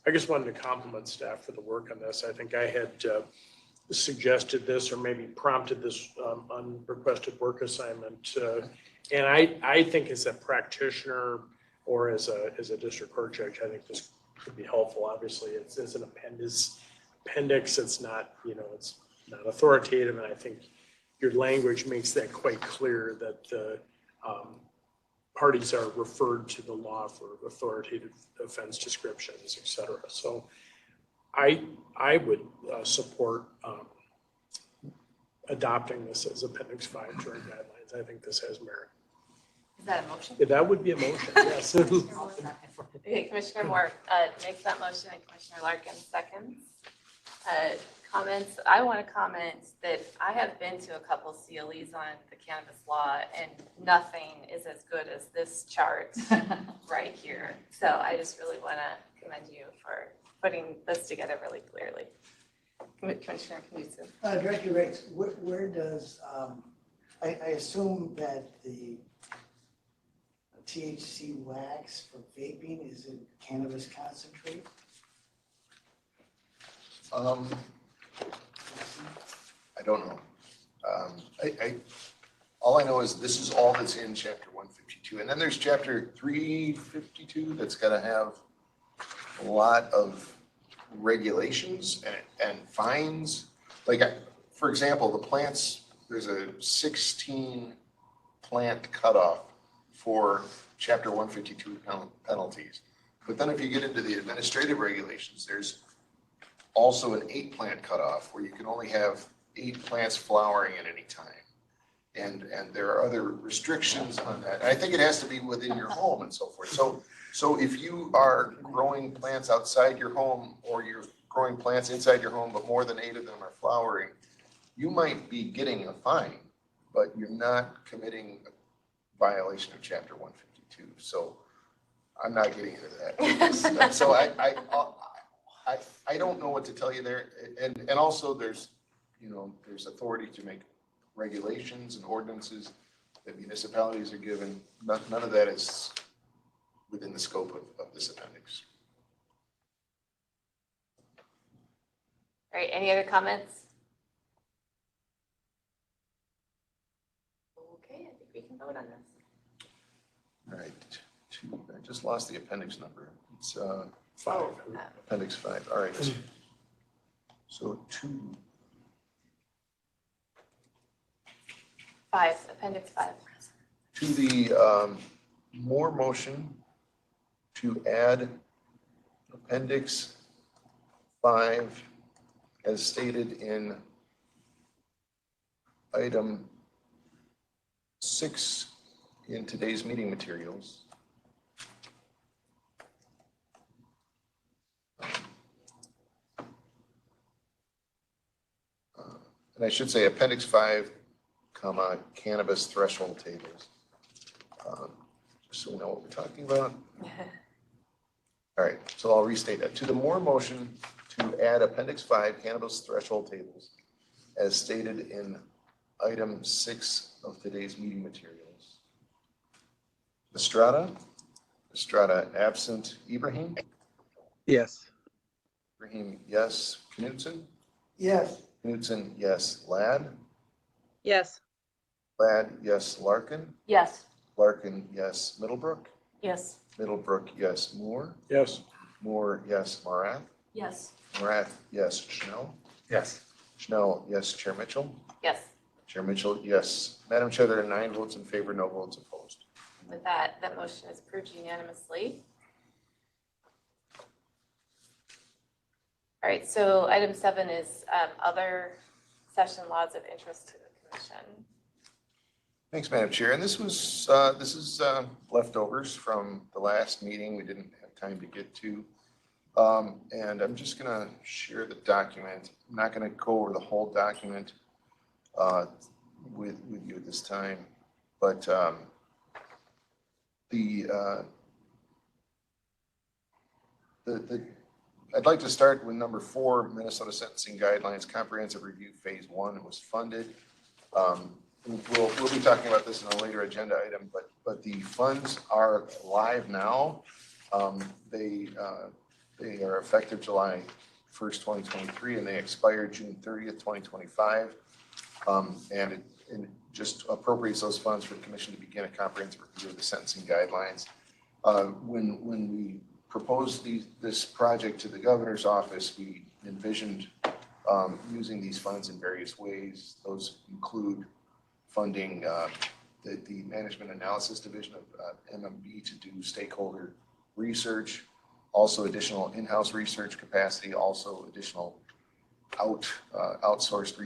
I just wanted to compliment staff for the work on this. I think I had suggested this or maybe prompted this unrequested work assignment. And I think as a practitioner or as a district court judge, I think this could be helpful. Obviously, it's an appendix. It's not, it's not authoritative. And I think your language makes that quite clear that the parties are referred to the law for authoritative offense descriptions, et cetera. So I would support adopting this as Appendix 5 to our guidelines. I think this has merit. Is that a motion? Yeah, that would be a motion, yes. Okay, Commissioner Moore makes that motion and Commissioner Larkin seconds. Comments, I want to comment that I have been to a couple CLEs on the cannabis law and nothing is as good as this chart right here. So I just really want to commend you for putting this together really clearly. Commissioner Knudsen. Director Riggs, where does, I assume that the THC wax for vaping is in cannabis concentrate? I don't know. All I know is this is all that's in chapter 152. And then there's chapter 352 that's got to have a lot of regulations and fines. Like, for example, the plants, there's a 16 plant cutoff for chapter 152 penalties. But then if you get into the administrative regulations, there's also an 8 plant cutoff where you can only have 8 plants flowering at any time. And there are other restrictions on that. And I think it has to be within your home and so forth. So if you are growing plants outside your home or you're growing plants inside your home, but more than 8 of them are flowering, you might be getting a fine, but you're not committing a violation of chapter 152. So I'm not getting into that. So I don't know what to tell you there. And also there's there's authority to make regulations and ordinances that municipalities are given. None of that is within the scope of this appendix. All right, any other comments? Okay, I think we can vote on this. All right, I just lost the appendix number. It's 5. appendix 5. All right. So 2. 5, appendix 5. To the Moore motion to add appendix 5 as stated in item 6 in today's meeting materials. And I should say appendix 5, comma, cannabis threshold tables. Just so we know what we're talking about. All right, so I'll restate that. To the Moore motion to add appendix 5, cannabis threshold tables, as stated in item 6 of today's meeting materials. Estrada absent. Ibrahim? Yes. Ibrahim, yes. Knutson? Yes, Knutson, yes. Ladd? Yes. Ladd, yes. Larkin? Yes. Larkin, yes. Middlebrook? Yes. Middlebrook, yes. Moore? Yes. Moore, yes. Marath? Yes. Marath, yes. Schnell? Yes. Schnell, yes. Chair Mitchell? Yes, Chair Mitchell, yes. Madam Chair, there are 9 votes in favor, no votes opposed. with that, that motion is approved unanimously. All right, so item 7 is other session laws of interest to the commission. Thanks, Madam Chair. And this is leftovers from the last meeting we didn't have time to get to. And I'm just going to share the document. I'm not going to go over the whole document with you at this time, but I'd like to start with number 4, Minnesota Sentencing Guidelines Comprehensive Review Phase 1 was funded. We'll be talking about this in a later agenda item, but the funds are live now. They are effective July 1st, 2023, and they expire June 30th, 2025. And it just appropriates those funds for the commission to begin a comprehensive review of the sentencing guidelines. When we proposed this project to the governor's office, we envisioned using these funds in various ways. Those include funding the Management Analysis Division of MMB to do stakeholder research, also additional in-house research capacity, also additional outsourced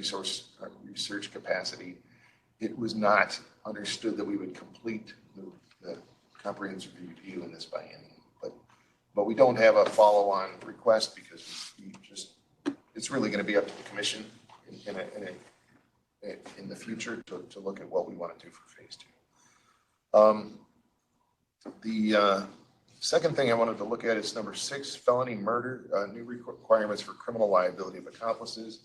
research capacity. It was not understood that we would complete the comprehensive review in this biennium, but we don't have a follow-on request because it's really going to be up to the commission in the future to look at what we want to do for phase 2. The second thing I wanted to look at is number 6, felony murder, new requirements for criminal liability of accomplices.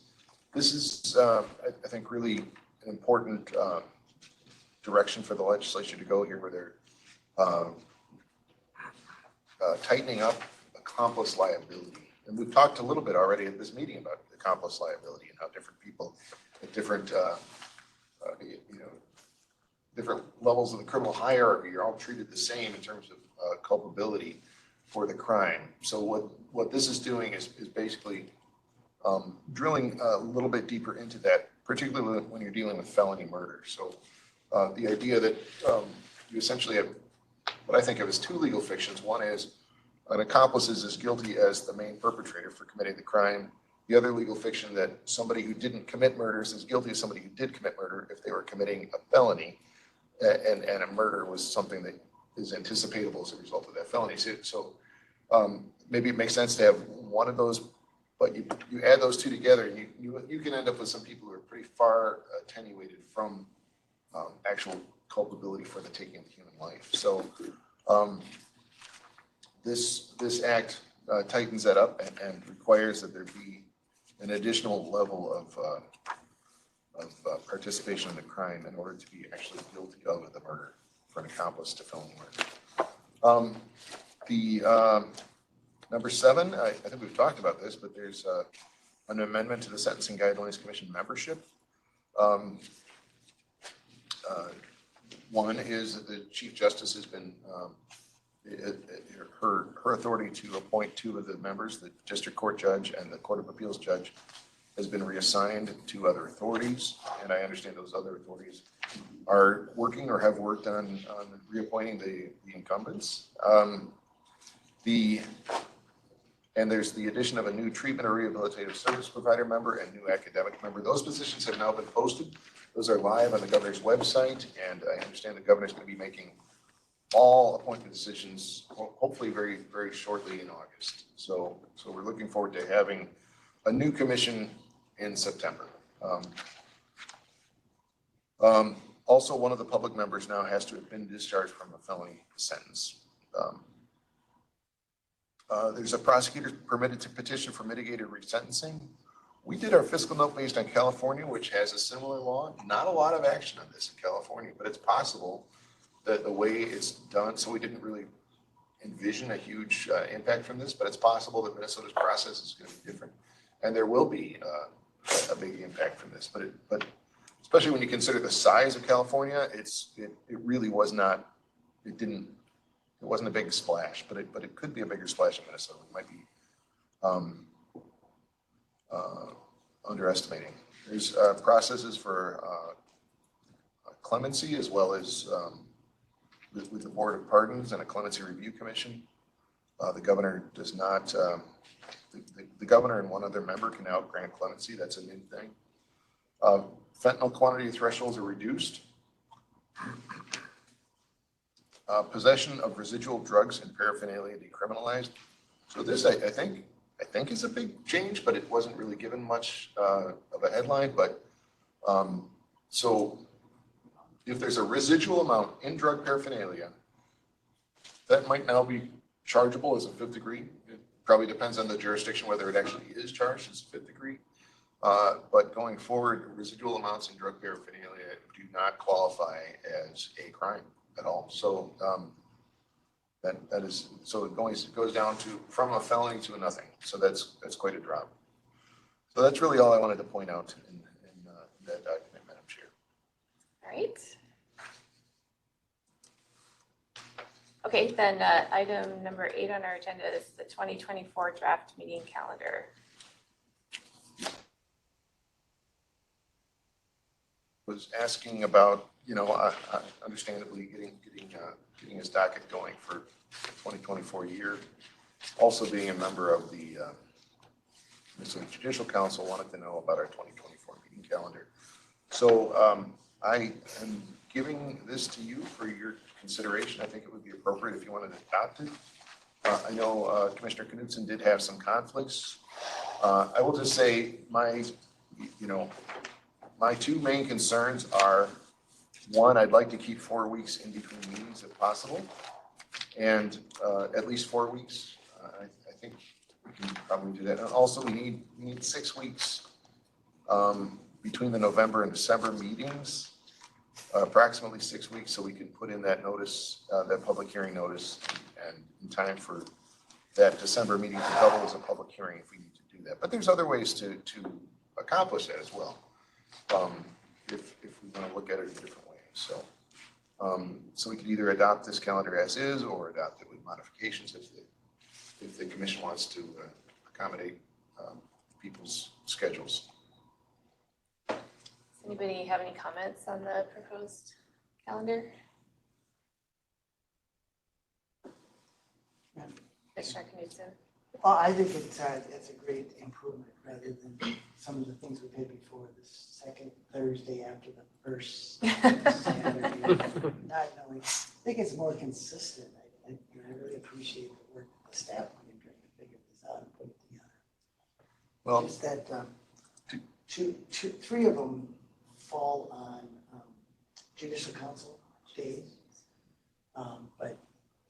This is, I think, really an important direction for the legislature to go here, where they're tightening up accomplice liability. And we've talked a little bit already at this meeting about accomplice liability and how different people at different, different levels of the criminal hierarchy are all treated the same in terms of culpability for the crime. So what this is doing is basically drilling a little bit deeper into that, particularly when you're dealing with felony murder. So the idea that you essentially have what I think of as 2 legal fictions. One is an accomplice is as guilty as the main perpetrator for committing the crime. The other legal fiction that somebody who didn't commit murder is as guilty as somebody who did commit murder if they were committing a felony, and a murder was something that is anticipatable as a result of that felony. So maybe it makes sense to have one of those, but you add those 2 together, and you can end up with some people who are pretty far attenuated from actual culpability for the taking of human life. So this act tightens that up and requires that there be an additional level of participation in the crime in order to be actually guilty of the murder for an accomplice to felony murder. Number 7, I think we've talked about this, but there's an amendment to the Sentencing Guidelines Commission membership. One is that the Chief Justice has been, her authority to appoint 2 of the members, the District Court Judge and the Court of Appeals Judge, has been reassigned to other authorities. And I understand those other authorities are working or have worked on reappointing the incumbents. And there's the addition of a new treatment or rehabilitative service provider member and new academic member. Those positions have now been posted. Those are live on the governor's website, and I understand the governor's going to be making all appointment decisions, hopefully very, very shortly in August. So we're looking forward to having a new commission in September. Also, one of the public members now has to have been discharged from a felony sentence. There's a prosecutor permitted to petition for mitigated resentencing. We did our fiscal note based on California, which has a similar law. Not a lot of action on this in California, but it's possible that the way it's done, so we didn't really envision a huge impact from this, but it's possible that Minnesota's process is going to be different. And there will be a big impact from this, but especially when you consider the size of California, it really was not, it wasn't a big splash, but it could be a bigger splash in Minnesota. It might be underestimating. There's processes for clemency as well as with the Board of Pardons and a clemency review commission. The governor does not, the governor and one other member can now grant clemency. That's a new thing. Fentanyl quantity thresholds are reduced. Possession of residual drugs and paraphernalia decriminalized. So this, I think is a big change, but it wasn't really given much of a headline. But so if there's a residual amount in drug paraphernalia, that might now be chargeable as a 5th degree. It probably depends on the jurisdiction whether it actually is charged as a 5th degree. But going forward, residual amounts in drug paraphernalia do not qualify as a crime at all. So that is, so it goes down to from a felony to a nothing. So that's quite a drop. So that's really all I wanted to point out in that document, Madam Chair. All right. Okay, then item number 8 on our agenda is the 2024 draft meeting calendar. Was asking about, understandably getting his docket going for the 2024 year. Also being a member of the Minnesota Judicial Council, wanted to know about our 2024 meeting calendar. So I am giving this to you for your consideration. I think it would be appropriate if you wanted to adopt it. I know Commissioner Knudsen did have some conflicts. I will just say my 2 main concerns are, one, I'd like to keep 4 weeks in between meetings if possible, and at least 4 weeks. I think we can probably do that. And also, we need 6 weeks between the November and December meetings, approximately 6 weeks, so we can put in that notice, that public hearing notice, and in time for that December meeting to double as a public hearing if we need to do that. But there's other ways to accomplish that as well. If we want to look at it in a different way. So we could either adopt this calendar as is or adopt it with modifications if the commission wants to accommodate people's schedules. Does anybody have any comments on the proposed calendar? Commissioner Knudsen. Well, I think it's a great improvement rather than some of the things we did before, the second Thursday after the first Saturday. Not knowing, I think it's more consistent. I really appreciate the work the staff put in trying to figure this out and put it together. Well, just that 3 of them fall on judicial council days, but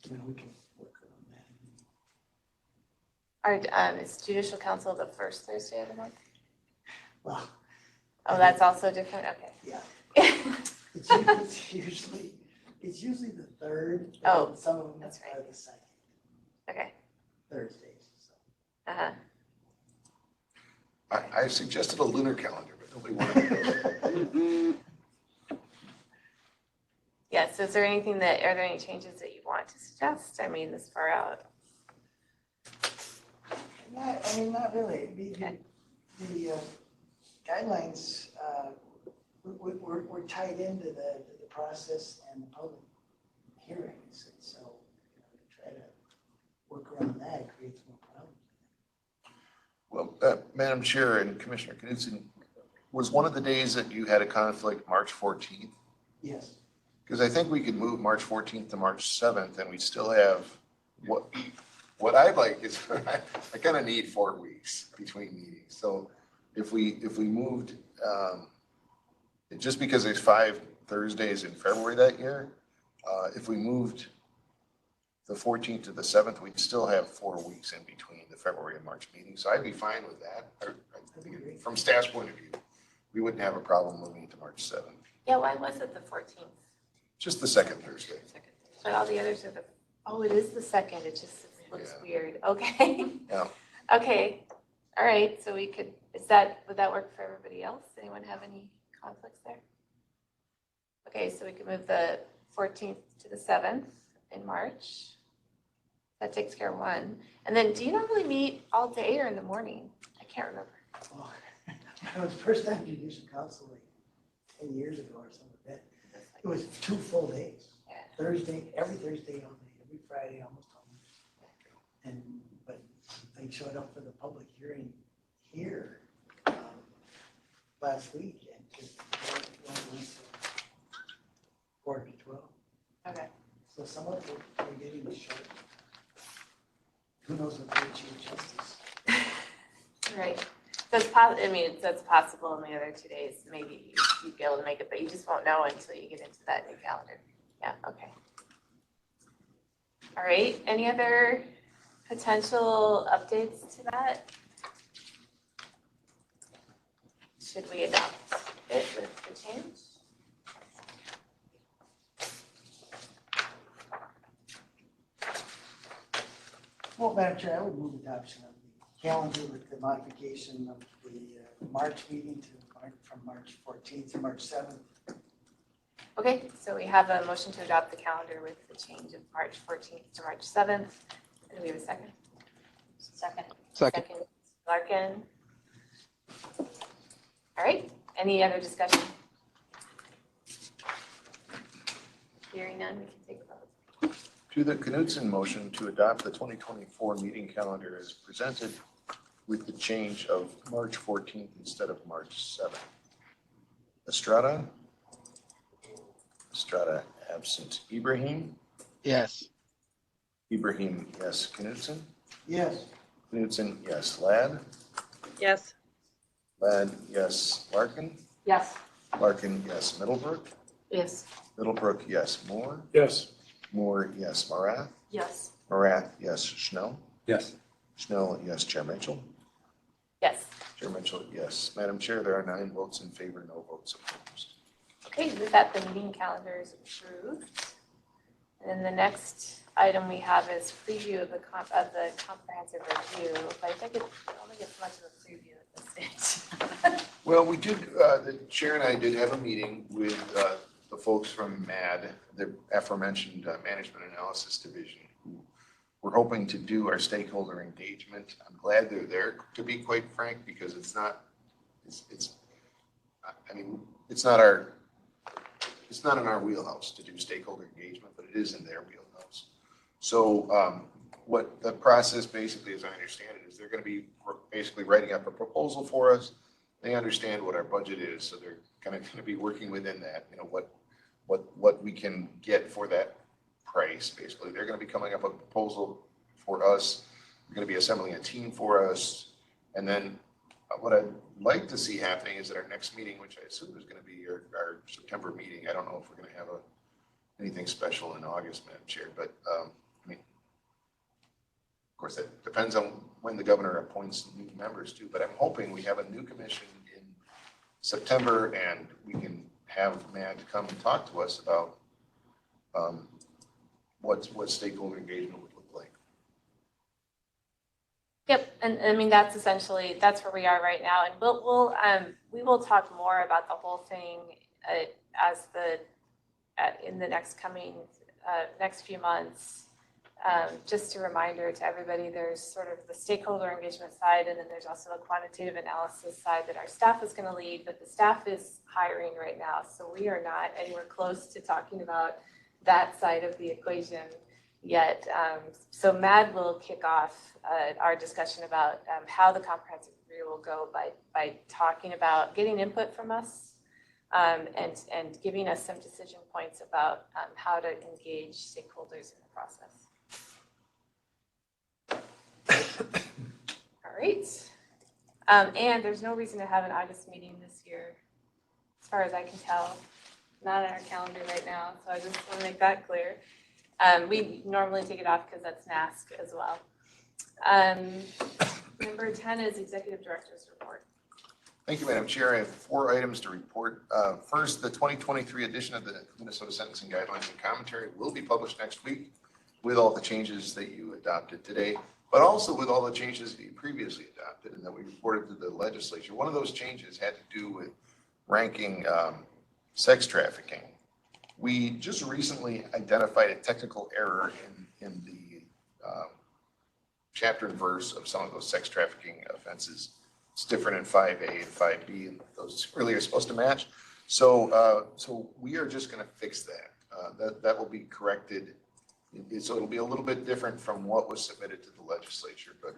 we can work on that. Is Judicial Council the first Thursday of the month? Well, Oh, that's also different, okay. Yeah. Yeah. It's usually the third. Oh, and some of them that's are right. the second, Okay, Thursdays, so. uh-huh. I suggested a lunar calendar, but nobody wanted to. Yeah, so is there anything are there any changes that you want to suggest? I mean, this far out. Not really. Okay. The guidelines, we're tied into the process and the public hearings. And so, to try to work around that creates more problems. Well, Madam Chair and Commissioner Knudsen, was one of the days that you had a conflict March 14th? Yes. Because I think we could move March 14th to March 7th and we still have, what I'd like is, I kind of need 4 weeks between meetings. So if we moved, just because there's 5 Thursdays in February that year, if we moved the 14th to the 7th, we'd still have 4 weeks in between the February and March meetings. So I'd be fine with that. From staff's point of view, we wouldn't have a problem moving it to March 7th. Yeah, why was it the 14th? Just the second Thursday. But all the others are it is the second, it just looks Yeah. weird, okay. Yeah. Okay, all right, so would that work for everybody else? Anyone have any conflicts there? Okay, so we could move the 14th to the 7th in March. That takes care of one. And then do you normally meet all day or in the morning? I can't remember. Oh, it was the first time judicial council like 10 years ago or something like that. It was 2 full days. Yeah. Thursday, every Thursday all day, every Friday almost all day. But they showed up for the public hearing here last week and just went to 4 to 12. Okay. So some of it we're getting short. Who knows what they achieve justice? Right. So that's possible in the other 2 days. Maybe you'd be able to make it, but you just won't know until you get into that new calendar. Yeah, okay. All right, any other potential updates to that? Should we adopt it with the change? Well, Madam Chair, I would move adoption of the calendar with the modification of the March meeting from March 14th to March 7th. Okay, so we have a motion to adopt the calendar with the change of March 14th to March 7th. Do we have a second? Second. Second. Larkin. All right, any other discussion? Hearing none, we can take a vote. To the Knudsen motion to adopt the 2024 meeting calendar as presented with the change of March 14th instead of March 7th. Estrada? Estrada absent. Ibrahim? Yes. Ibrahim, yes. Knudsen? Yes. Knudsen, yes. Ladd? Yes. Ladd, yes. Larkin? Yes. Larkin, yes. Middlebrook? Yes. Middlebrook, yes. Moore? Yes. Moore, yes. Marath? Yes. Marath, yes. Schnell? Yes. Schnell, yes. Chair Mitchell? Yes. Chair Mitchell, yes. Madam Chair, there are 9 votes in favor, no votes opposed. Okay, with that, the meeting calendar is approved. And then the next item we have is preview of the comprehensive review. But I think I don't think it's much of a preview at this stage. Well, we did, the chair and I did have a meeting with the folks from MAD, the aforementioned Management Analysis Division, who we're hoping to do our stakeholder engagement. I'm glad they're there, to be quite frank, because it's not in our wheelhouse to do stakeholder engagement, but it is in their wheelhouse. So what the process basically, as I understand it, is they're going to be basically writing up a proposal for us. They understand what our budget is, so they're kind of going to be working within that, what we can get for that price, basically. They're going to be coming up with a proposal for us. They're going to be assembling a team for us. And then what I'd like to see happening is at our next meeting, which I assume is going to be our September meeting. I don't know if we're going to have anything special in August, Madam Chair, but of course, that depends on when the governor appoints new members too, but I'm hoping we have a new commission in September, and we can have Matt come and talk to us about what stakeholder engagement would look like. Yep, and I mean, that's essentially, that's where we are right now, and we will talk more about the whole thing in the next few months. Just a reminder to everybody, there's sort of the stakeholder engagement side, and then there's also a quantitative analysis side that our staff is going to lead, but the staff is hiring right now, so we are not anywhere close to talking about that side of the equation yet. So MAD will kick off our discussion about how the comprehensive review will go by talking about getting input from us and giving us some decision points about how to engage stakeholders in the process. All right. And there's no reason to have an August meeting this year, as far as I can tell. Not on our calendar right now, so I just want to make that clear. We normally take it off because that's NASC as well. Number 10 is Executive Director's Report. Thank you, Madam Chair. I have 4 items to report. First, the 2023 edition of the Minnesota Sentencing Guidelines and Commentary will be published next week with all the changes that you adopted today, but also with all the changes that you previously adopted and that we reported to the legislature. One of those changes had to do with ranking sex trafficking. We just recently identified a technical error in the chapter and verse of some of those sex trafficking offenses. It's different in 5A and 5B, and those really are supposed to match. So we are just going to fix that. That will be corrected. So it'll be a little bit different from what was submitted to the legislature, but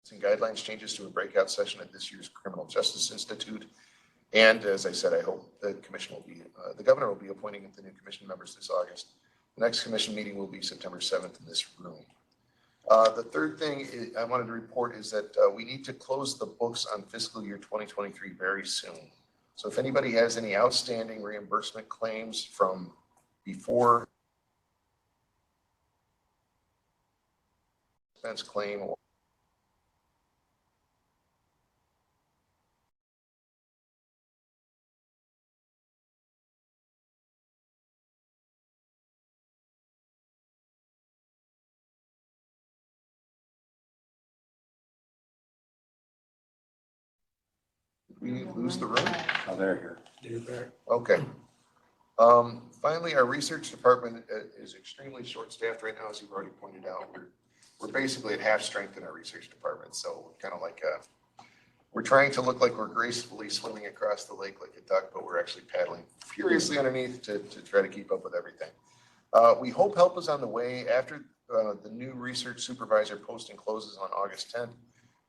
some guidelines changes to a breakout session at this year's Criminal Justice Institute. And as I said, I hope the commission will be, the governor will be appointing the new commission members this August. The next commission meeting will be September 7th in this room. The third thing I wanted to report is that we need to close the books on fiscal year 2023 very soon. So if anybody has any outstanding reimbursement claims from before expense claim or we lose the room? Oh, they're here. You're back. Okay. Finally, our research department is extremely short-staffed right now, as you've already pointed out. We're basically at half strength in our research department, so we're kind of like we're trying to look like we're gracefully swimming across the lake like a duck, but we're actually paddling furiously underneath to try to keep up with everything. We hope help is on the way after the new research supervisor posting closes on August 10th.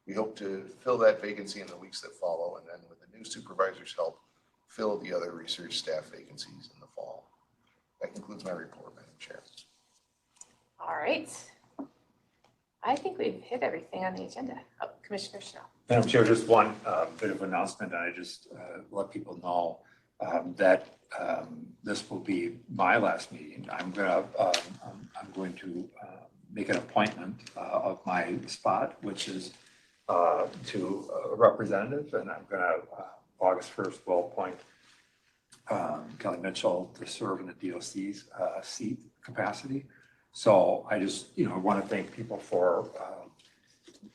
We hope to fill that vacancy in the weeks that follow, and then with the new supervisor's help, fill the other research staff vacancies in the fall. That concludes my report, Madam Chair. All right. I think we've hit everything on the agenda. Oh, Commissioner Schnell. Madam Chair, just one bit of announcement. I just let people know that this will be my last meeting. I'm going to make an appointment of my spot, which is to a representative, and I'm going to August 1st will appoint Kelly Mitchell to serve in the DOC's seat capacity. So I just want to thank people for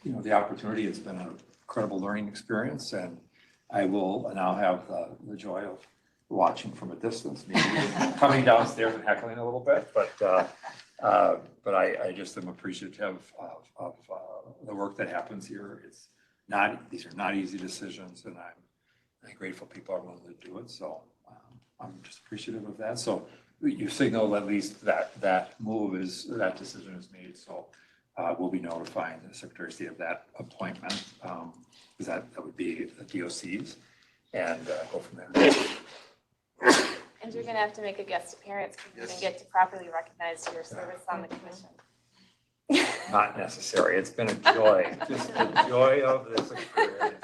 the opportunity. It's been an incredible learning experience, and I will now have the joy of watching from a distance, maybe coming downstairs and heckling a little bit, but I just am appreciative of the work that happens here. These are not easy decisions, and I'm grateful people are willing to do it. So I'm just appreciative of that. So you signal at least that that decision is made. So we'll be notifying the Secretary of State of that appointment, because that would with the DOCs and go from there. And you're gonna have to make a guest appearance because you Yes. didn't get to properly recognize your service on the commission. Not necessary. It's been a joy, just the joy of this experience.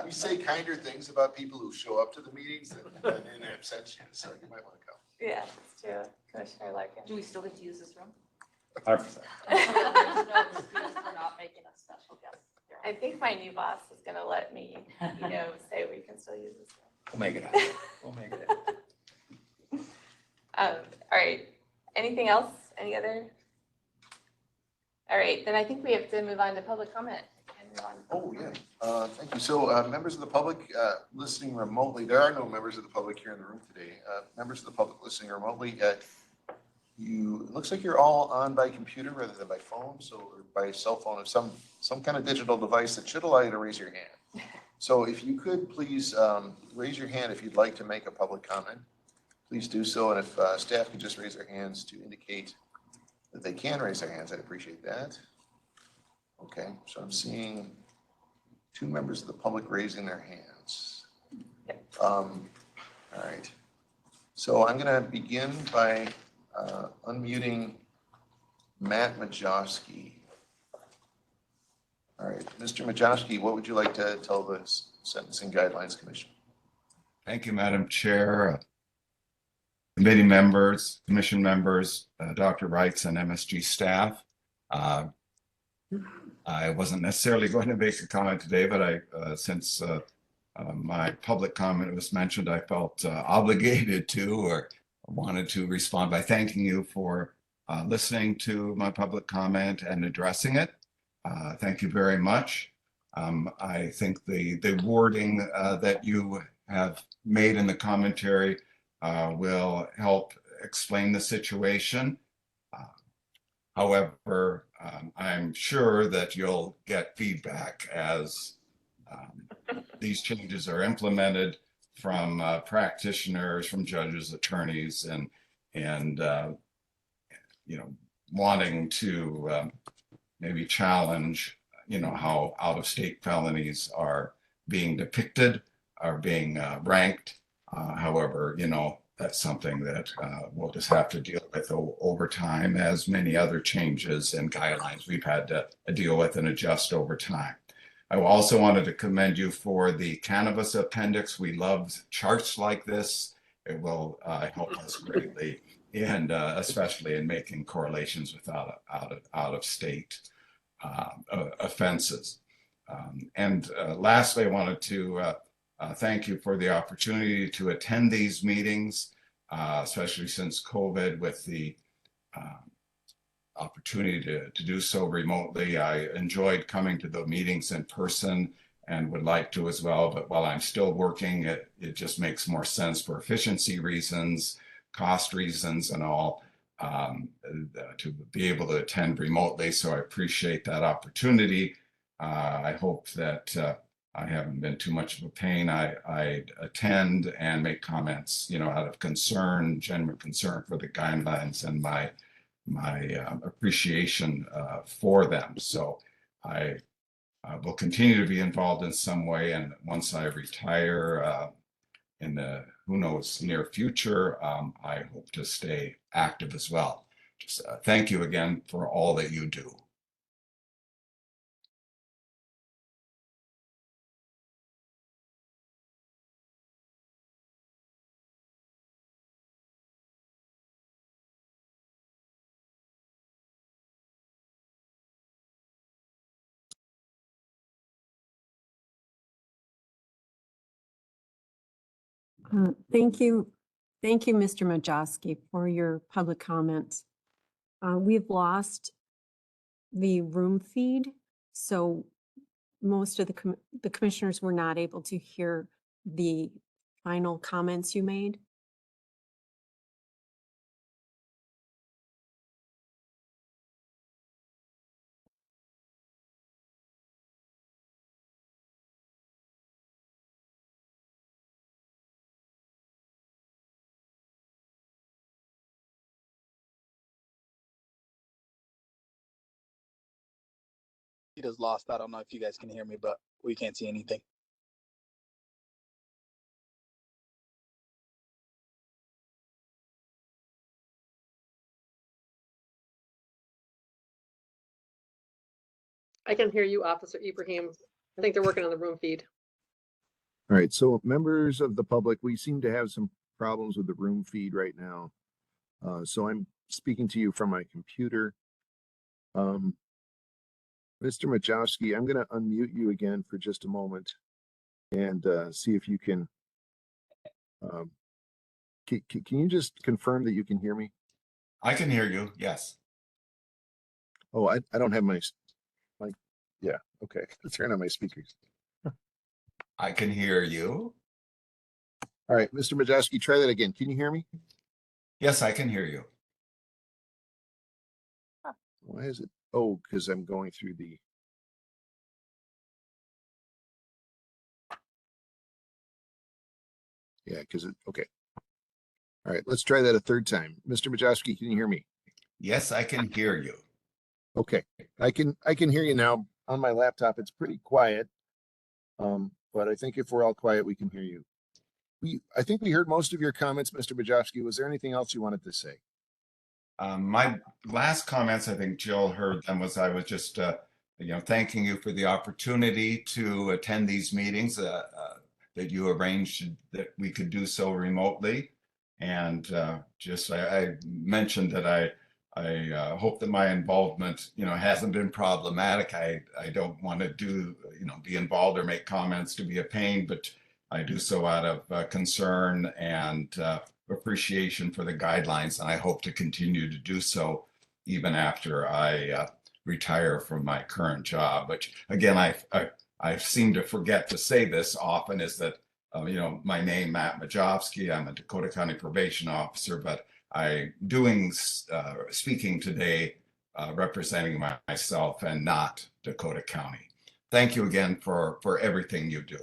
We say kinder things about people who show up to the meetings than in absentia, so you might want to come. Yeah, that's true. Commissioner Larkin. Do we still get to use this room? 100%. There's no excuse for not making a special guest. I think my new boss is gonna let me, say we can still use this. We'll make it happen. We'll make it happen. All right, anything else? Any other? All right, then I think we have to move on to public comment. And move on. Oh, yeah. Thank you. So, members of the public listening remotely, there are no members of the public here in the room today. Members of the public listening remotely, it looks like you're all on by computer rather than by phone, or by cell phone, or some kind of digital device that should allow you to raise your hand. So if you could please raise your hand if you'd like to make a public comment, please do so. And if staff could just raise their hands to indicate that they can raise their hands, I'd appreciate that. Okay, so I'm seeing 2 members of the public raising their hands. All right. So I'm going to begin by unmuting Matt Majowski. All right, Mr. Majowski, what would you like to tell the Sentencing Guidelines Commission? Thank you, Madam Chair, committee members, commission members, Dr. Wrights and MSG staff. I wasn't necessarily going to make a comment today, but since my public comment was mentioned, I felt obligated to, or wanted to respond by thanking you for listening to my public comment and addressing it. Thank you very much. I think the wording that you have made in the commentary will help explain the situation. However, I'm sure that you'll get feedback as these changes are implemented from practitioners, from judges, attorneys, and wanting to maybe challenge, how out-of-state felonies are being depicted, are being ranked. However, that's something that we'll just have to deal with over time, as many other changes and guidelines we've had to deal with and adjust over time. I also wanted to commend you for the cannabis appendix. We love charts like this. It will help us greatly, and especially in making correlations with out-of-state offenses. And lastly, I wanted to thank you for the opportunity to attend these meetings, especially since COVID, with the opportunity to do so remotely. I enjoyed coming to the meetings in person and would like to as well, but while I'm still working, it just makes more sense for efficiency reasons, cost reasons, and all, to be able to attend remotely. So I appreciate that opportunity. I hope that I haven't been too much of a pain. I attend and make comments, out of concern, genuine concern for the guidelines and my appreciation for them. So I will continue to be involved in some way. And once I retire in the, who knows, near future, I hope to stay active as well. Just thank you again for all that you do. Thank you. Thank you, Mr. Majowski, for your public comments. We've lost the room feed, so most of the commissioners were not able to hear the final comments you made. It is lost. I don't know if you guys can hear me, but we can't see anything. I can hear you, Officer Ibrahim. I think they're working on the room feed. All right, so members of the public, we seem to have some problems with the room feed right now. So I'm speaking to you from my computer. Mr. Majowski, I'm going to unmute you again for just a moment and see if you can. Can you just confirm that you can hear me? I can hear you. Yes. Oh, I don't have my, yeah, okay. Let's turn on my speakers. I can hear you. All right, Mr. Majowski, try that again. Can you hear me? Yes, I can hear you. Why is it? Oh, because I'm going through the. Yeah, because it, okay. All right, let's try that a third time. Mr. Majowski, can you hear me? Yes, I can hear you. Okay, I can hear you now on my laptop. It's pretty quiet. But I think if we're all quiet, we can hear you. I think we heard most of your comments, Mr. Majowski. Was there anything else you wanted to say? My last comments, I think Jill heard them, was I was just, thanking you for the opportunity to attend these meetings that you arranged that we could do so remotely. And I mentioned that I hope that my involvement, hasn't been problematic. I don't want to be involved or make comments to be a pain, but I do so out of concern and appreciation for the guidelines, and I hope to continue to do so even after I retire from my current job. But again, I seem to forget to say this often, is that my name, Matt Majowski, I'm a Dakota County probation officer, but I'm speaking today representing myself and not Dakota County. Thank you again for everything you do.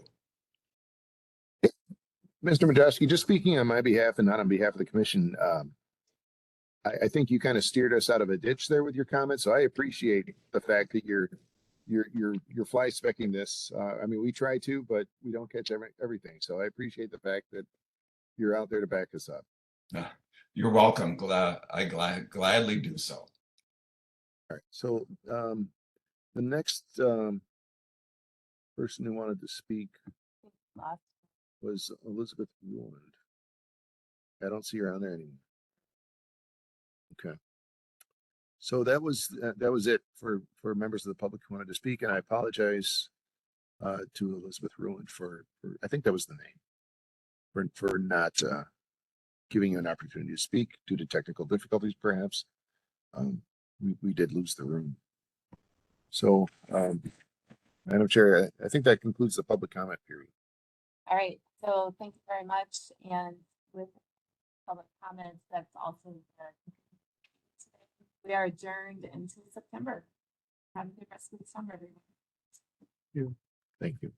Mr. Majowski, just speaking on my behalf and not on behalf of the commission, I think you kind of steered us out of a ditch there with your comments. So I appreciate the fact that you're fly specking this. I mean, we try to, but we don't catch everything. So I appreciate the fact that you're out there to back us up. You're welcome. I gladly do so. All right. So the next person who wanted to speak was Elizabeth Ruland. I don't see her on there anymore. Okay. So that was it for members of the public who wanted to speak, and I apologize to Elizabeth Ruland for I think that was the name for not giving you an opportunity to speak due to technical difficulties, perhaps. We did lose the room. So, Madam Chair, I think that concludes the public comment period. All right, so thank you very much. And with public comments, that's also we are adjourned until September. Have a good rest of the summer, everyone. Thank you.